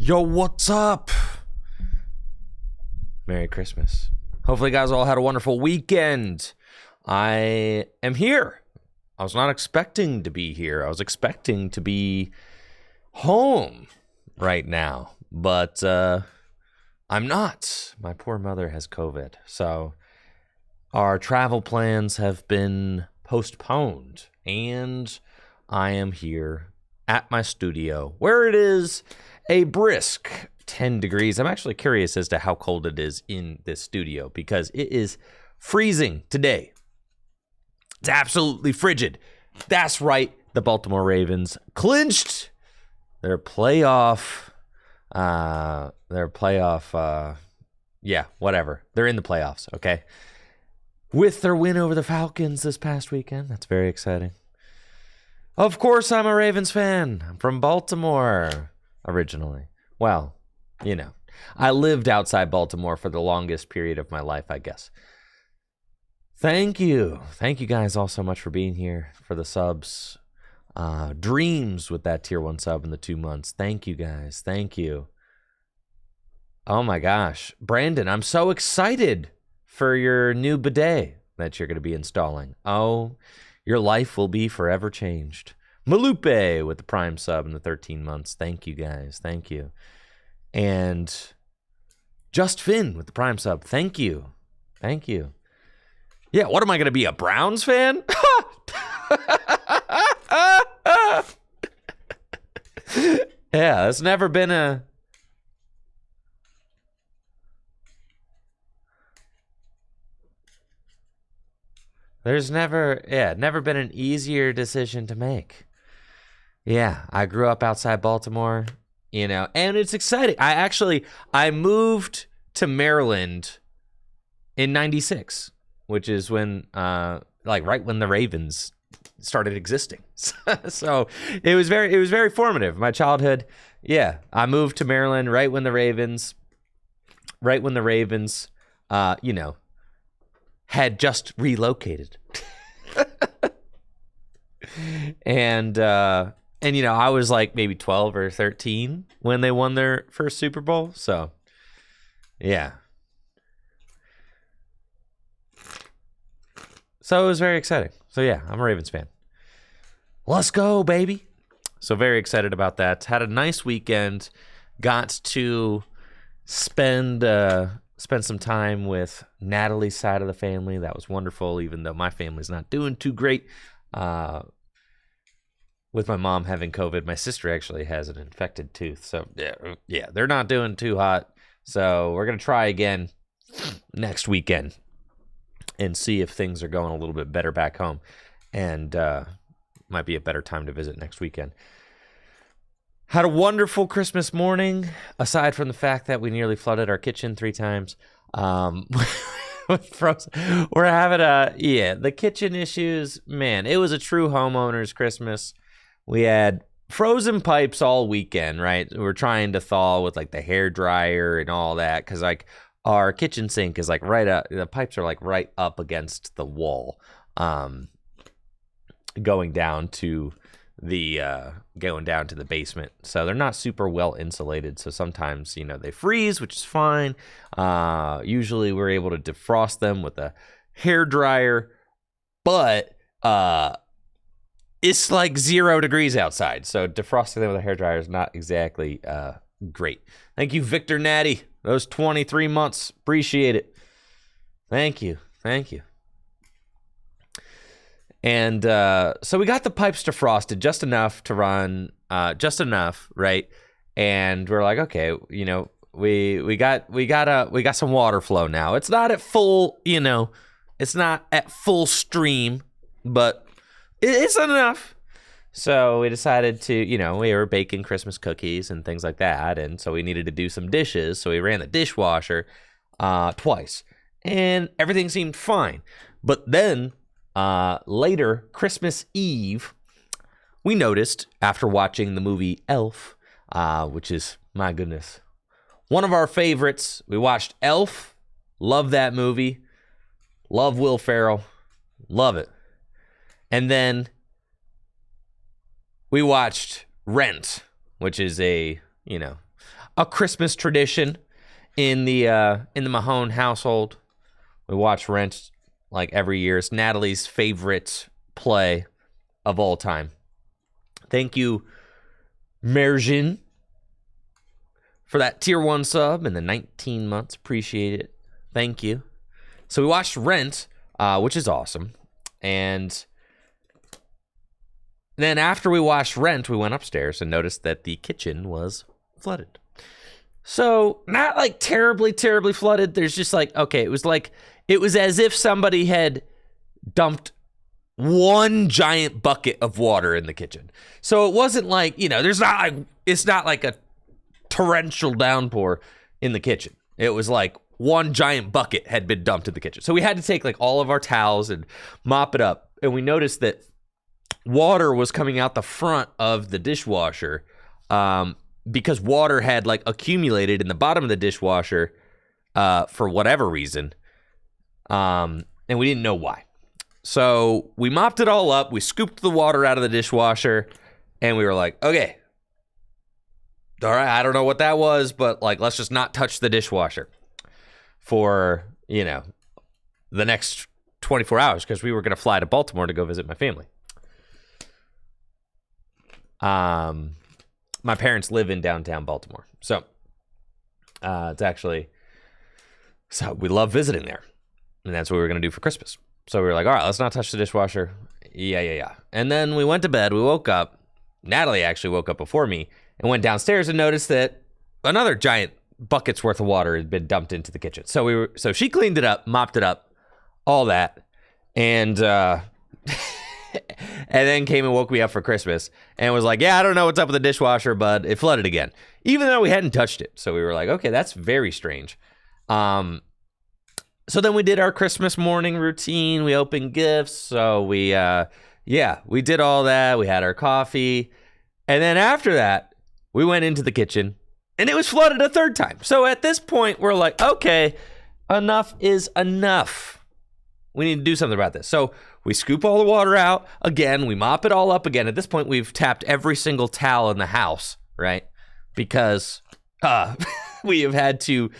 Yo, what's up? Merry Christmas. Hopefully you guys all had a wonderful weekend. I am here. I was not expecting to be here. I was expecting to be home right now, but I'm not. My poor mother has COVID, so our travel plans have been postponed, and I am here at my studio where it is a brisk 10 degrees. I'm actually curious as to how cold it is in this studio because it is freezing today. It's absolutely frigid. That's right. The Baltimore Ravens clinched their playoff. Whatever. They're in the playoffs, okay? With their win over the Falcons this past weekend. That's very exciting. Of course, I'm a Ravens fan. I'm from Baltimore originally. Well, you know, I lived outside Baltimore for the longest period of my life, I guess. Thank you. Thank you guys all so much for being here, for the subs. Dreams with that tier 1 sub in the 2 months. Thank you guys. Thank you. Oh my gosh. Brandon, I'm so excited for your new bidet that you're going to be installing. Oh, your life will be forever changed. Malupe with the prime sub in the 13 months. Thank you guys. Thank you. And Just Finn with the prime sub. Thank you. Thank you. Yeah, what am I going to be, a Browns fan? Yeah, that's never been a... There's never been an easier decision to make. Yeah, I grew up outside Baltimore, you know, and it's exciting. I moved to Maryland in 96, which is when, right when the Ravens started existing. So it was very formative. My childhood, yeah, I moved to Maryland right when the Ravens, you know, had just relocated. And you know, I was like maybe 12 or 13 when they won their first Super Bowl. So, yeah. So it was very exciting. So yeah, I'm a Ravens fan. Let's go, baby. So very excited about that. Had a nice weekend. Got to spend some time with Natalie's side of the family. That was wonderful, even though my family's not doing too great. With my mom having COVID, my sister actually has an infected tooth. So, yeah, they're not doing too hot. So we're going to try again next weekend and see if things are going a little bit better back home. And might be a better time to visit next weekend. Had a wonderful Christmas morning, aside from the fact that we nearly flooded our kitchen 3 times. Frozen. We're having the kitchen issues. Man, it was a true homeowner's Christmas. We had frozen pipes all weekend, right? We're trying to thaw with like the hair dryer and all that because like our kitchen sink is like right up. The pipes are like right up against the wall, going down to the basement. So they're not super well insulated. So sometimes, you know, they freeze, which is fine. Usually we're able to defrost them with a hair dryer, but it's like 0 degrees outside. So defrosting them with a hair dryer is not exactly great. Thank you, Victor Natty. Those 23 months. Appreciate it. Thank you. Thank you. And so we got the pipes defrosted just enough to run, right? And we're like, okay, you know, we got some water flow now. It's not at full, you know, it's not at full stream, but it's enough. So we decided to, you know, we were baking Christmas cookies and things like that, and so we needed to do some dishes. So we ran the dishwasher twice, and everything seemed fine. But then later, Christmas Eve, we noticed after watching the movie Elf, which is, my goodness, one of our favorites. We watched Elf. Love that movie. Love Will Ferrell. Love it. And then we watched Rent, which is a, you know, a Christmas tradition in the Mahone household. We watch Rent like every year. It's Natalie's favorite play of all time. Thank you, Merjin, for that tier 1 sub and the 19 months. Appreciate it. Thank you. So we watched Rent, which is awesome. And then after we watched Rent, we went upstairs and noticed that the kitchen was flooded. So not like terribly, terribly flooded. There's just like, okay, it was as if somebody had dumped one giant bucket of water in the kitchen. So it wasn't like, it's not like a torrential downpour in the kitchen. It was like one giant bucket had been dumped in the kitchen. So we had to take like all of our towels and mop it up. And we noticed that water was coming out the front of the dishwasher because water had like accumulated in the bottom of the dishwasher for whatever reason. And we didn't know why. So we mopped it all up. We scooped the water out of the dishwasher and we were like, okay, all right, I don't know what that was, but like, let's just not touch the dishwasher for, the next 24 hours because we were going to fly to Baltimore to go visit my family. My parents live in downtown Baltimore. So it's actually, so we love visiting there. And that's what we were going to do for Christmas. So we were like, all right, let's not touch the dishwasher. Yeah. And then we went to bed. We woke up. Natalie actually woke up before me and went downstairs and noticed that another giant bucket's worth of water had been dumped into the kitchen. So she cleaned it up, mopped it up, all that. And and then came and woke me up for Christmas and was like, yeah, I don't know what's up with the dishwasher, but it flooded again, even though we hadn't touched it. So we were like, okay, that's very strange. So then we did our Christmas morning routine. We opened gifts. So we did all that. We had our coffee. And then after that, we went into the kitchen and it was flooded a third time. So at this point, we're like, okay, enough is enough. We need to do something about this. So we scoop all the water out again. We mop it all up again. At this point, we've tapped every single towel in the house, right? Because we have had to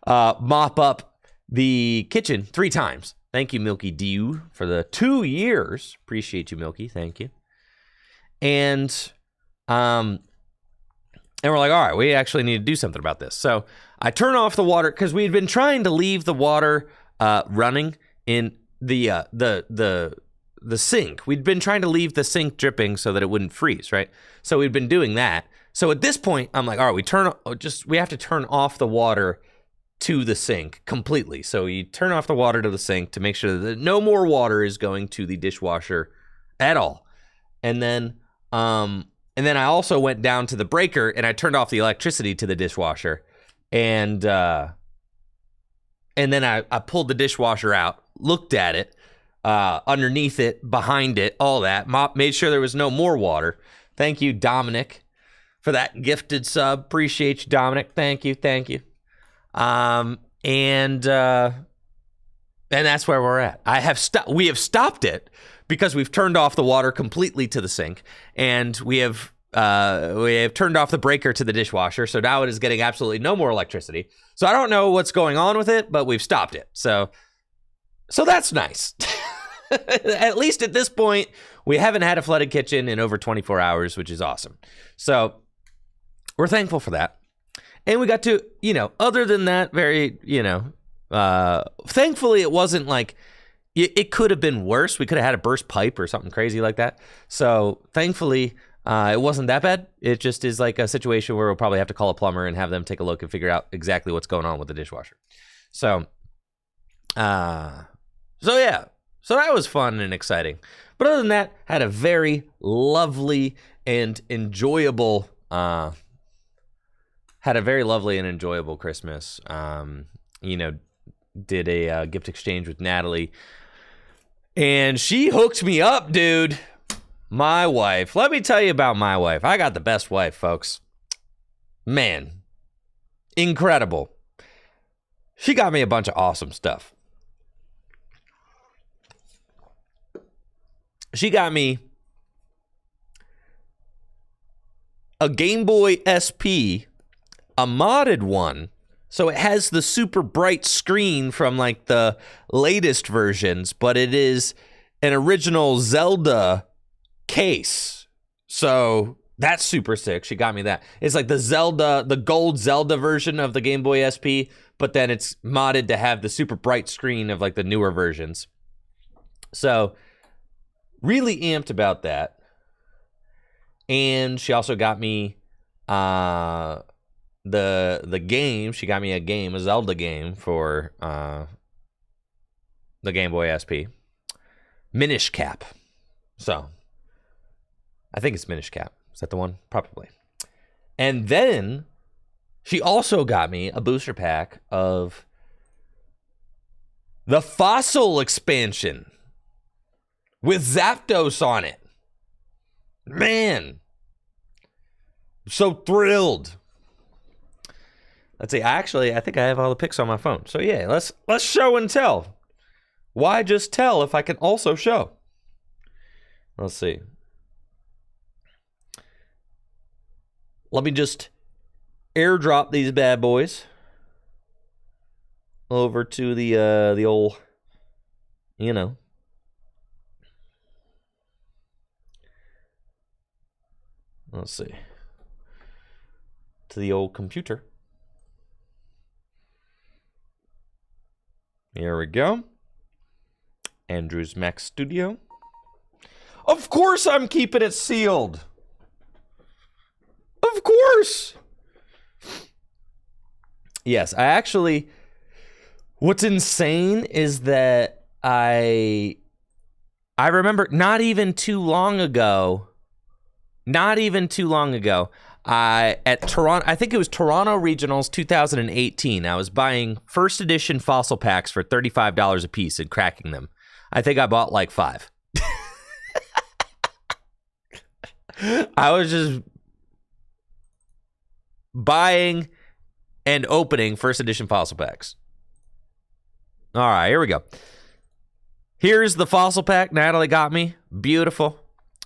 mop up the kitchen 3 times. Thank you, Milky Dew, for the 2 years. Appreciate you, Milky. Thank you. And we're like, all right, we actually need to do something about this. So I turn off the water because we had been trying to leave the water running in the sink. We'd been trying to leave the sink dripping so that it wouldn't freeze, right? So we'd been doing that. So at this point, I'm like, all right, we have to turn off the water to the sink completely. So you turn off the water to the sink to make sure that no more water is going to the dishwasher at all. And then I also went down to the breaker and I turned off the electricity to the dishwasher. And then I pulled the dishwasher out, looked at it, underneath it, behind it, all that. Made sure there was no more water. Thank you, Dominic, for that gifted sub. Appreciate you, Dominic. Thank you. And that's where we're at. We have stopped it because we've turned off the water completely to the sink, and we have turned off the breaker to the dishwasher. So now it is getting absolutely no more electricity. So I don't know what's going on with it, but we've stopped it. So that's nice. At least at this point, we haven't had a flooded kitchen in over 24 hours, which is awesome. So we're thankful for that. And we got to, other than that, thankfully it wasn't like, it could have been worse. We could have had a burst pipe or something crazy like that. So thankfully, it wasn't that bad. It just is like a situation where we'll probably have to call a plumber and have them take a look and figure out exactly what's going on with the dishwasher. So yeah. So that was fun and exciting. But other than that, had a very lovely and enjoyable Christmas. Did a gift exchange with Natalie, and she hooked me up, dude. My wife. Let me tell you about my wife. I got the best wife, folks. Man, incredible. She got me a bunch of awesome stuff. She got me a Game Boy SP, a modded one. So it has the super bright screen from like the latest versions, but it is an original Zelda case. So that's super sick. She got me that. It's like the gold Zelda version of the Game Boy SP, but then it's modded to have the super bright screen of like the newer versions. So really amped about that. And she also got me the game. She got me a Zelda game for the Game Boy SP. Minish Cap. So I think it's Minish Cap. Is that the one? Probably. And then she also got me a booster pack of the Fossil expansion with Zapdos on it. Man, I'm so thrilled. Let's see. I think I have all the pics on my phone. So yeah, let's show and tell. Why just tell if I can also show? Let's see. Let me just airdrop these bad boys over to the old, you know. Let's see. To the old computer. Here we go. Andrew's Mac Studio. Of course I'm keeping it sealed. Of course. Yes, I actually... What's insane is that I remember not even too long ago, at Toronto, I think it was Toronto Regionals 2018, I was buying first edition fossil packs for $35 a piece and cracking them. I think I bought like 5. I was just buying and opening first edition fossil packs. All right, here we go. Here's the fossil pack Natalie got me. Beautiful.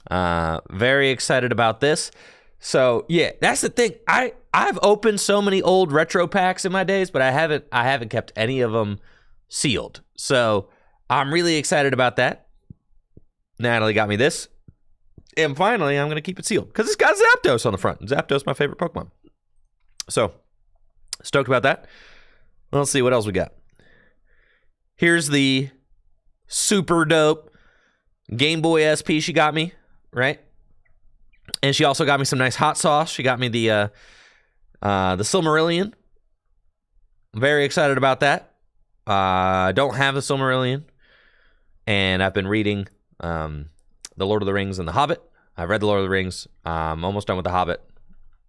Very excited about this. So yeah, that's the thing. I've opened so many old retro packs in my days, but I haven't kept any of them sealed. So I'm really excited about that. Natalie got me this. And finally, I'm going to keep it sealed because it's got Zapdos on the front. Zapdos, my favorite Pokemon. So stoked about that. Let's see what else we got. Here's the super dope Game Boy SP she got me, right? And she also got me some nice hot sauce. She got me the Silmarillion. I'm very excited about that. I don't have the Silmarillion. And I've been reading The Lord of the Rings and The Hobbit. I've read The Lord of the Rings. I'm almost done with The Hobbit.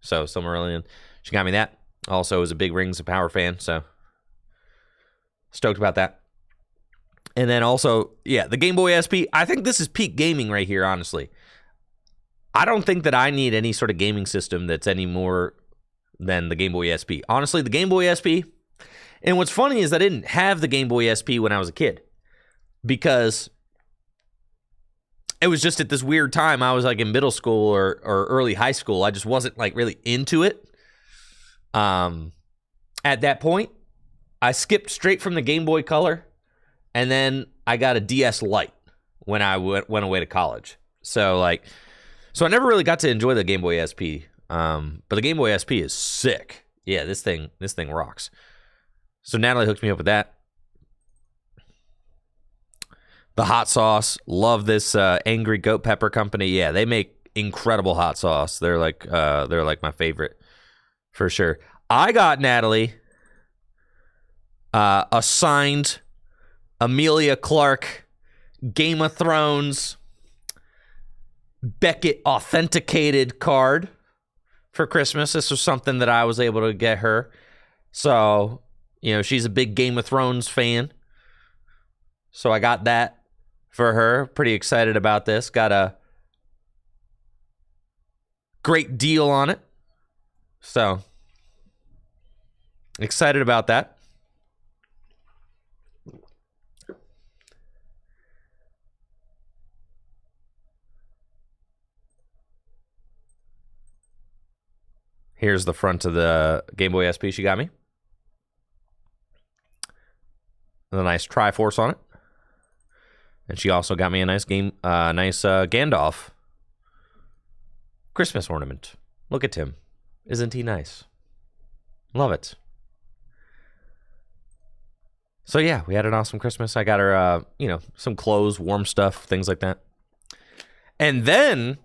So Silmarillion. She got me that. Also is a big Rings of Power fan. So stoked about that. And then also, yeah, the Game Boy SP. I think this is peak gaming right here, honestly. I don't think that I need any sort of gaming system that's any more than the Game Boy SP. Honestly, the Game Boy SP, and what's funny is I didn't have the Game Boy SP when I was a kid because it was just at this weird time. I was like in middle school or early high school. I just wasn't like really into it. At that point, I skipped straight from the Game Boy Color, and then I got a DS Lite when I went away to college. So I never really got to enjoy the Game Boy SP. But the Game Boy SP is sick. Yeah, this thing rocks. So Natalie hooked me up with that. The hot sauce, love this Angry Goat Pepper Company. Yeah, they make incredible hot sauce. They're like my favorite for sure. I got Natalie a signed Emilia Clarke Game of Thrones Beckett authenticated card for Christmas. This was something that I was able to get her. So, she's a big Game of Thrones fan. So I got that for her. Pretty excited about this. Got a great deal on it. So, excited about that. Here's the front of the Game Boy SP she got me. And a nice Triforce on it. And she also got me a nice Gandalf Christmas ornament. Look at him. Isn't he nice? Love it. So yeah, we had an awesome Christmas. I got her, some clothes, warm stuff, things like that. And then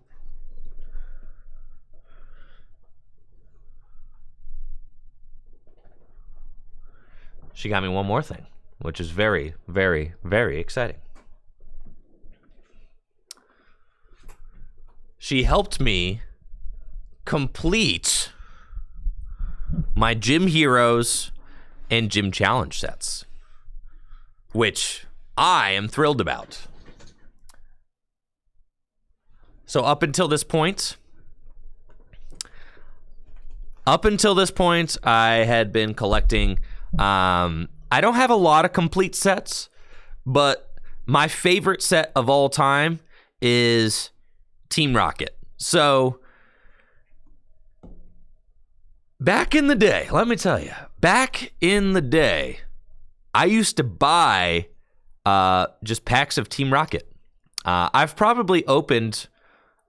she got me one more thing, which is very, very, very exciting. She helped me complete my Gym Heroes and Gym Challenge sets, which I am thrilled about. So up until this point, I had been collecting. I don't have a lot of complete sets, but my favorite set of all time is Team Rocket. So back in the day, let me tell you, I used to buy just packs of Team Rocket. I've probably opened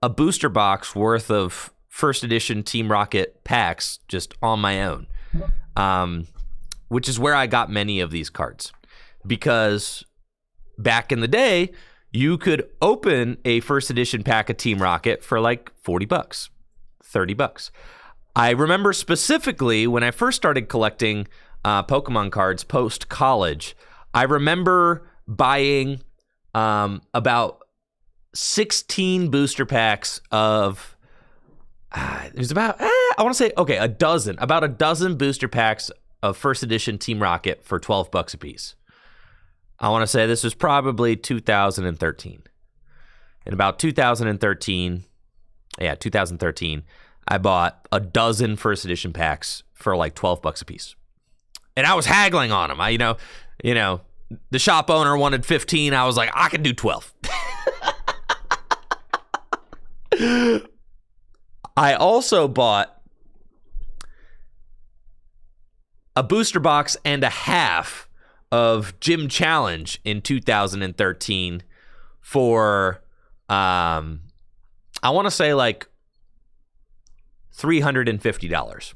a booster box worth of first edition Team Rocket packs just on my own, which is where I got many of these cards. Because back in the day, you could open a first edition pack of Team Rocket for like $40, $30. I remember specifically when I first started collecting Pokemon cards post-college, I remember buying about 16 booster packs of, it was about, about a dozen booster packs of first edition Team Rocket for $12 a piece. I want to say this was probably 2013. In about 2013, I bought a dozen first edition packs for like $12 a piece. And I was haggling on them. The shop owner wanted 15. I was like, I can do 12. I also bought a booster box and a half of Gym Challenge in 2013 for, I want to say like $350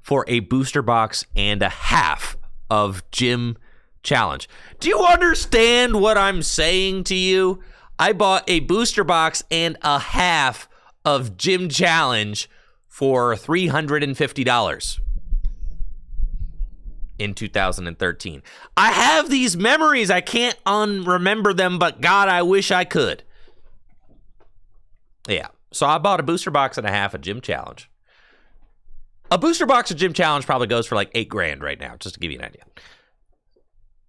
for a booster box and a half of Gym Challenge. Do you understand what I'm saying to you? I bought a booster box and a half of Gym Challenge for $350 in 2013. I have these memories. I can't unremember them, but God, I wish I could. Yeah. So I bought a booster box and a half of Gym Challenge. A booster box of Gym Challenge probably goes for like $8,000 right now, just to give you an idea.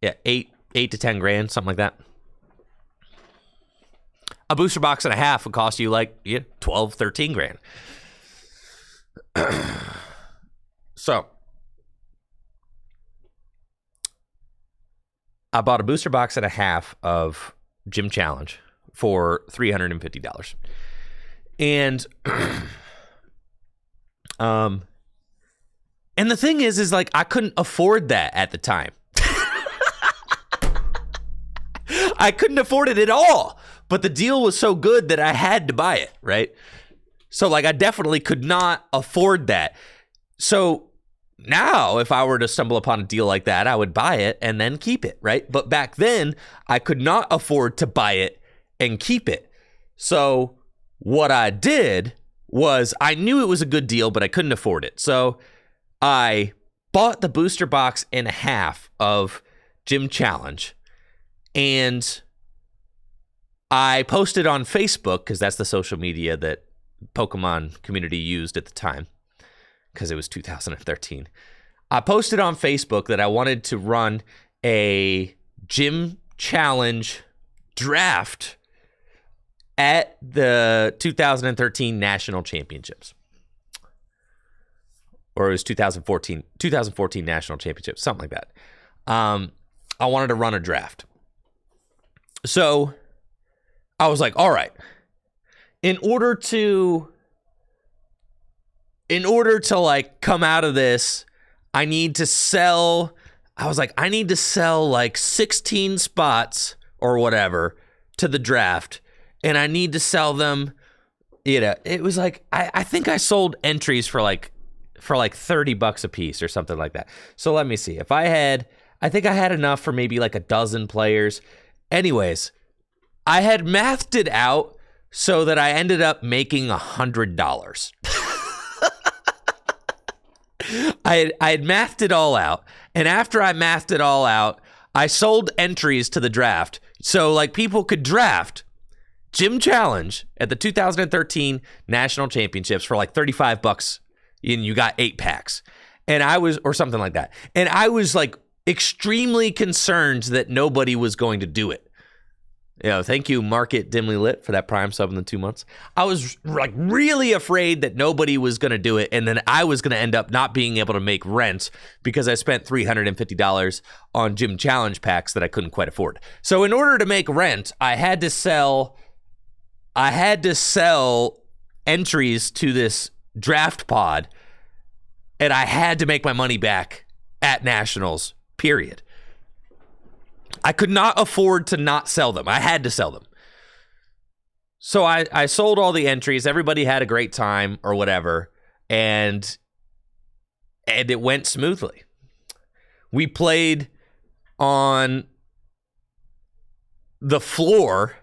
Yeah, eight to 10 grand, something like that. A booster box and a half would cost you like 12, 13 grand. So I bought a booster box and a half of Gym Challenge for $350. And and the thing is like I couldn't afford that at the time. I couldn't afford it at all. But the deal was so good that I had to buy it, right? So like I definitely could not afford that. So now if I were to stumble upon a deal like that, I would buy it and then keep it, right? But back then I could not afford to buy it and keep it. So what I did was I knew it was a good deal, but I couldn't afford it. So I bought the booster box and a half of Gym Challenge, and I posted on Facebook, because that's the social media that Pokemon community used at the time, because it was 2013. I posted on Facebook that I wanted to run a Gym Challenge draft at the 2013 National Championships. Or it was 2014 National Championships, something like that. I wanted to run a draft. So I was like, all right, in order to in order to like come out of this, I need to sell like 16 spots or whatever to the draft, and I need to sell them. It was like I think I sold entries for like $30 a piece or something like that. So let me see. I think I had enough for maybe like a dozen players. Anyways, I had mathed it out so that I ended up making $100. I had mathed it all out, and after I mathed it all out, I sold entries to the draft so like people could draft Gym Challenge at the 2013 National Championships for like $35, and you got 8 packs, or something like that. And I was like extremely concerned that nobody was going to do it. Thank you, Market Dimly Lit, for that Prime sub in the 2 months. I was like really afraid that nobody was going to do it, and then I was going to end up not being able to make rent because I spent $350 on Gym Challenge packs that I couldn't quite afford. So in order to make rent, I had to sell entries to this draft pod, and I had to make my money back at Nationals, period. I could not afford to not sell them. I had to sell them. So I sold all the entries. Everybody had a great time or whatever, and it went smoothly. We played on the floor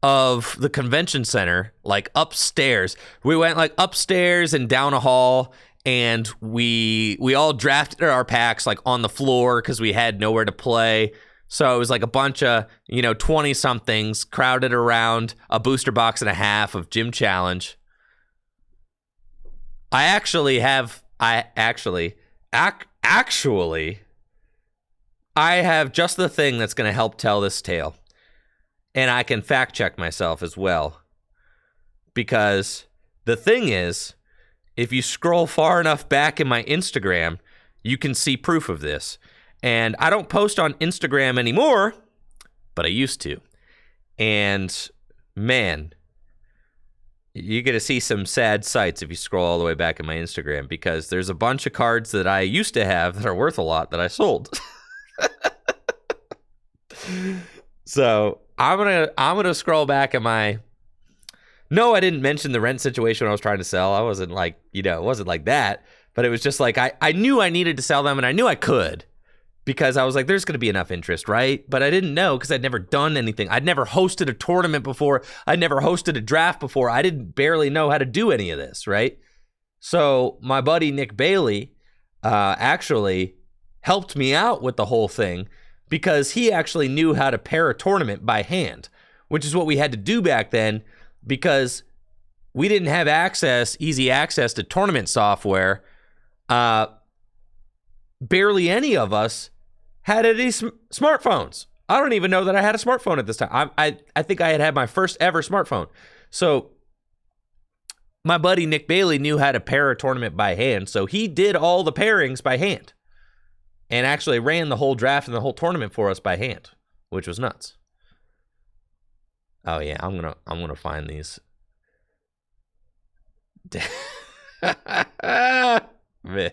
of the convention center, like upstairs. We went like upstairs and down a hall, and we all drafted our packs like on the floor because we had nowhere to play. So it was like a bunch of 20 somethings crowded around a booster box and a half of Gym Challenge. I actually have just the thing that's going to help tell this tale. And I can fact check myself as well. Because the thing is, if you scroll far enough back in my Instagram, you can see proof of this. And I don't post on Instagram anymore, but I used to. And man, you're going to see some sad sights if you scroll all the way back in my Instagram, because there's a bunch of cards that I used to have that are worth a lot that I sold. So I'm gonna scroll back at my. No, I didn't mention the rent situation when I was trying to sell. I wasn't like, it wasn't like that. But it was just like, I knew I needed to sell them, and I knew I could, because I was like, there's going to be enough interest, right? But I didn't know, because I'd never done anything. I'd never hosted a tournament before. I'd never hosted a draft before. I didn't barely know how to do any of this, right? So my buddy Nick Bailey actually helped me out with the whole thing, because he actually knew how to pair a tournament by hand, which is what we had to do back then, because we didn't have easy access to tournament software. Barely any of us had any smartphones. I don't even know that I had a smartphone at this time. I think I had my first ever smartphone. So my buddy Nick Bailey knew how to pair a tournament by hand, so he did all the pairings by hand and actually ran the whole draft and the whole tournament for us by hand, which was nuts. Oh yeah, I'm gonna find these. Man.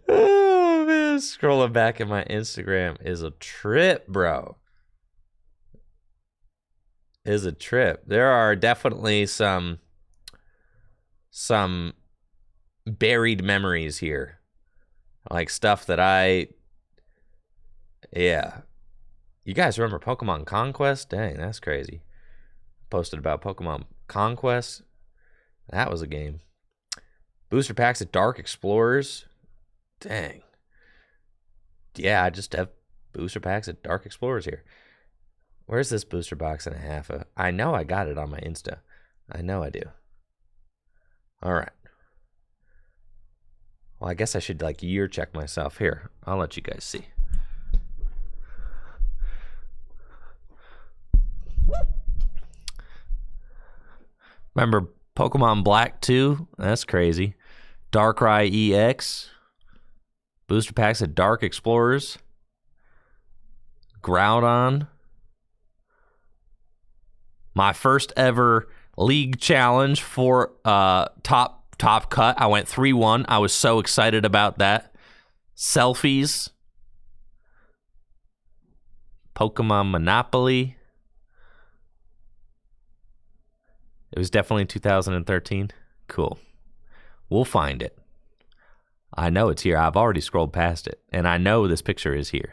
Oh man, scrolling back at my Instagram is a trip, bro. Is a trip. There are definitely some buried memories here. Like stuff that yeah. You guys remember Pokemon Conquest? Dang, that's crazy. Posted about Pokemon Conquest. That was a game. Booster packs at Dark Explorers. Dang. Yeah, I just have booster packs at Dark Explorers here. Where's this booster box and a half? I know I got it on my Insta. I know I do. All right. Well, I guess I should like year check myself here. I'll let you guys see. Remember Pokemon Black 2? That's crazy. Darkrai EX. Booster packs at Dark Explorers. Groudon. My first ever league challenge for top cut. I went 3-1. I was so excited about that. Selfies. Pokemon Monopoly. It was definitely 2013. Cool. We'll find it. I know it's here. I've already scrolled past it. And I know this picture is here.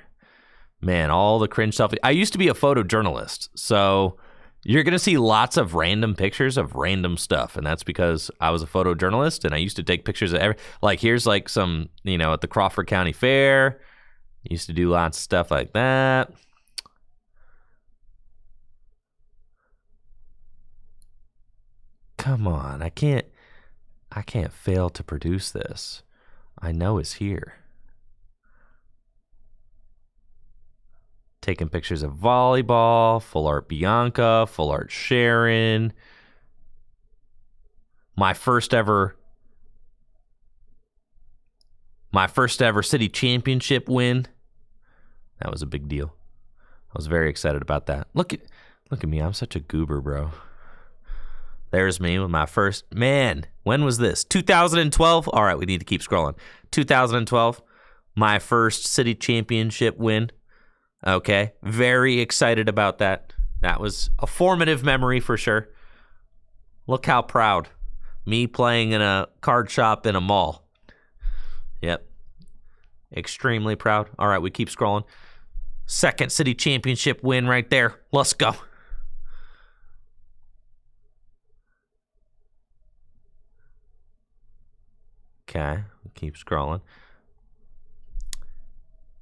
Man, all the cringe selfies. I used to be a photojournalist. So you're going to see lots of random pictures of random stuff. And that's because I was a photojournalist and I used to take pictures of like, here's like some, at the Crawford County Fair. Used to do lots of stuff like that. Come on, I can't fail to produce this. I know it's here. Taking pictures of volleyball, full art Bianca, full art Sharon. My first ever city championship win. That was a big deal. I was very excited about that. Look at me, I'm such a goober, bro. There's me with my first, man, when was this? 2012? All right, we need to keep scrolling. 2012, my first city championship win. Okay, very excited about that. That was a formative memory for sure. Look how proud. Me playing in a card shop in a mall. Yep. Extremely proud. All right, we keep scrolling. Second city championship win right there. Let's go. Okay, keep scrolling.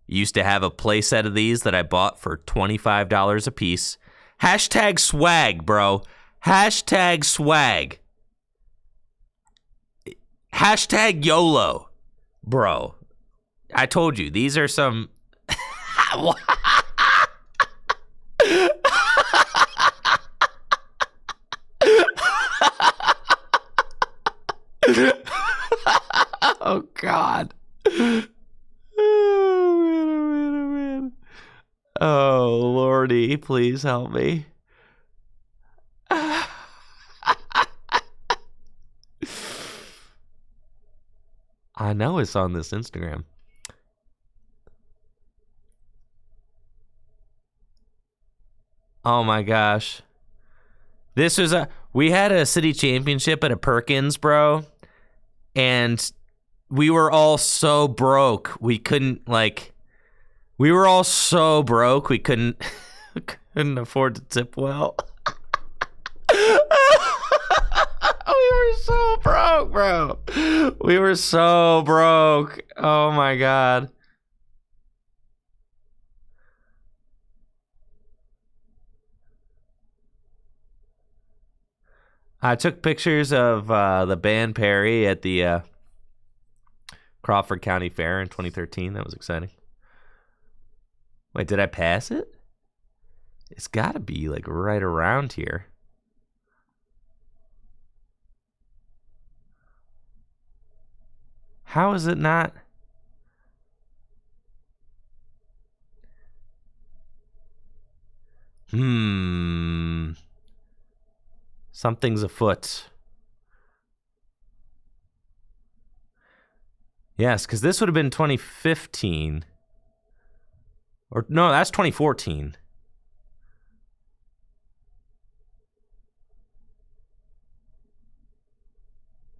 Used to have a play set of these that I bought for $25 a piece. Hashtag swag, bro. Hashtag swag. Hashtag YOLO, bro. I told you, these are some... Oh, God. Oh, man. Oh, Lordy, please help me. I know it's on this Instagram. Oh, my gosh. We had a city championship at a Perkins, bro. And we were all so broke. We couldn't couldn't afford to tip well. We were so broke, bro. We were so broke. Oh my God. I took pictures of the band Perry at the Crawford County Fair in 2013. That was exciting. Wait, did I pass it? It's got to be like right around here. How is it not? Something's afoot. Yes, because this would have been 2015. Or no, that's 2014.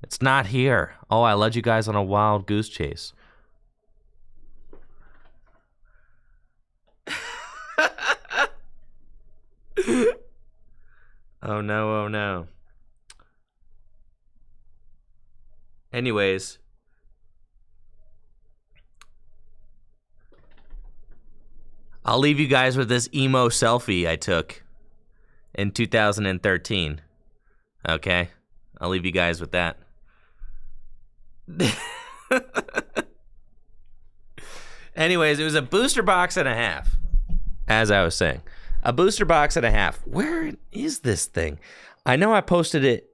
It's not here. Oh, I led you guys on a wild goose chase. Oh no, oh no. Anyways. I'll leave you guys with this emo selfie I took in 2013. Okay? I'll leave you guys with that. Anyways, it was a booster box and a half. As I was saying. A booster box and a half. Where is this thing? I know I posted it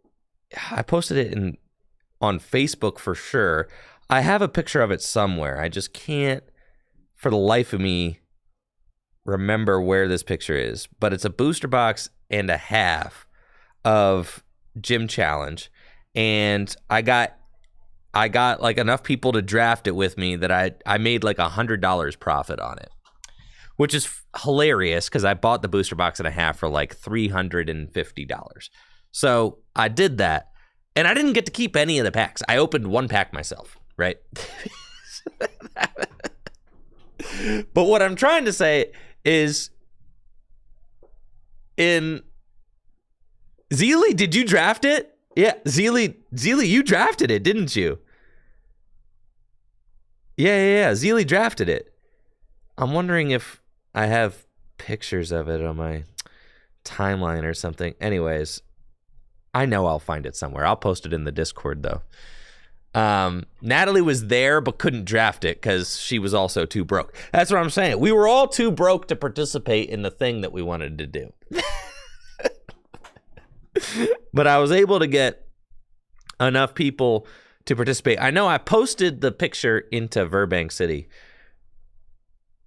on Facebook for sure. I have a picture of it somewhere. I just can't, for the life of me, remember where this picture is. But it's a booster box and a half of gym challenge, and I got like enough people to draft it with me that I made like $100 profit on it, which is hilarious because I bought the booster box and a half for like $350. So I did that, and I didn't get to keep any of the packs. I opened one pack myself, right? But what I'm trying to say is, in Zeely, did you draft it? Yeah, Zeely, you drafted it, didn't you? Yeah. Zeely drafted it. I'm wondering if I have pictures of it on my timeline or something. Anyways, I know I'll find it somewhere. I'll post it in the Discord, though. Natalie was there but couldn't draft it because she was also too broke. That's what I'm saying. We were all too broke to participate in the thing that we wanted to do. But I was able to get enough people to participate. I know I posted the picture into Burbank City,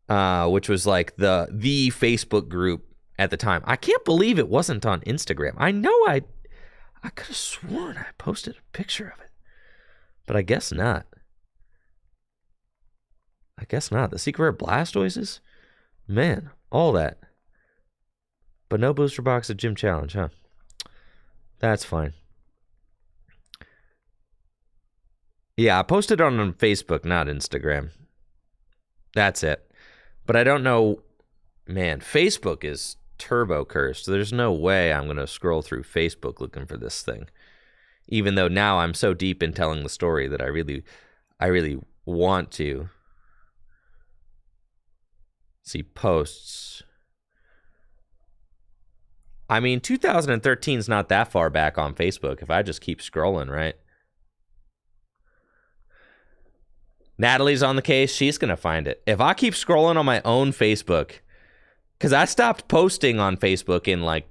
which was like the Facebook group at the time. I can't believe it wasn't on Instagram. I know I could have sworn I posted a picture of it, but I guess not. The secret rare Blastoises? Man, all that. But no booster box at Gym Challenge, huh? That's fine. Yeah, I posted on Facebook, not Instagram. That's it. But I don't know. Man, Facebook is turbo cursed. There's no way I'm going to scroll through Facebook looking for this thing. Even though now I'm so deep in telling the story that I really want to see posts. I mean, 2013 is not that far back on Facebook if I just keep scrolling, right? Natalie's on the case. She's going to find it. If I keep scrolling on my own Facebook, because I stopped posting on Facebook in like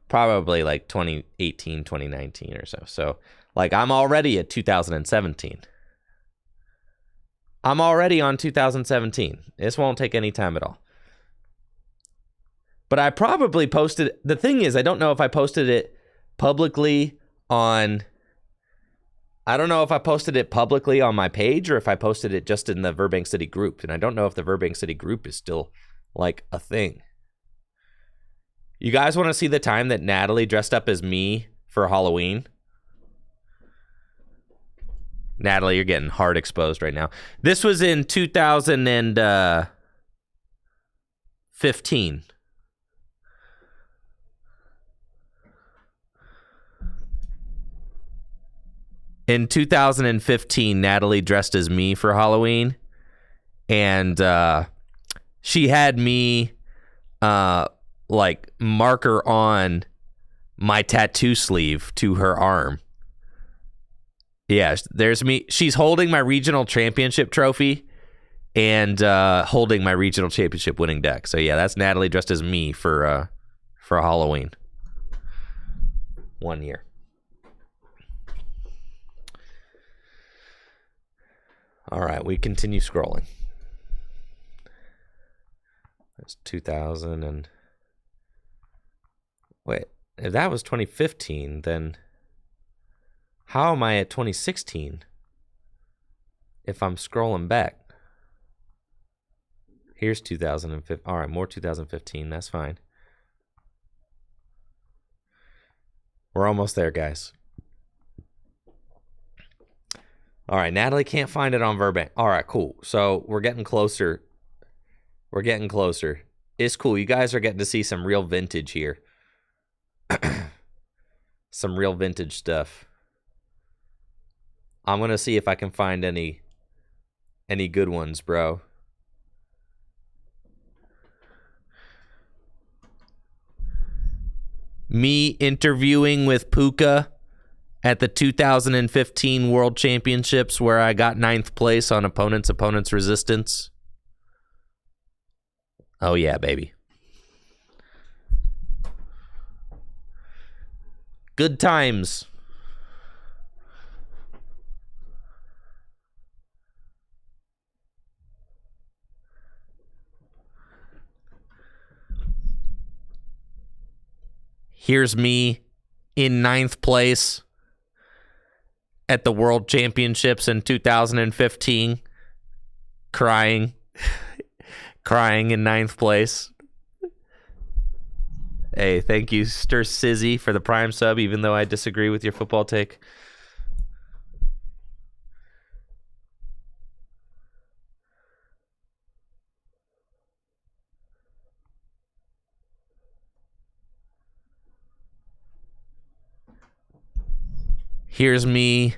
probably like 2018, 2019 or so. So like I'm already at 2017. I'm already on 2017. This won't take any time at all. But I probably posted, the thing is, I don't know if I posted it publicly on, I don't know if I posted it publicly on my page or if I posted it just in the Burbank City group. And I don't know if the Burbank City group is still like a thing. You guys want to see the time that Natalie dressed up as me for Halloween? Natalie, you're getting hard exposed right now. This was in 2015. In 2015, Natalie dressed as me for Halloween, and she had me like marker on my tattoo sleeve to her arm. Yeah, there's me. She's holding my regional championship trophy and holding my regional championship winning deck. So yeah, that's Natalie dressed as me for Halloween. 1 year. All right, we continue scrolling. That's 2000 and... Wait, if that was 2015, then how am I at 2016 if I'm scrolling back? Here's 2015. All right, more 2015. That's fine. We're almost there, guys. All right, Natalie can't find it on Burbank. All right, cool. So we're getting closer. We're getting closer. It's cool. You guys are getting to see some real vintage here. Some real vintage stuff. I'm going to see if I can find any good ones, bro. Me interviewing with Puka at the 2015 World Championships where I got 9th place on opponent's resistance. Oh yeah, baby. Good times. Here's me in 9th place at the World Championships in 2015, crying in 9th place. Hey, thank you, Stir Sizzy, for the Prime sub, even though I disagree with your football take. Here's me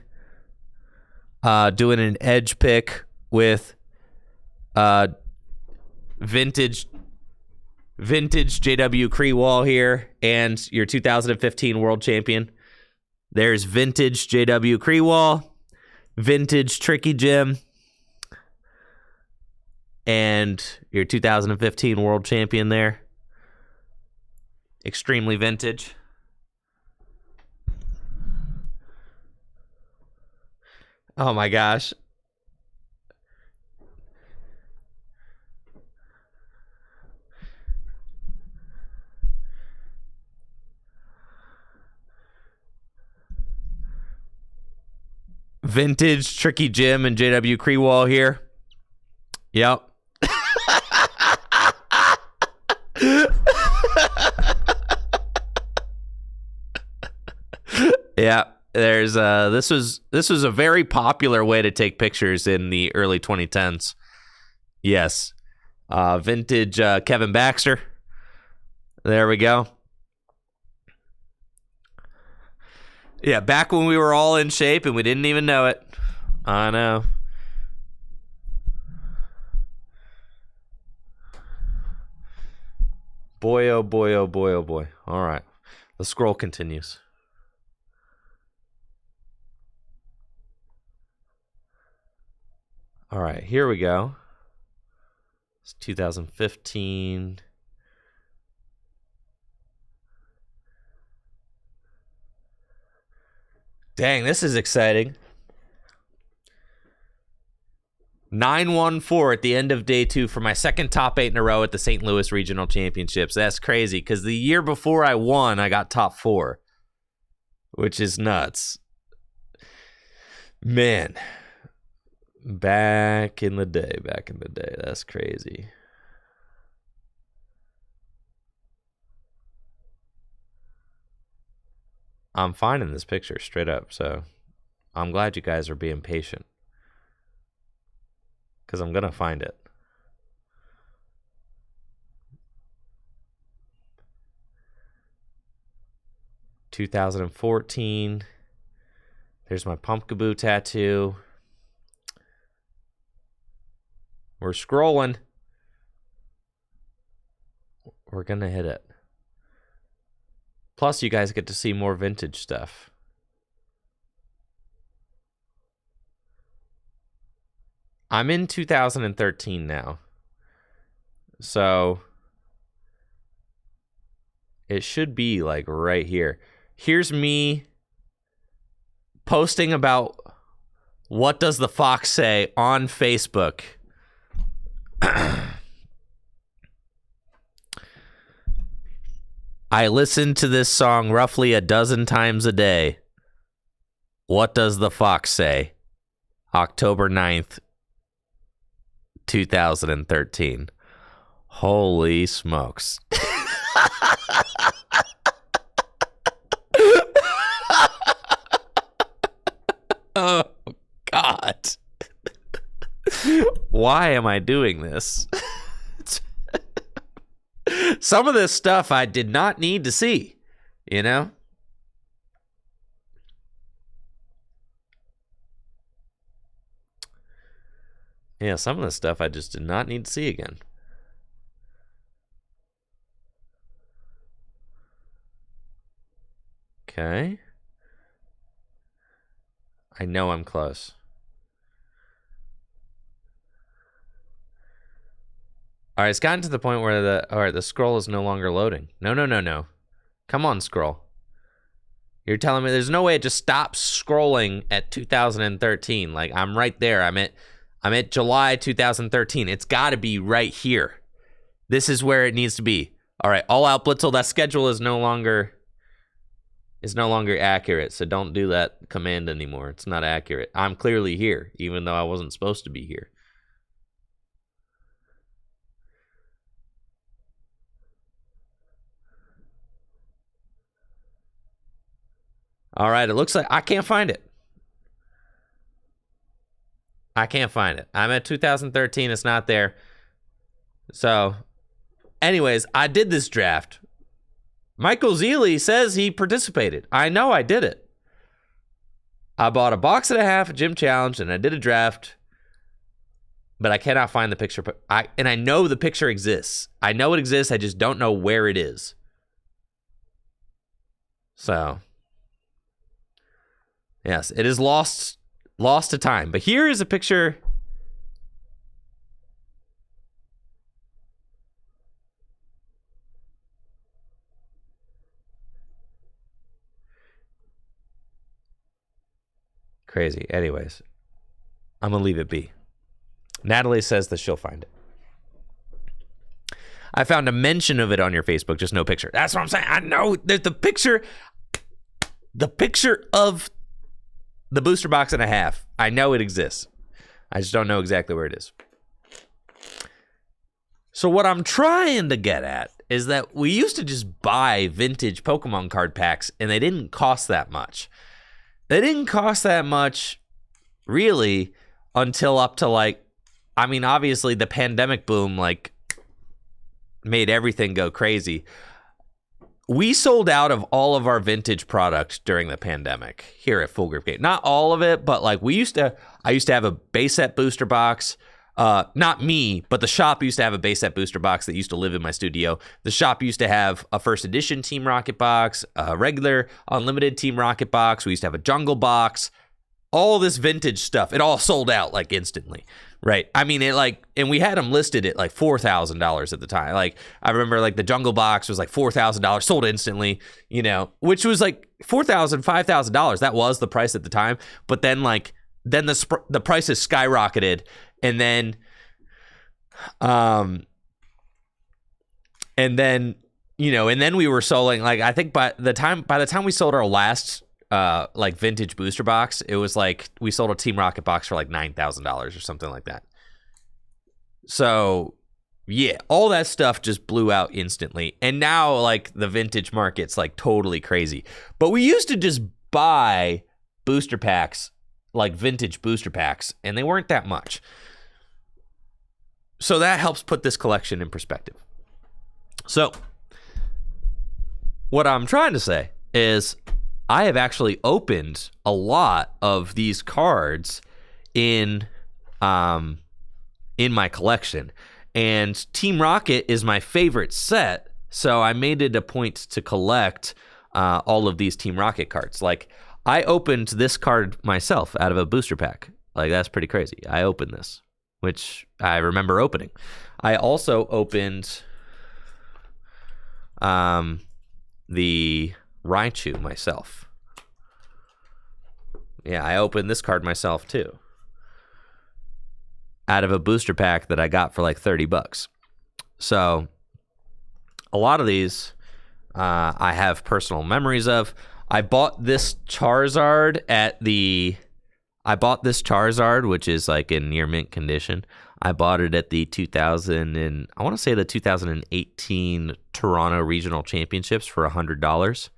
doing an edge pick with vintage JW Creewall here and your 2015 world champion. There's vintage JW Creewall, vintage Tricky Jim, and your 2015 world champion there. Extremely vintage. Oh my gosh. Vintage Tricky Jim and JW Creewall here. Yep. Yeah. There's this was a very popular way to take pictures in the early 2010s. Yes. Vintage Kevin Baxter. There we go. Yeah, back when we were all in shape and we didn't even know it. I know. Boy, oh boy, oh boy, oh boy. All right. The scroll continues. All right, here we go. It's 2015. Dang, this is exciting. 914 at the end of day 2 for my second top 8 in a row at the St. Louis Regional Championships. That's crazy because the year before I won, I got top 4, which is nuts. Man, back in the day. That's crazy. I'm finding this picture straight up, so I'm glad you guys are being patient because I'm going to find it. (2014). There's my Pumpkaboo tattoo. We're scrolling. We're going to hit it. Plus, you guys get to see more vintage stuff. I'm in 2013 now. So it should be like right here. Here's me posting about what does the fox say on Facebook. I listen to this song roughly a dozen times a day. What does the fox say? October 9th, 2013. Holy smokes. Oh, God. Why am I doing this? Some of this stuff I did not need to see, you know? Yeah, some of this stuff I just did not need to see again. Okay. I know I'm close. All right, it's gotten to the point where the scroll is no longer loading. No. Come on, scroll. You're telling me there's no way it just stops scrolling at 2013. Like, I'm right there. I'm at July 2013. It's got to be right here. This is where it needs to be. All right, All Out Blitzel. That schedule is no longer is no longer accurate, so don't do that command anymore. It's not accurate. I'm clearly here, even though I wasn't supposed to be here. All right, it looks like I can't find it. I can't find it. I'm at 2013. It's not there. So, anyways, I did this draft. Michael Zealy says he participated. I know I did it. I bought a box and a half of Gym Challenge, and I did a draft, but I cannot find the picture. And I know the picture exists. I know it exists. I just don't know where it is. So, yes, it is lost to time. But here is a picture. Crazy. Anyways, I'm going to leave it be. Natalie says that she'll find it. I found a mention of it on your Facebook, just no picture. That's what I'm saying. I know there's the picture of the booster box and a half. I know it exists. I just don't know exactly where it is. So what I'm trying to get at is that we used to just buy vintage Pokemon card packs, and they didn't cost that much. They didn't cost that much, really, until up to obviously the pandemic boom, made everything go crazy. We sold out of all of our vintage product during the pandemic here at Full Grip Game. Not all of it, but I used to have a base set booster box. Not me, but the shop used to have a base set booster box that used to live in my studio. The shop used to have a first edition Team Rocket box, a regular unlimited Team Rocket box. We used to have a jungle box, all this vintage stuff. It all sold out instantly, right? I mean, and we had them listed at $4,000 at the time. I remember the jungle box was $4,000, sold instantly, which was $4,000, $5,000. That was the price at the time. But then the prices skyrocketed. And then we were selling I think by the time we sold our last vintage booster box, it was we sold a Team Rocket box for $9,000 or something like that. So yeah, all that stuff just blew out instantly, and now the vintage market's totally crazy. But we used to just buy booster packs, vintage booster packs, and they weren't that much. So that helps put this collection in perspective. So what I'm trying to say is I have actually opened a lot of these cards in my collection, and Team Rocket is my favorite set, so I made it a point to collect all of these Team Rocket cards. I opened this card myself out of a booster pack. That's pretty crazy. I opened this, which I remember opening. I also opened the Raichu myself. Yeah, I opened this card myself too, out of a booster pack that I got for $30. So a lot of these I have personal memories of. I bought this Charizard which is in near mint condition. I bought it at the 2018 Toronto Regional Championships for $100.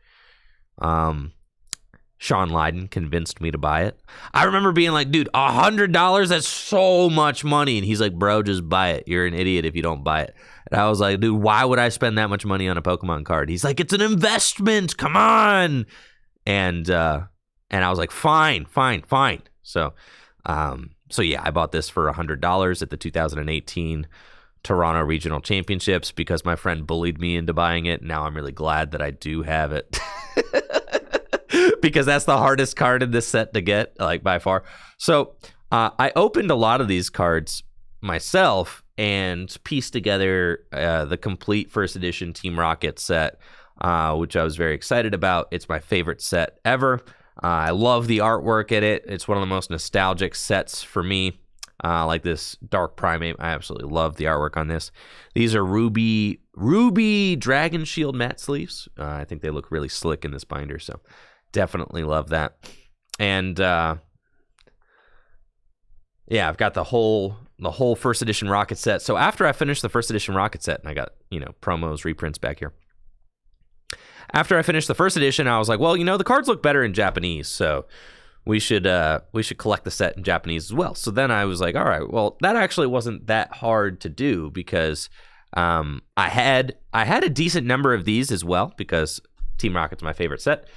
Sean Lydon convinced me to buy it. I remember being dude, $100? That's so much money. And he's bro, just buy it. You're an idiot if you don't buy it. And I was dude, why would I spend that much money on a Pokemon card? He's it's an investment. Come on. And I was fine. So yeah, I bought this for $100 at the 2018 Toronto Regional Championships because my friend bullied me into buying it. Now I'm really glad that I do have it. Because that's the hardest card in this set to get, by far. So I opened a lot of these cards myself and pieced together the complete first edition Team Rocket set, which I was very excited about. It's my favorite set ever. I love the artwork in it. It's one of the most nostalgic sets for me. This Dark Primate. I absolutely love the artwork on this. These are Ruby ruby Dragon Shield matte sleeves. I think they look really slick in this binder, so definitely love that. And yeah, I've got the whole first edition Rocket set. So after I finished the first edition Rocket set, and I got, promos, reprints back here. After I finished the first edition, I was like, well, the cards look better in Japanese, so we should collect the set in Japanese as well. So then I was like, all right, well, that actually wasn't that hard to do because I had a decent number of these as well because Team Rocket's my favorite set.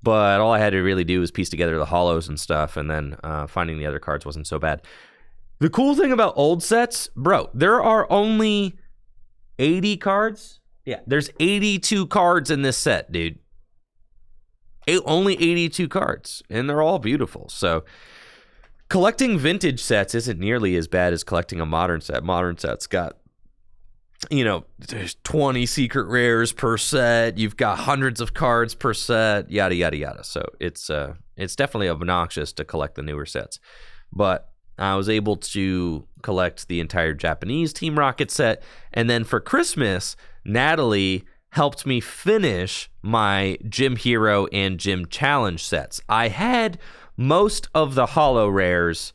But all I had to really do was piece together the holos and stuff, and then finding the other cards wasn't so bad. The cool thing about old sets, bro, there are only 80 cards. Yeah, there's 82 cards in this set, dude. Only 82 cards, and they're all beautiful. So collecting vintage sets isn't nearly as bad as collecting a modern set. Modern sets got, there's 20 secret rares per set. You've got hundreds of cards per set, yada, yada, yada. So it's definitely obnoxious to collect the newer sets. But I was able to collect the entire Japanese Team Rocket set. And then for Christmas, Natalie helped me finish my Gym Hero and Gym Challenge sets. I had most of the holo rares,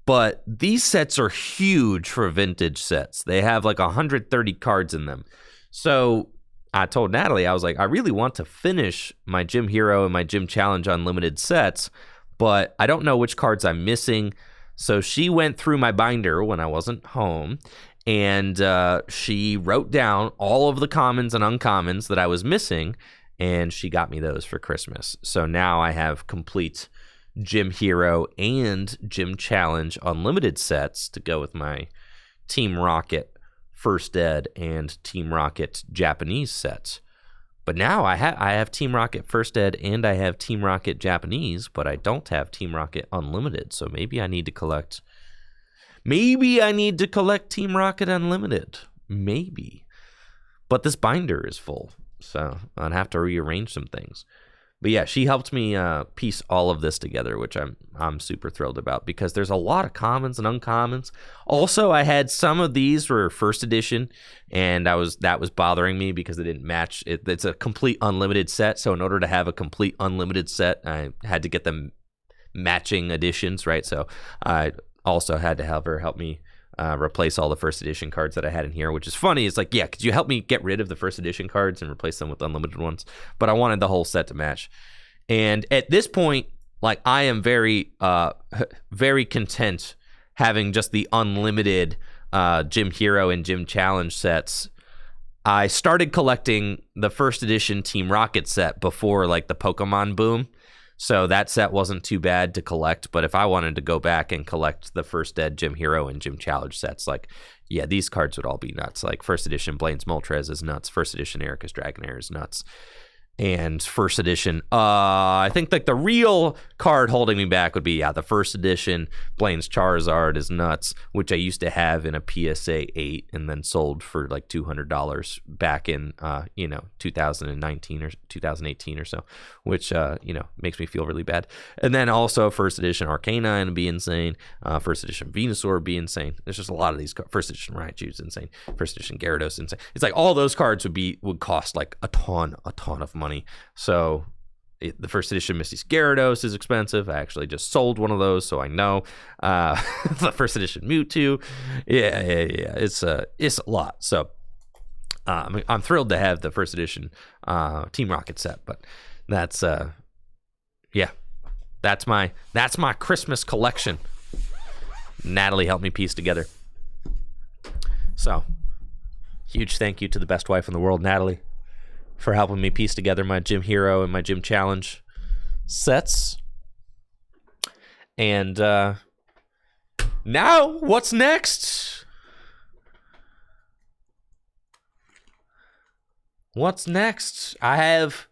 but these sets are huge for vintage sets. They have like 130 cards in them. So I told Natalie, I was like, I really want to finish my Gym Hero and my Gym Challenge Unlimited sets, but I don't know which cards I'm missing. So she went through my binder when I wasn't home, and she wrote down all of the commons and uncommons that I was missing, and she got me those for Christmas. So now I have complete Gym Hero and Gym Challenge Unlimited sets to go with my Team Rocket First Ed and Team Rocket Japanese sets. But now I have Team Rocket First Ed and I have Team Rocket Japanese, but I don't have Team Rocket Unlimited. So maybe I need to collect Team Rocket Unlimited. Maybe. But this binder is full, so I'd have to rearrange some things. But yeah, she helped me piece all of this together, which I'm super thrilled about because there's a lot of commons and uncommons. Also, I had some of these were first edition, and that was bothering me because it didn't match. It's a complete unlimited set, so in order to have a complete unlimited set, I had to get them matching editions, right? So I also had to have her help me replace all the first edition cards that I had in here, which is funny. It's like, yeah, could you help me get rid of the first edition cards and replace them with unlimited ones? But I wanted the whole set to match. And at this point, like, I am very, very content having just the unlimited Gym Hero and Gym Challenge sets. I started collecting the first edition Team Rocket set before, like, the Pokemon boom. So that set wasn't too bad to collect, but if I wanted to go back and collect the First Ed Gym Hero and Gym Challenge sets, like, yeah, these cards would all be nuts. Like, first edition Blaine's Moltres is nuts. First edition Erica's Dragonair is nuts. And first edition, I think like the real card holding me back would be, yeah, the first edition Blaine's Charizard is nuts, which I used to have in a PSA 8 and then sold for like $200 back in, 2019 or 2018 or so, which, makes me feel really bad. And then also first edition Arcanine would be insane. First edition Venusaur would be insane. There's just a lot of these first edition Raichu is insane. First edition Gyarados insane. It's like all those cards would cost like a ton of money. So the first edition Misty's Gyarados is expensive. I actually just sold one of those, so I know. The first edition Mewtwo, yeah, it's a lot. So I'm thrilled to have the first edition Team Rocket set, but that's my Christmas collection. Natalie helped me piece together. So huge thank you to the best wife in the world, Natalie, for helping me piece together my Gym Hero and my Gym Challenge sets. And now, what's next? What's next? I've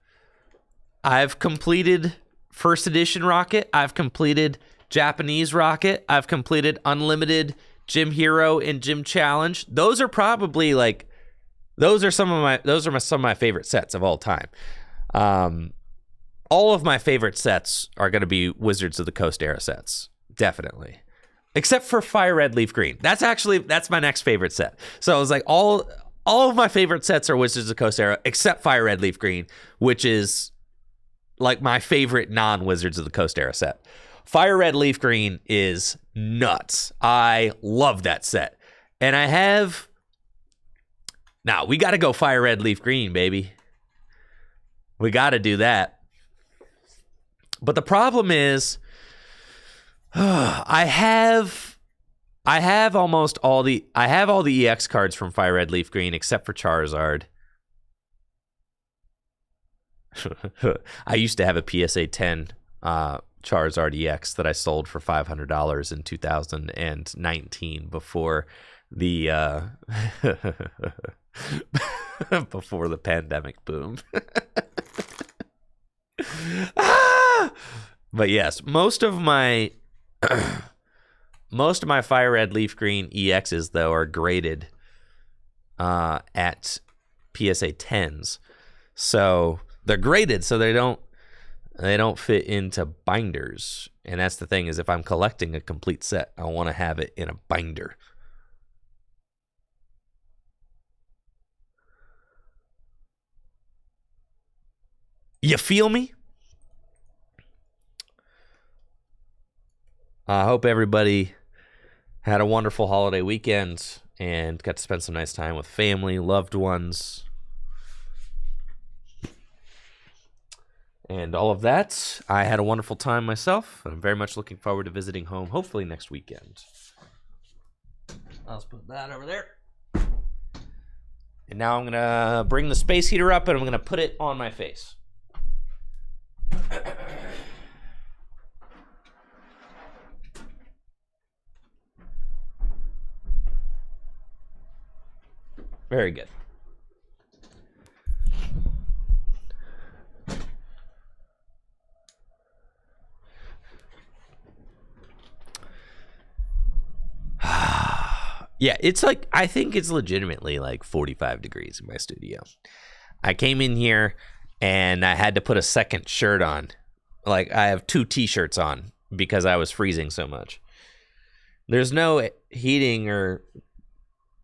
completed first edition Rocket. I've completed Japanese Rocket. I've completed Unlimited Gym Hero and Gym Challenge. Those are probably like some of my favorite sets of all time. All of my favorite sets are going to be Wizards of the Coast era sets, definitely, except for Fire Red Leaf Green. That's my next favorite set. So I was like, all all of my favorite sets are Wizards of the Coast era, except Fire Red Leaf Green, which is like my favorite non-Wizards of the Coast era set. Fire Red Leaf Green is nuts. I love that set. And I have... Now, we got to go Fire Red Leaf Green, baby. We got to do that. But the problem is, I have all the EX cards from Fire Red Leaf Green except for Charizard. I used to have a PSA 10 Charizard EX that I sold for $500 in 2019 before the before the pandemic boom. But yes, most of my Fire Red Leaf Green EXs though are graded at PSA 10s, so they're graded so they don't fit into binders. And that's the thing, is if I'm collecting a complete set, I want to have it in a binder. You feel me? I hope everybody had a wonderful holiday weekend and got to spend some nice time with family, loved ones, and all of that. I had a wonderful time myself. I'm very much looking forward to visiting home, hopefully next weekend. I'll just put that over there. And now I'm going to bring the space heater up and I'm going to put it on my face. Very good. Yeah, it's like, I think it's legitimately like 45 degrees in my studio. I came in here and I had to put a second shirt on. Like, I have 2 t-shirts on because I was freezing so much. There's no heating or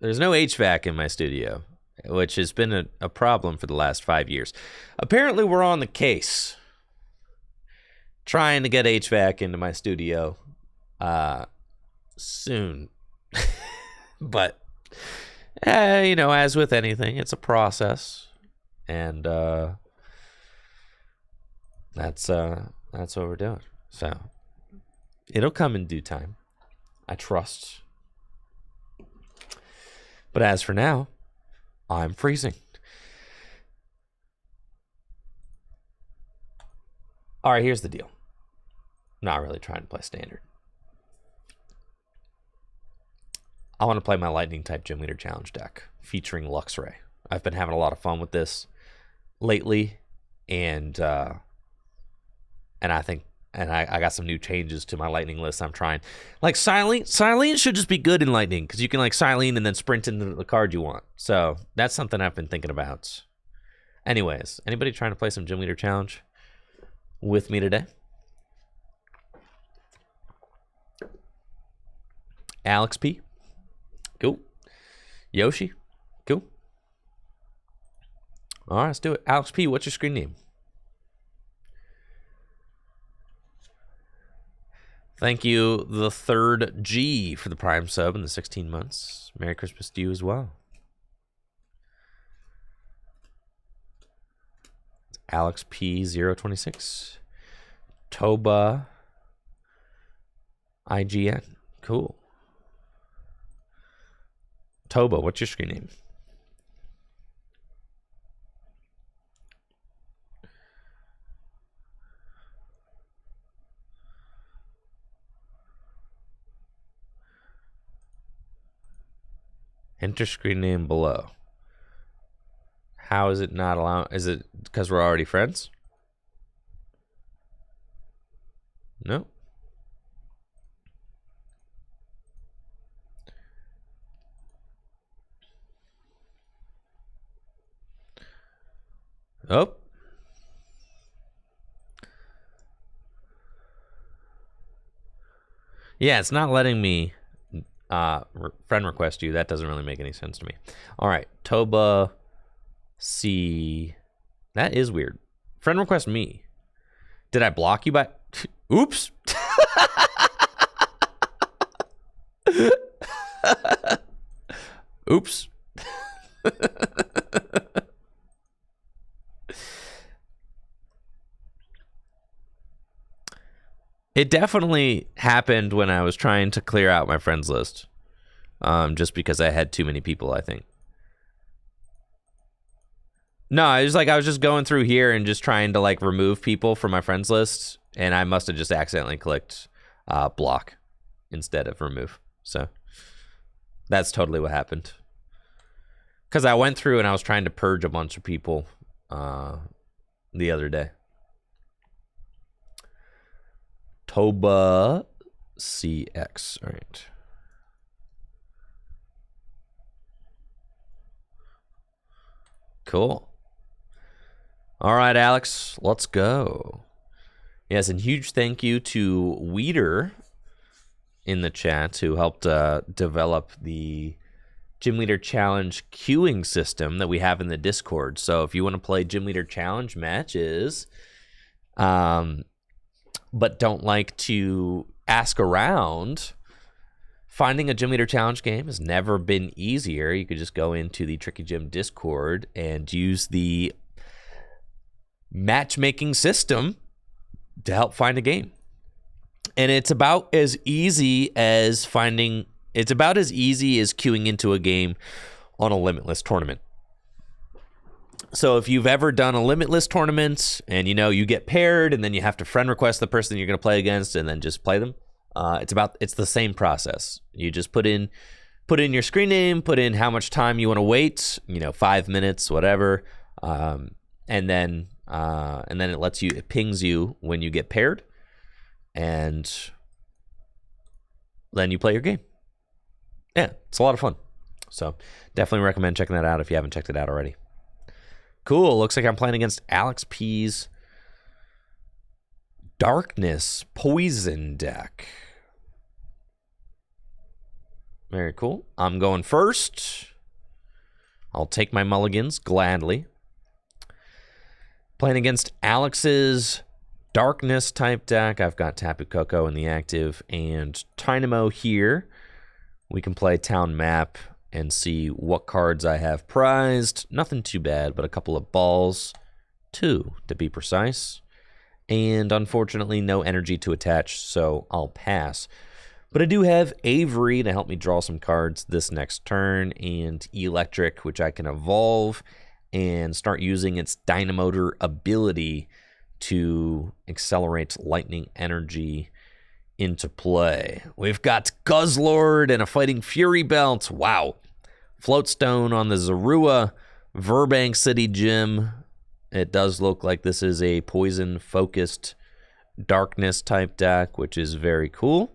there's no HVAC in my studio, which has been a problem for the last 5 years. Apparently, we're on the case trying to get HVAC into my studio soon. But, you know, as with anything, it's a process. And that's what we're doing. So it'll come in due time, I trust. But as for now, I'm freezing. All right, here's the deal. Not really trying to play standard. I want to play my Lightning type Gym Leader Challenge deck featuring Luxray. I've been having a lot of fun with this lately, and I think I got some new changes to my Lightning list I'm trying. Like Silene should just be good in Lightning because you can like Silene and then sprint into the card you want. So that's something I've been thinking about. Anyways, anybody trying to play some Gym Leader Challenge with me today? Alex P. Cool. Yoshi. Cool. All right, let's do it. Alex P., what's your screen name? Thank you, the third G, for the Prime sub in the 16 months. Merry Christmas to you as well. Alex P026. Toba IGN. Cool. Toba, what's your screen name? Enter screen name below. How is it not allowed? Is it because we're already friends? No. Oh. Yeah, it's not letting me friend request you. That doesn't really make any sense to me. All right, Toba C. That is weird. Friend request me. Did I block you by... Oops. Oops. It definitely happened when I was trying to clear out my friends list. Just because I had too many people, I think. No, I was just going through here and just trying to like remove people from my friends list, and I must have just accidentally clicked block instead of remove. So that's totally what happened. Because I went through and I was trying to purge a bunch of people the other day. Toba CX. All right. Cool. All right, Alex, let's go. Yes, and huge thank you to Weeder in the chat who helped develop the Gym Leader Challenge queuing system that we have in the Discord. So if you want to play Gym Leader Challenge matches, but don't like to ask around, finding a Gym Leader Challenge game has never been easier. You could just go into the Tricky Gym Discord and use the matchmaking system to help find a game. And it's about as easy as queuing into a game on a Limitless tournament. So if you've ever done a Limitless tournament and you get paired and then you have to friend request the person you're going to play against and then just play them, it's the same process. You just put in your screen name, put in how much time you want to wait, 5 minutes, whatever, and then it pings you when you get paired, and then you play your game. Yeah, it's a lot of fun. So definitely recommend checking that out if you haven't checked it out already. Cool. Looks like I'm playing against Alex P's Darkness Poison deck. Very cool. I'm going first. I'll take my mulligans gladly. Playing against Alex's Darkness type deck. I've got Tapu Koko in the active and Dynamo here. We can play Town Map and see what cards I have prized. Nothing too bad, but a couple of balls. 2, to be precise. And unfortunately, no energy to attach, so I'll pass. But I do have Avery to help me draw some cards this next turn, and Electric, which I can evolve and start using its Dynamotor ability to accelerate lightning energy into play. We've got Guzzlord and a Fighting Fury Belt. Wow. Floatstone on the Zorua Burbank City Gym. It does look like this is a poison-focused darkness type deck, which is very cool.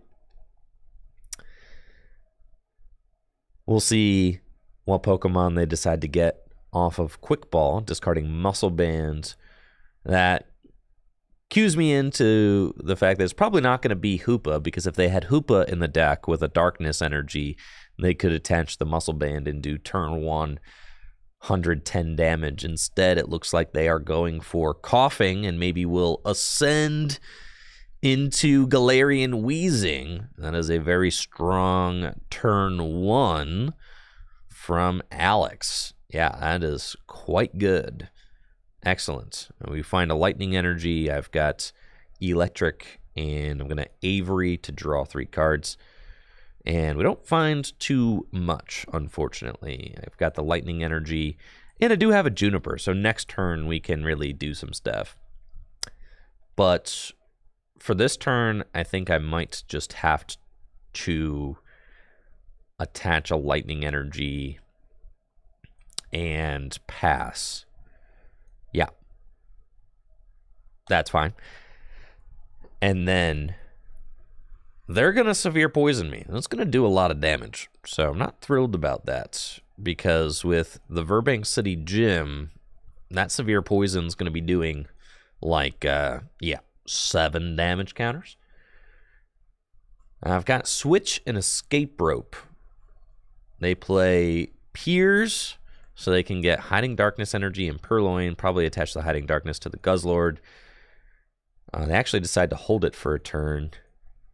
We'll see what Pokemon they decide to get off of Quick Ball, discarding Muscle Band. That cues me into the fact that it's probably not going to be Hoopa, because if they had Hoopa in the deck with a darkness energy, they could attach the Muscle Band and do turn 1 110 damage. Instead, it looks like they are going for Coughing and maybe will ascend into Galarian Wheezing. That is a very strong turn 1 from Alex. Yeah, that is quite good. Excellent. We find a Lightning Energy. I've got Electric, and I'm going to Avery to draw 3 cards. And we don't find too much, unfortunately. I've got the Lightning Energy, and I do have a Juniper, so next turn we can really do some stuff. But for this turn, I think I might just have to attach a Lightning Energy and pass. Yeah. That's fine. And then they're going to Severe Poison me. That's going to do a lot of damage. So I'm not thrilled about that, because with the Burbank City Gym, that Severe Poison is going to be doing like, 7 damage counters. I've got Switch and Escape Rope. They play Piers, so they can get Hiding Darkness energy and Purloin, probably attach the Hiding Darkness to the Guzzlord. They actually decide to hold it for a turn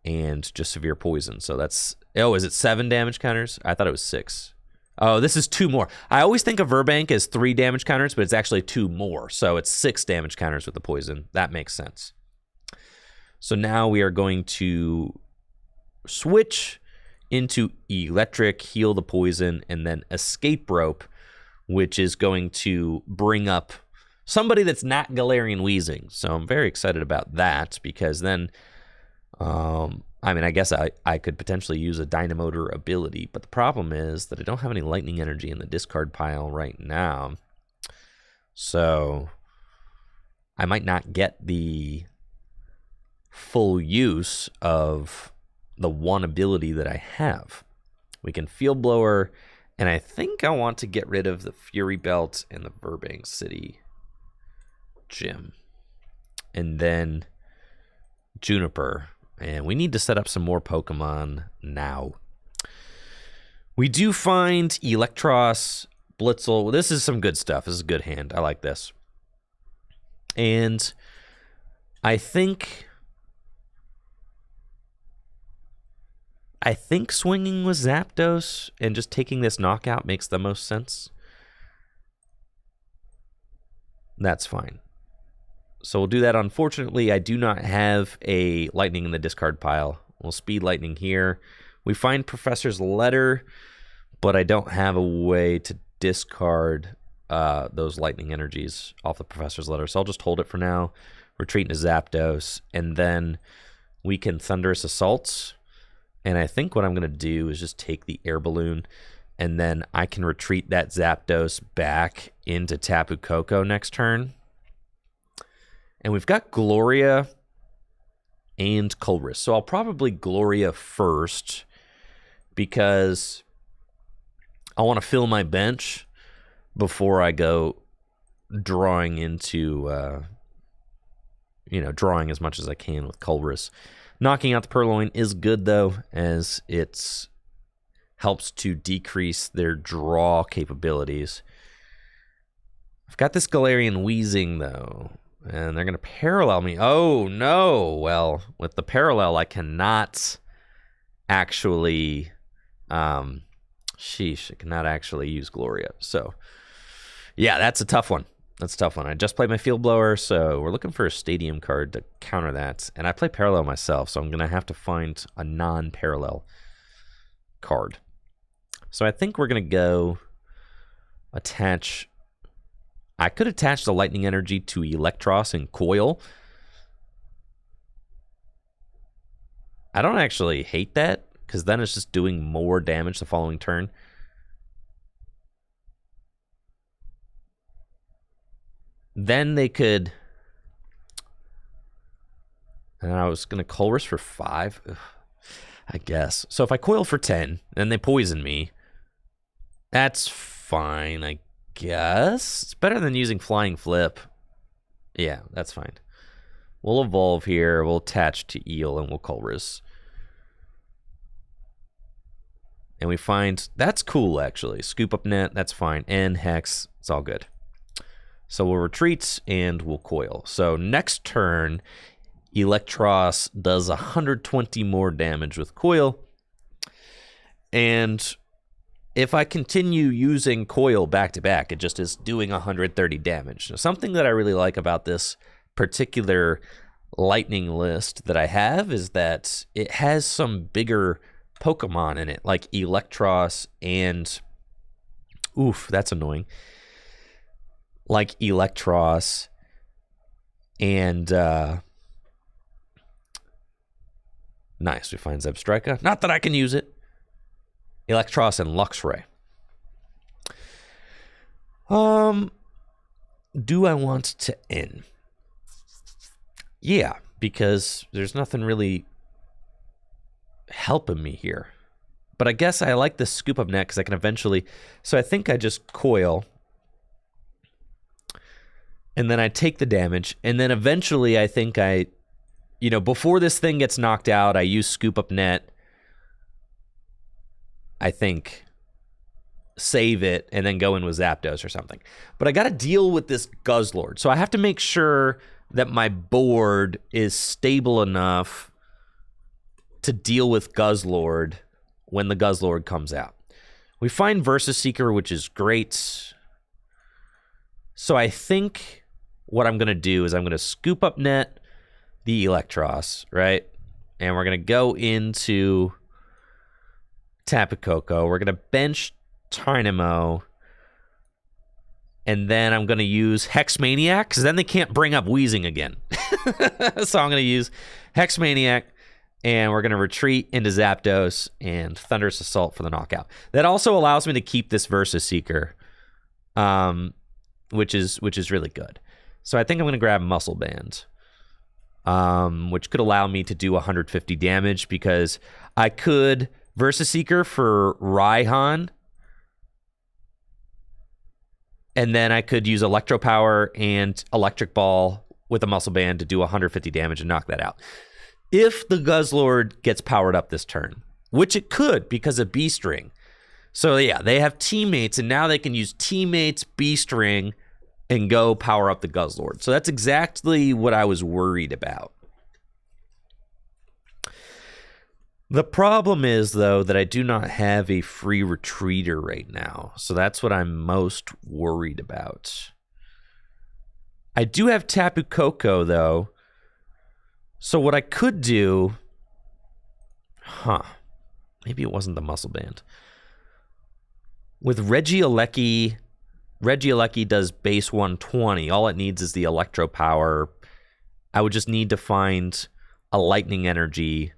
and just Severe Poison. So that's... Oh, is it 7 damage counters? I thought it was 6. Oh, this is 2 more. I always think of Verbank as 3 damage counters, but it's actually 2 more. So it's 6 damage counters with the poison. That makes sense. So now we are going to switch into Electric, heal the poison, and then Escape Rope, which is going to bring up somebody that's not Galarian Wheezing. So I'm very excited about that, because then, I mean, I guess I could potentially use a Dynamotor ability, but the problem is that I don't have any Lightning Energy in the discard pile right now. So I might not get the full use of the one ability that I have. We can Field Blower, and I think I want to get rid of the Fury Belt and the Burbank City Gym. And then Juniper. And we need to set up some more Pokemon now. We do find Electros, Blitzel. This is some good stuff. This is a good hand. I like this. And I think swinging with Zapdos and just taking this knockout makes the most sense. That's fine. So we'll do that. Unfortunately, I do not have a Lightning in the discard pile. We'll Speed Lightning here. We find Professor's Letter, but I don't have a way to discard those Lightning energies off the Professor's Letter. So I'll just hold it for now. Retreat into Zapdos, and then we can Thunderous Assaults. And I think what I'm going to do is just take the Air Balloon, and then I can retreat that Zapdos back into Tapu Koko next turn. And we've got Gloria and Colress. So I'll probably Gloria first, because I want to fill my bench before I go drawing into, drawing as much as I can with Colress. Knocking out the Purloin is good, though, as it helps to decrease their draw capabilities. I've got this Galarian Wheezing, though, and they're going to parallel me. Oh, no. Well, with the parallel, I cannot actually... I cannot actually use Gloria. So, yeah, that's a tough one. That's a tough one. I just played my Field Blower, so we're looking for a Stadium card to counter that. And I play Parallel myself, so I'm going to have to find a non-parallel card. So I think we're going to go attach... I could attach the Lightning Energy to Electros and Coil. I don't actually hate that, because then it's just doing more damage the following turn. Then they could... And I was going to Colress for 5. Ugh, I guess. So if I Coil for 10, and they poison me, that's fine, I guess. It's better than using Flying Flip. Yeah, that's fine. We'll evolve here. We'll attach to Eel, and we'll Colress. And we find... That's cool, actually. Scoop Up Net, that's fine. And Hex, it's all good. So we'll retreat, and we'll Coil. So next turn, Electros does 120 more damage with Coil. And if I continue using Coil back-to-back, it just is doing 130 damage. Now, something that I really like about this particular Lightning list that I have is that it has some bigger Pokemon in it, like Electros and... Oof, that's annoying. Like Electros and... Nice, we find Zebstrika. Not that I can use it. Electros and Luxray. Do I want to end? Yeah, because there's nothing really helping me here. But I guess I like this Scoop Up Net because I can eventually... So I think I just Coil. And then I take the damage. And then eventually I think I... before this thing gets knocked out, I use Scoop Up Net. I think, save it and then go in with Zapdos or something. But I got to deal with this Guzzlord. So I have to make sure that my board is stable enough to deal with Guzzlord when the Guzzlord comes out. We find Versus Seeker, which is great. So I think what I'm going to do is I'm going to scoop up net the Electros, right? And we're going to go into Tapu Koko. We're going to bench Tynamo. And then I'm going to use Hex Maniac, because then they can't bring up Wheezing again. So I'm going to use Hex Maniac, and we're going to retreat into Zapdos and Thunderous Assault for the knockout. That also allows me to keep this Versus Seeker, which is really good. So I think I'm going to grab Muscle Band, which could allow me to do 150 damage, because I could Versus Seeker for Raihan, and then I could use Electro Power and Electric Ball with a Muscle Band to do 150 damage and knock that out. If the Guzzlord gets powered up this turn, which it could because of B-String. So yeah, they have teammates, and now they can use teammates, B-String, and go power up the Guzzlord. So that's exactly what I was worried about. The problem is, though, that I do not have a free retreater right now. So that's what I'm most worried about. I do have Tapu Koko, though. So what I could do... Maybe it wasn't the Muscle Band. With Regieleki does base 120. All it needs is the Electro Power. I would just need to find a Lightning Energy.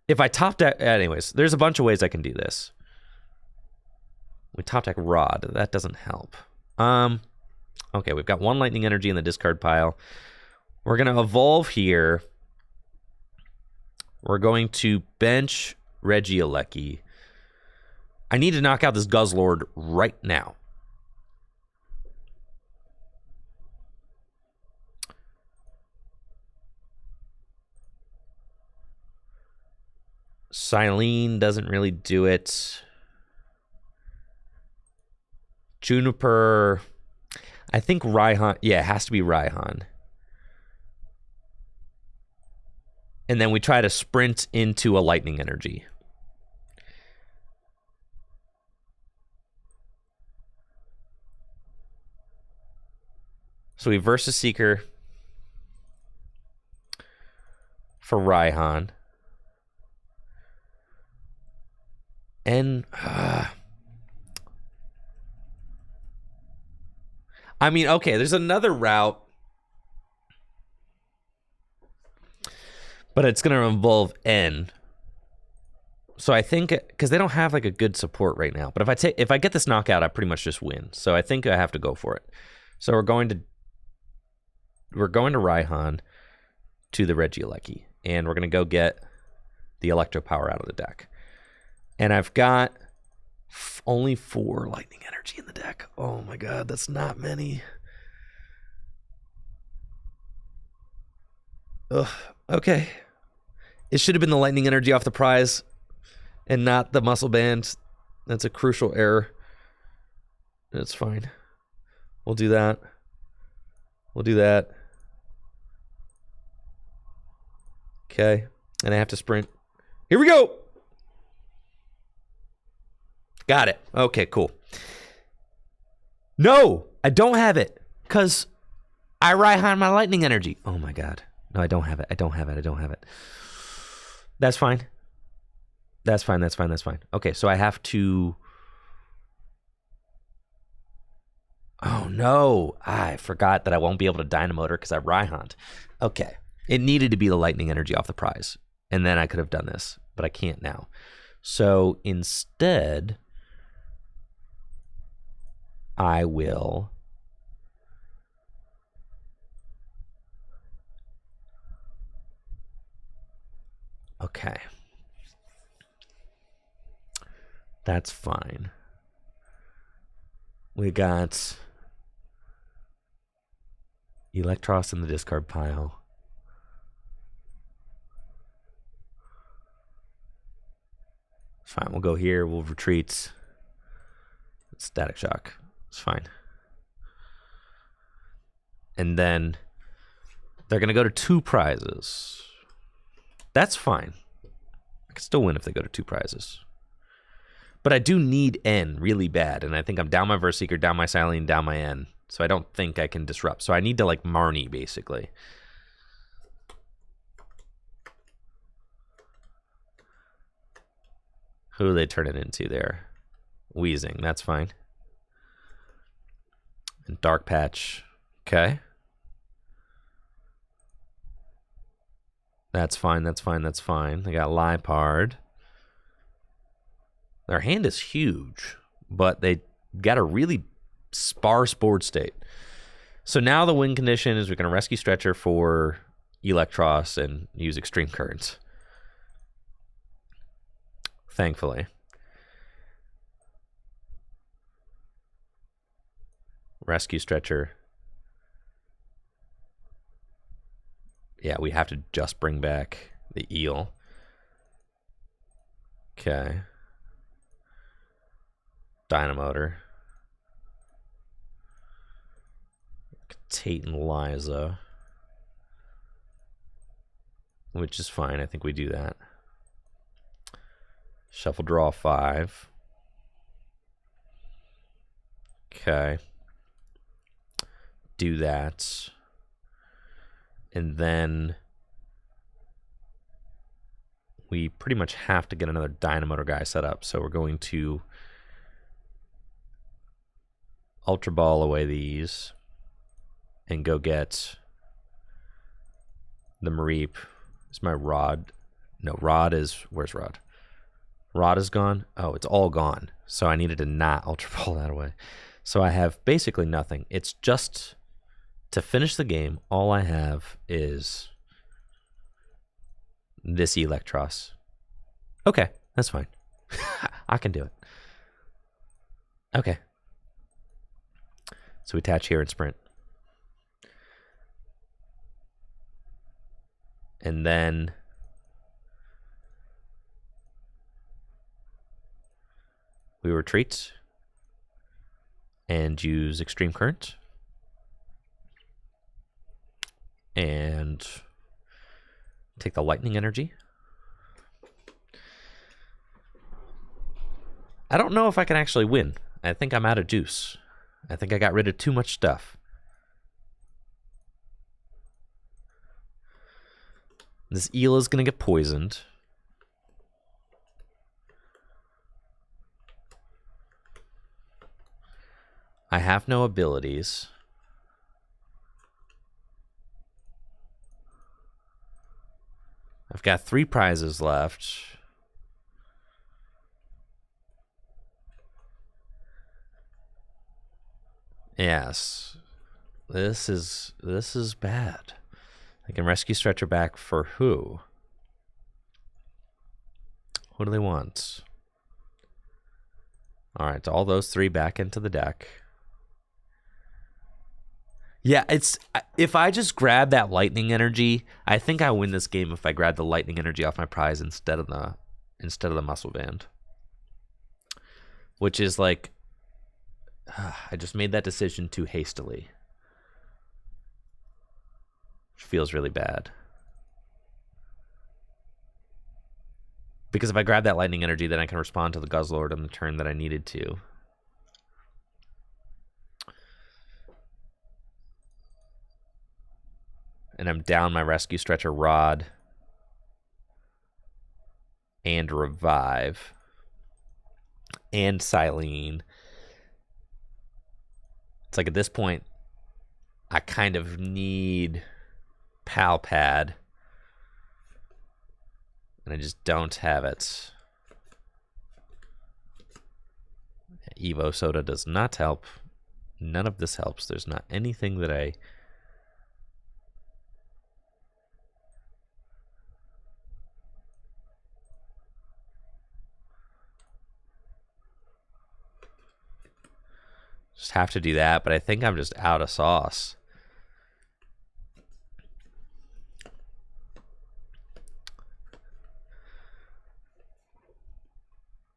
If I top deck... Anyways, there's a bunch of ways I can do this. We top deck Rod. That doesn't help. Okay, we've got one Lightning Energy in the discard pile. We're going to evolve here. We're going to bench Regieleki. I need to knock out this Guzzlord right now. Silene doesn't really do it. Juniper. I think Raihan. Yeah, it has to be Raihan. And then we try to sprint into a Lightning Energy. So we Versus Seeker for Raihan. And I mean, okay, there's another route, but it's going to involve N. So I think, because they don't have like a good support right now, but if I get this knockout, I pretty much just win. So I think I have to go for it. So we're going to Raihan to the Regieleki, and we're going to go get the Electro Power out of the deck. And I've got only 4 Lightning Energy in the deck. Oh my god, that's not many. Ugh, okay. It should have been the Lightning Energy off the prize and not the Muscle Band. That's a crucial error. That's fine. We'll do that. We'll do that. Okay. And I have to sprint. Here we go! Got it. Okay, cool. No, I don't have it, because I Raihan my Lightning Energy. Oh my god. No, I don't have it. I don't have it. That's fine. That's fine. Okay, so I have to... Oh no, I forgot that I won't be able to Dynamotor because I Raihan'd. Okay, it needed to be the Lightning Energy off the prize, and then I could have done this, but I can't now. So instead... I will okay. That's fine. We got Electros in the discard pile. – Fine, we'll go here. We'll retreat. Static shock. It's fine. And then they're going to go to 2 prizes. That's fine. I can still win if they go to 2 prizes. But I do need N really bad. And I think I'm down my Verseeker, down my Silene, down my N. So I don't think I can disrupt. So I need to like Marnie, basically. Who do they turn it into there? Wheezing, that's fine. And Dark Patch, okay. That's fine, that's fine, that's fine. They got Lipard. Their hand is huge, but they got a really sparse board state. So now the win condition is we're going to rescue Stretcher for Electros and use Extreme Currents. Thankfully. Rescue Stretcher. Yeah, we have to just bring back the eel. Okay. Dynamotor. Tate and Liza. Which is fine. I think we do that. Shuffle draw 5. Okay. Do that. And then we pretty much have to get another Dynamotor guy set up. So we're going to Ultra Ball away these and go get the Mareep. Is my Rod? No, Rod is... Where's Rod? Rod is gone? Oh, it's all gone. So I needed to not Ultra Ball that away. So I have basically nothing. It's just... To finish the game, all I have is this Electros. Okay, that's fine. I can do it. Okay. So we attach here and sprint. And then we retreat and use Extreme Current. And take the lightning energy. I don't know if I can actually win. I think I'm out of juice. I think I got rid of too much stuff. This eel is going to get poisoned. I have no abilities. I've got 3 prizes left. Yes. This is bad. I can rescue Stretcher back for who? What do they want? Alright, all those 3 back into the deck. Yeah, it's if I just grab that lightning energy, I think I win this game if I grab the lightning energy off my prize instead of the muscle band. Which is like I just made that decision too hastily. Which feels really bad. Because if I grab that lightning energy, then I can respond to the Guzzlord on the turn that I needed to. And I'm down my rescue Stretcher Rod and Revive and Silene. It's like at this point, I kind of need Pal Pad. And I just don't have it. Evo Soda does not help. None of this helps. There's not anything that I... Just have to do that, but I think I'm just out of sauce.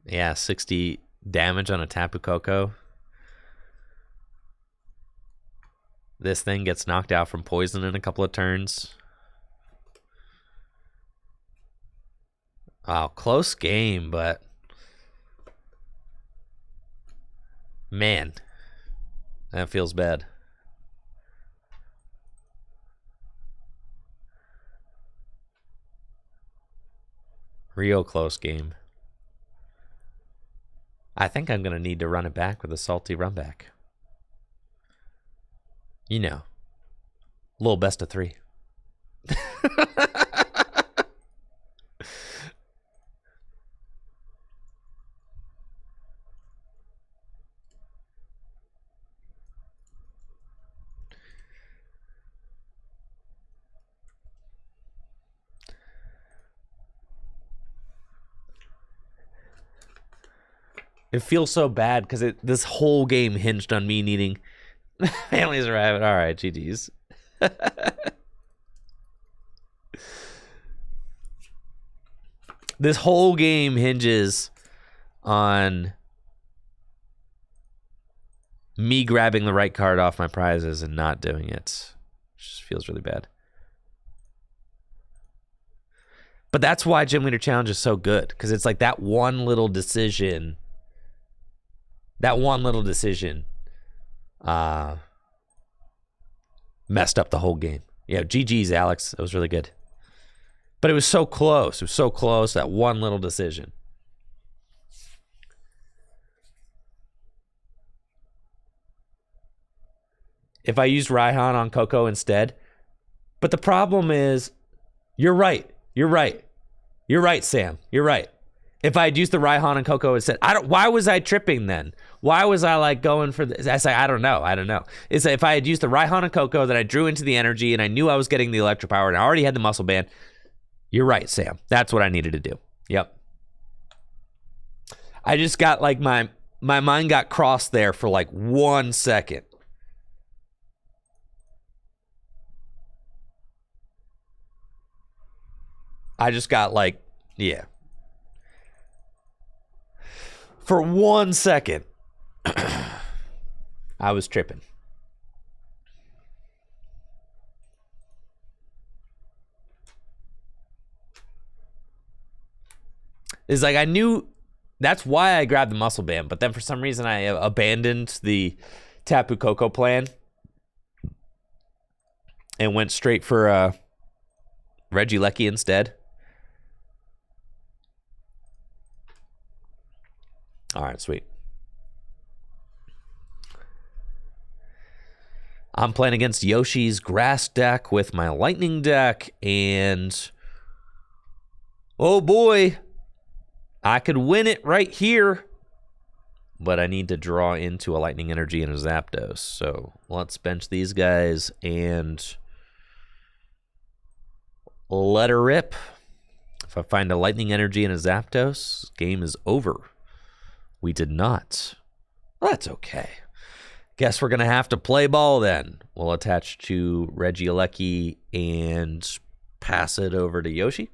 Yeah, 60 damage on a Tapu Koko. This thing gets knocked out from poison in a couple of turns. Wow, close game, but man, that feels bad. Real close game. I think I'm going to need to run it back with a salty run back. You know, a little best of 3. It feels so bad because this whole game hinged on me needing families rabbit. All right, GG's. This whole game hinges on me grabbing the right card off my prizes and not doing it. It just feels really bad. But that's why Gym Leader Challenge is so good, because it's like that one little decision. That one little decision messed up the whole game. Yeah, GG's, Alex. That was really good. But it was so close. It was so close, that one little decision. If I used Raihan on Coco instead. But the problem is, you're right. You're right. You're right, Sam. You're right. If I had used the Raihan and Coco instead, why was I tripping then? Why was I like going for this? I say, I don't know. It's if I had used the Raihan and Coco that I drew into the energy and I knew I was getting the electro power and I already had the muscle band. You're right, Sam. That's what I needed to do. Yep. I just got like my mind got crossed there for like 1 second. I just got like, yeah. For 1 second, I was tripping. It's like I knew that's why I grabbed the muscle band, but then for some reason I abandoned the Tapu Koko plan and went straight for Regieleki instead. All right, sweet. I'm playing against Yoshi's grass deck with my lightning deck, and oh boy, I could win it right here, but I need to draw into a lightning energy and a Zapdos. So let's bench these guys and let her rip. If I find a lightning energy and a Zapdos, game is over. We did not. Well, that's okay. Guess we're going to have to play ball then. We'll attach to Regieleki and pass it over to Yoshi.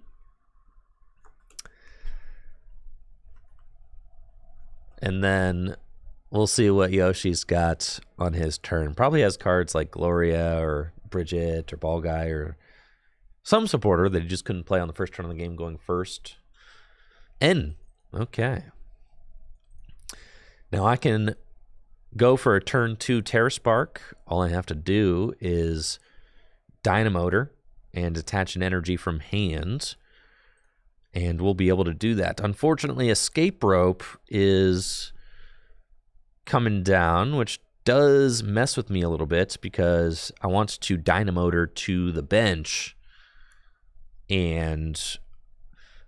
And then we'll see what Yoshi's got on his turn. Probably has cards like Gloria or Bridget or Ball Guy or some supporter that he just couldn't play on the first turn of the game going first. N. Okay. Now I can go for a turn 2 Terra Spark. All I have to do is Dynamotor and attach an energy from hand, and we'll be able to do that. Unfortunately, Escape Rope is coming down, which does mess with me a little bit because I want to Dynamotor to the bench, and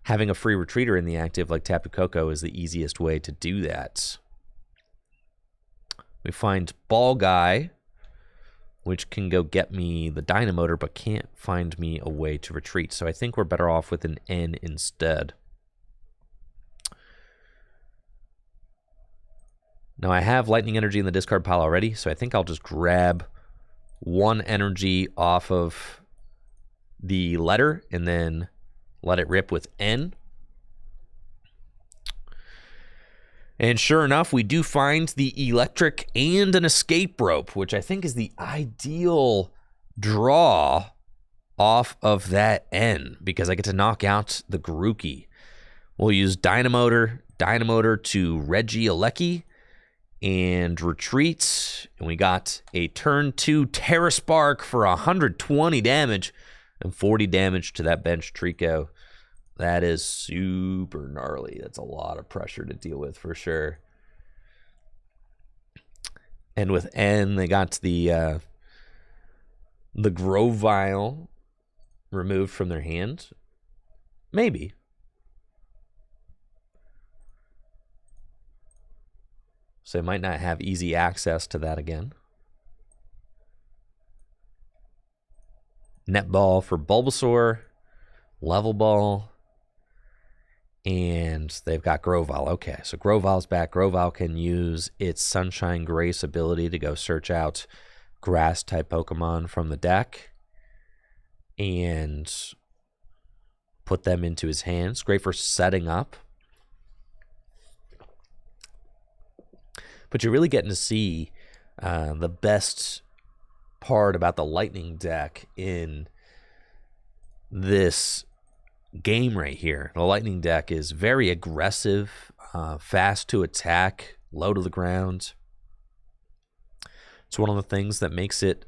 having a free retreater in the active like Tapu Koko is the easiest way to do that. We find Ball Guy, which can go get me the Dynamotor, but can't find me a way to retreat. So I think we're better off with an N instead. Now I have Lightning Energy in the discard pile already, so I think I'll just grab 1 energy off of the letter and then let it rip with N. And sure enough, we do find the electric and an escape rope, which I think is the ideal draw off of that N, because I get to knock out the Grookey. We'll use Dynamotor to Regieleki and retreats. And we got a turn 2 Terra Spark for 120 damage and 40 damage to that bench Trico. That is super gnarly. That's a lot of pressure to deal with for sure. And with N, they got the Grovyle removed from their hand. Maybe. So they might not have easy access to that again. Netball for Bulbasaur. Level Ball. And they've got Grovyle. Okay, so Grovyle's back. Grovyle can use its Sunshine Grace ability to go search out grass-type Pokemon from the deck and put them into his hands. Great for setting up. But you're really getting to see the best part about the Lightning deck in this game right here. The Lightning deck is very aggressive, fast to attack, low to the ground. It's one of the things that makes it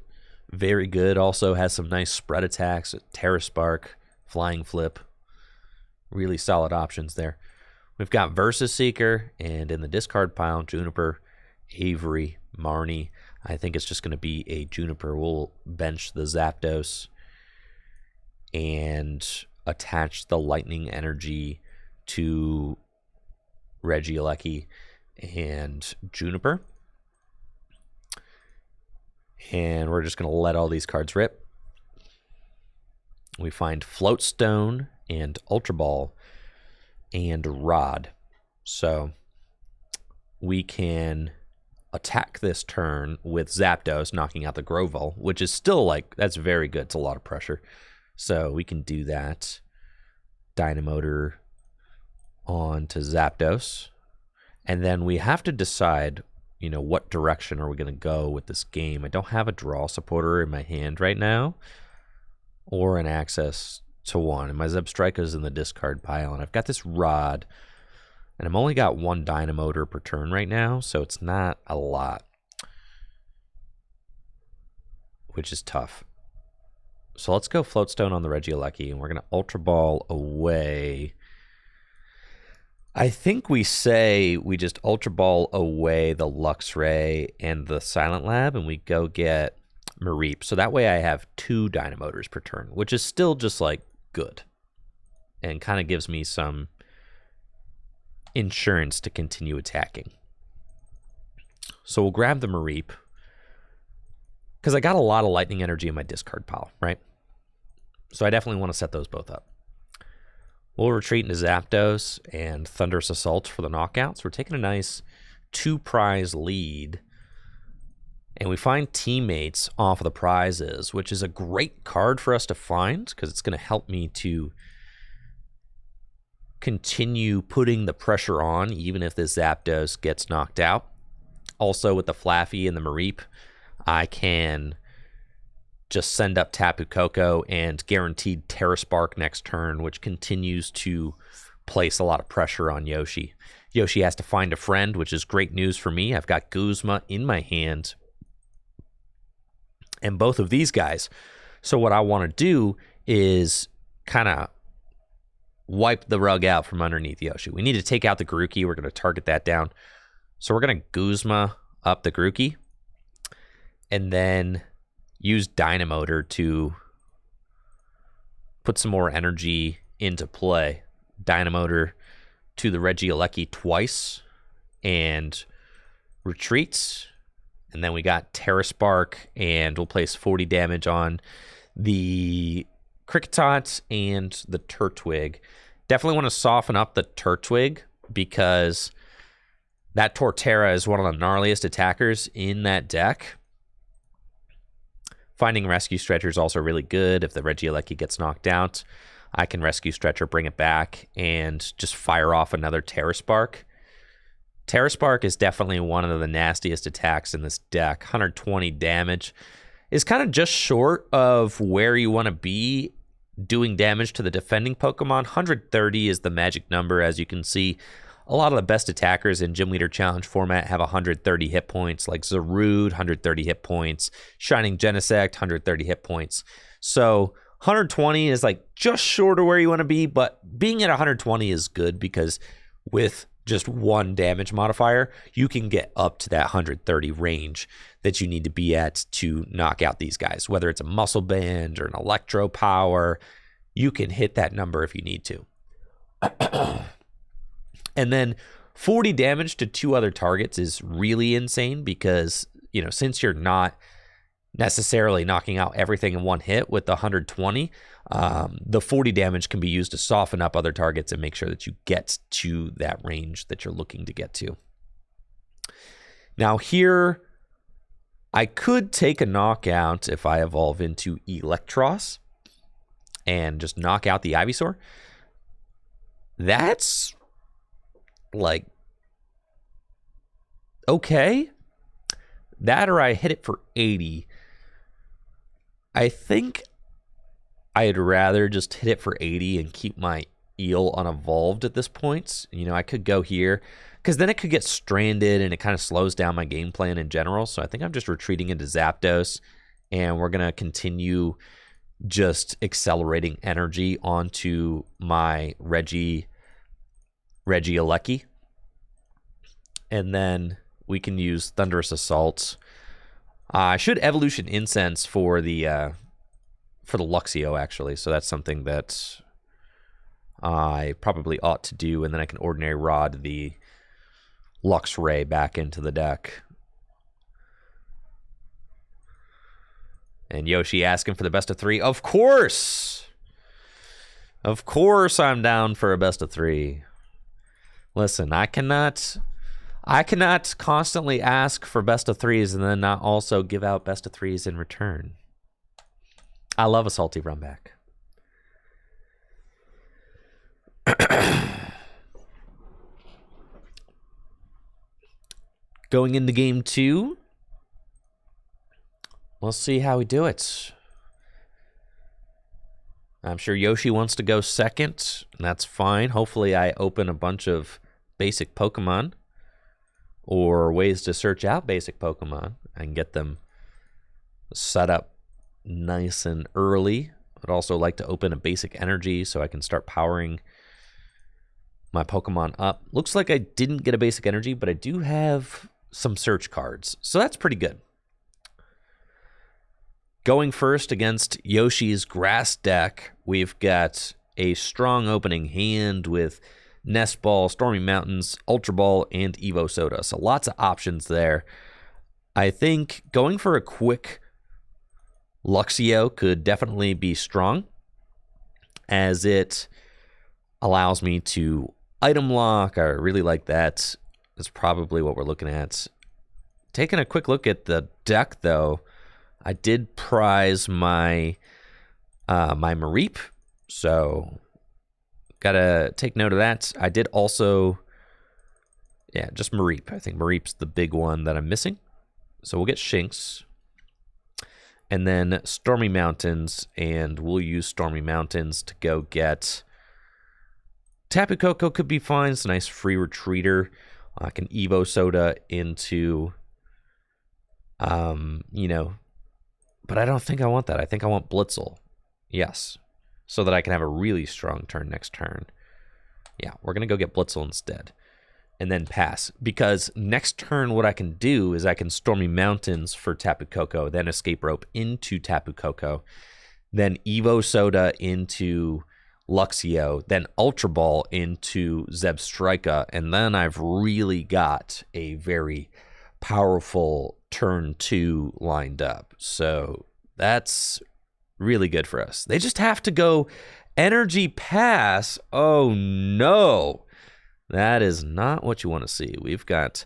very good. Also has some nice spread attacks, Terra Spark, Flying Flip. Really solid options there. We've got Versus Seeker, and in the discard pile, Juniper, Avery, Marnie. I think it's just going to be a Juniper. We'll bench the Zapdos and attach the Lightning Energy to Regieleki and Juniper. And we're just going to let all these cards rip. We find Floatstone and Ultra Ball and Rod. So we can attack this turn with Zapdos, knocking out the Grovyle, which is still like, that's very good. It's a lot of pressure. So we can do that. Dynamotor on to Zapdos. And then we have to decide, you know, what direction are we going to go with this game. I don't have a draw supporter in my hand right now or an access to one. And my Zebstrika is in the discard pile. And I've got this Rod. And I've only got one Dynamotor per turn right now, so it's not a lot, which is tough. So let's go Floatstone on the Regieleki, and we're going to Ultra Ball away. I think we say we just Ultra Ball away the Luxray and the Silent Lab, and we go get Mareep. So that way I have 2 Dynamotors per turn, which is still just like good and kind of gives me some insurance to continue attacking. So we'll grab the Mareep because I got a lot of Lightning Energy in my discard pile, right? So I definitely want to set those both up. We'll retreat into Zapdos and Thunderous Assault for the knockouts. We're taking a nice 2-prize lead. And we find teammates off of the prizes, which is a great card for us to find because it's going to help me to continue putting the pressure on even if this Zapdos gets knocked out. Also with the Flaffy and the Mareep, I can just send up Tapu Koko and guaranteed Terra Spark next turn, which continues to place a lot of pressure on Yoshi. Yoshi has to find a friend, which is great news for me. I've got Guzma in my hand and both of these guys. So what I want to do is kind of wipe the rug out from underneath Yoshi. We need to take out the Grookey. We're going to target that down. So we're going to Guzma up the Grookey and then use Dynamotor to put some more energy into play. Dynamotor to the Regieleki twice and retreats. And then we got Terra Spark, and we'll place 40 damage on the Kricketot and the Turtwig. Definitely want to soften up the Turtwig because that Torterra is one of the gnarliest attackers in that deck. Finding Rescue Stretcher is also really good. If the Regieleki gets knocked out, I can Rescue Stretcher, bring it back, and just fire off another Terra Spark. Terra Spark is definitely one of the nastiest attacks in this deck. 120 damage is kind of just short of where you want to be doing damage to the defending Pokemon. 130 is the magic number. As you can see, a lot of the best attackers in Gym Leader Challenge format have 130 hit points, like Zarude, 130 hit points, Shining Genesect, 130 hit points. So 120 is like just short of where you want to be, but being at 120 is good because with just one damage modifier, you can get up to that 130 range that you need to be at to knock out these guys. Whether it's a Muscle Band or an Electro Power, you can hit that number if you need to. And then 40 damage to 2 other targets is really insane because, you know, since you're not necessarily knocking out everything in one hit with the 120, the 40 damage can be used to soften up other targets and make sure that you get to that range that you're looking to get to. Now here, I could take a knockout if I evolve into Electros and just knock out the Ivysaur. That's like, okay. That or I hit it for 80. I think I'd rather just hit it for 80 and keep my Eel unevolved at this point. You know, I could go here because then it could get stranded and it kind of slows down my game plan in general. So I think I'm just retreating into Zapdos and we're going to continue just accelerating energy onto my Regieleki. And then we can use Thunderous Assault. I should Evolution Incense for the Luxio, actually. So that's something that I probably ought to do. And then I can Ordinary Rod the Luxray back into the deck. And Yoshi asking for the best of 3. Of course! Of course I'm down for a best of 3. Listen, I cannot constantly ask for best of 3s and then not also give out best of 3s in return. I love a salty run back. Going into game 2, we'll see how we do it. I'm sure Yoshi wants to go second, and that's fine. Hopefully I open a bunch of basic Pokemon or ways to search out basic Pokemon and get them set up nice and early. I'd also like to open a basic energy so I can start powering my Pokemon up. Looks like I didn't get a basic energy, but I do have some search cards, so that's pretty good. Going first against Yoshi's grass deck, we've got a strong opening hand with Nest Ball, Stormy Mountains, Ultra Ball, and Evo Soda. So lots of options there. I think going for a quick Luxio could definitely be strong, as it allows me to item lock. I really like that. That's probably what we're looking at. Taking a quick look at the deck, though, I did prize my my Mareep, so gotta take note of that. I did also, yeah, just Mareep. I think Mareep's the big one that I'm missing. So we'll get Shinx, and then Stormy Mountains, and we'll use Stormy Mountains to go get Tapu Koko. Could be fine. It's a nice free retreater. I can Evo Soda into, you know, but I don't think I want that. I think I want Blitzel. Yes. So that I can have a really strong turn next turn. Yeah, we're going to go get Blitzel instead. And then pass. Because next turn what I can do is I can Stormy Mountains for Tapu Koko, then Escape Rope into Tapu Koko, then Evo Soda into Luxio, then Ultra Ball into Zebstrika, and then I've really got a very powerful turn 2 lined up. So that's really good for us. They just have to go Energy Pass. Oh no, that is not what you want to see. We've got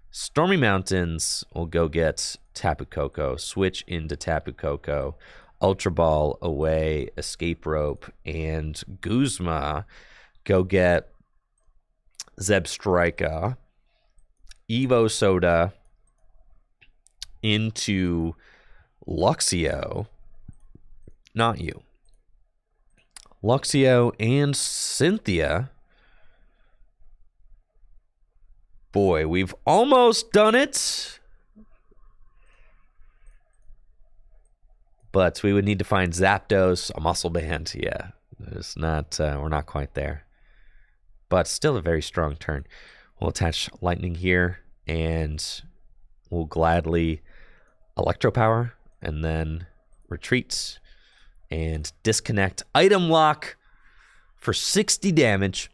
Stormy Mountains. We'll go get Tapu Koko, switch into Tapu Koko, Ultra Ball away, Escape Rope, and Guzma. Go get Zebstrika. Evo Soda into Luxio. Not you. Luxio and Cynthia. Boy, we've almost done it. But we would need to find Zapdos, a muscle band. Yeah, it's not. We're not quite there. But still a very strong turn. We'll attach Lightning here, and we'll gladly Electro Power, and then retreat and disconnect. Item lock for 60 damage.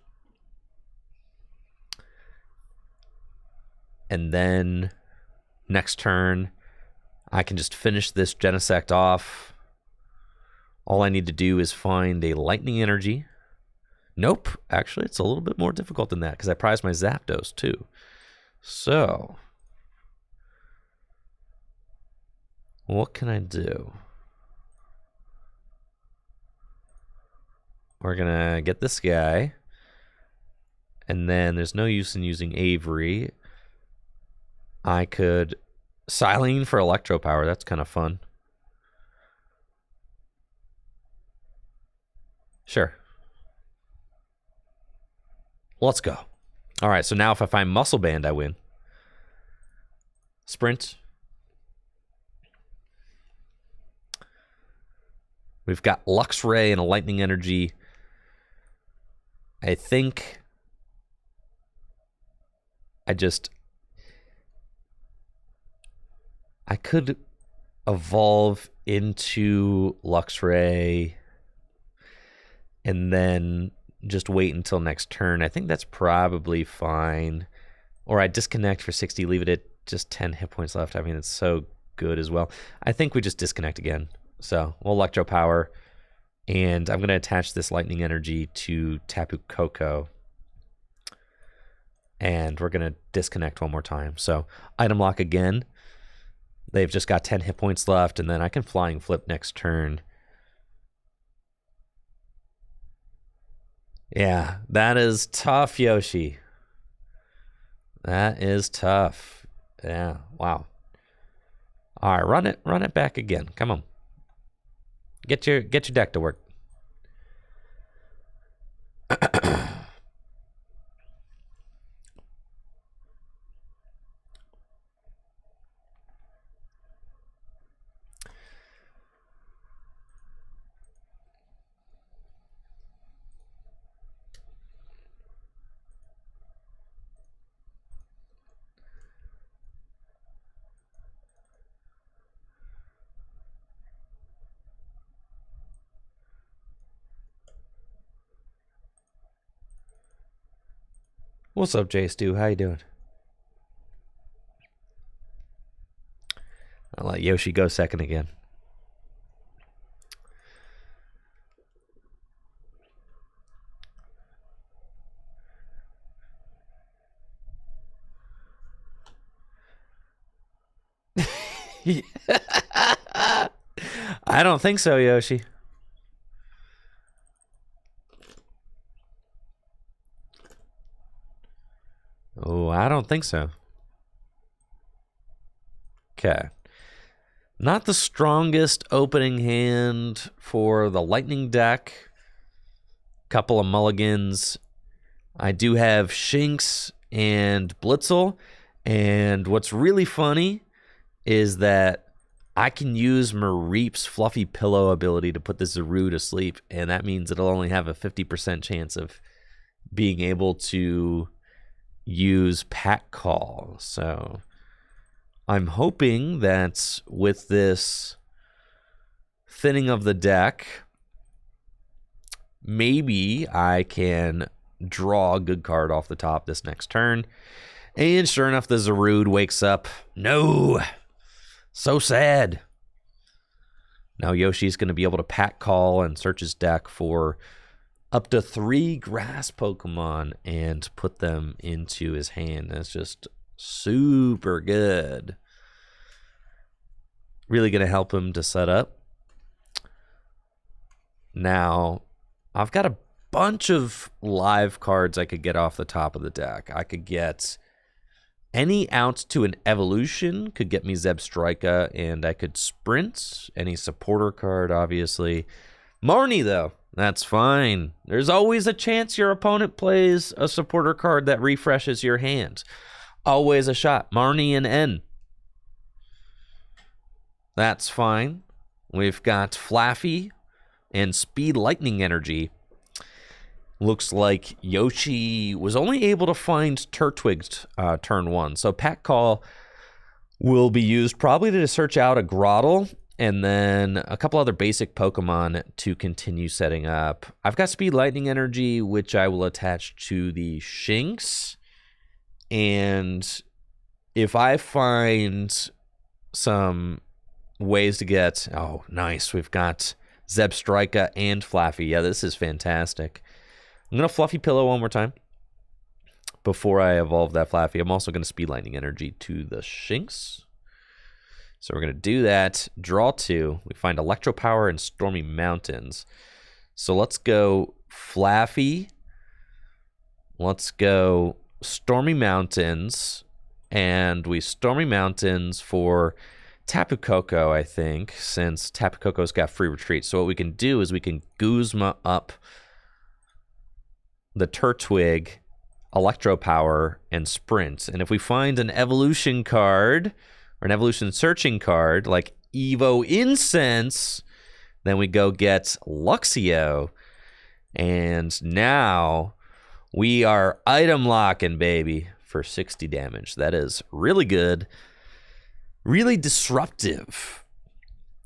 And then next turn, I can just finish this Genesect off. All I need to do is find a Lightning Energy. Nope. Actually, it's a little bit more difficult than that because I prize my Zapdos too. So, what can I do? We're going to get this guy. And then there's no use in using Avery. I could Silene for Electro Power. That's kind of fun. Sure. Let's go. All right, so now if I find Muscle Band, I win. Sprint. We've got Luxray and a Lightning Energy. I think I could evolve into Luxray and then just wait until next turn. I think that's probably fine. Or I disconnect for 60, leave it at just 10 hit points left. I mean, it's so good as well. I think we just disconnect again. So we'll Electro Power. And I'm going to attach this Lightning Energy to Tapu Koko. And we're going to disconnect one more time. So item lock again. They've just got 10 hit points left. And then I can Flying Flip next turn. Yeah, that is tough, Yoshi. That is tough. Yeah, wow. All right, run it back again. Come on. Get your deck to work. What's up, Jay Stu? How you doing? I'll let Yoshi go second again. I don't think so, Yoshi. Oh, I don't think so. Okay. Not the strongest opening hand for the Lightning deck. Couple of mulligans. I do have Shinx and Blitzel. And what's really funny is that I can use Mareep's Fluffy Pillow ability to put the Zaru to sleep. And that means it'll only have a 50% chance of being able to use Pack Call. So I'm hoping that with this thinning of the deck, maybe I can draw a good card off the top this next turn. And sure enough, the Zarude wakes up. No! So sad. Now Yoshi's going to be able to Pack Call and search his deck for up to 3 grass Pokemon and put them into his hand. That's just super good. Really going to help him to set up. Now, I've got a bunch of live cards I could get off the top of the deck. I could get Any out to an evolution could get me Zebstrika, and I could sprint. Any supporter card, obviously. Marnie, though, that's fine. There's always a chance your opponent plays a supporter card that refreshes your hand. Always a shot. Marnie and N. That's fine. We've got Flaffy and Speed Lightning Energy. Looks like Yoshi was only able to find Turtwig turn 1. So Pack Call will be used probably to search out a Grotle and then a couple other basic Pokemon to continue setting up. I've got Speed Lightning Energy, which I will attach to the Shinx. And if I find some ways to get... Oh, nice. We've got Zebstrika and Flaffy. Yeah, this is fantastic. I'm going to Fluffy Pillow one more time before I evolve that Flaffy. I'm also going to Speed Lightning Energy to the Shinx. So we're going to do that. Draw 2. We find Electro Power and Stormy Mountains. So let's go Flaffy. Let's go Stormy Mountains. And we Stormy Mountains for Tapu Koko, I think, since Tapu Koko's got free retreat. So what we can do is we can Guzma up the Turtwig, Electro Power, and Sprint. And if we find an evolution card or an evolution searching card like Evo Incense, then we go get Luxio. And now we are item locking, baby, for 60 damage. That is really good. Really disruptive.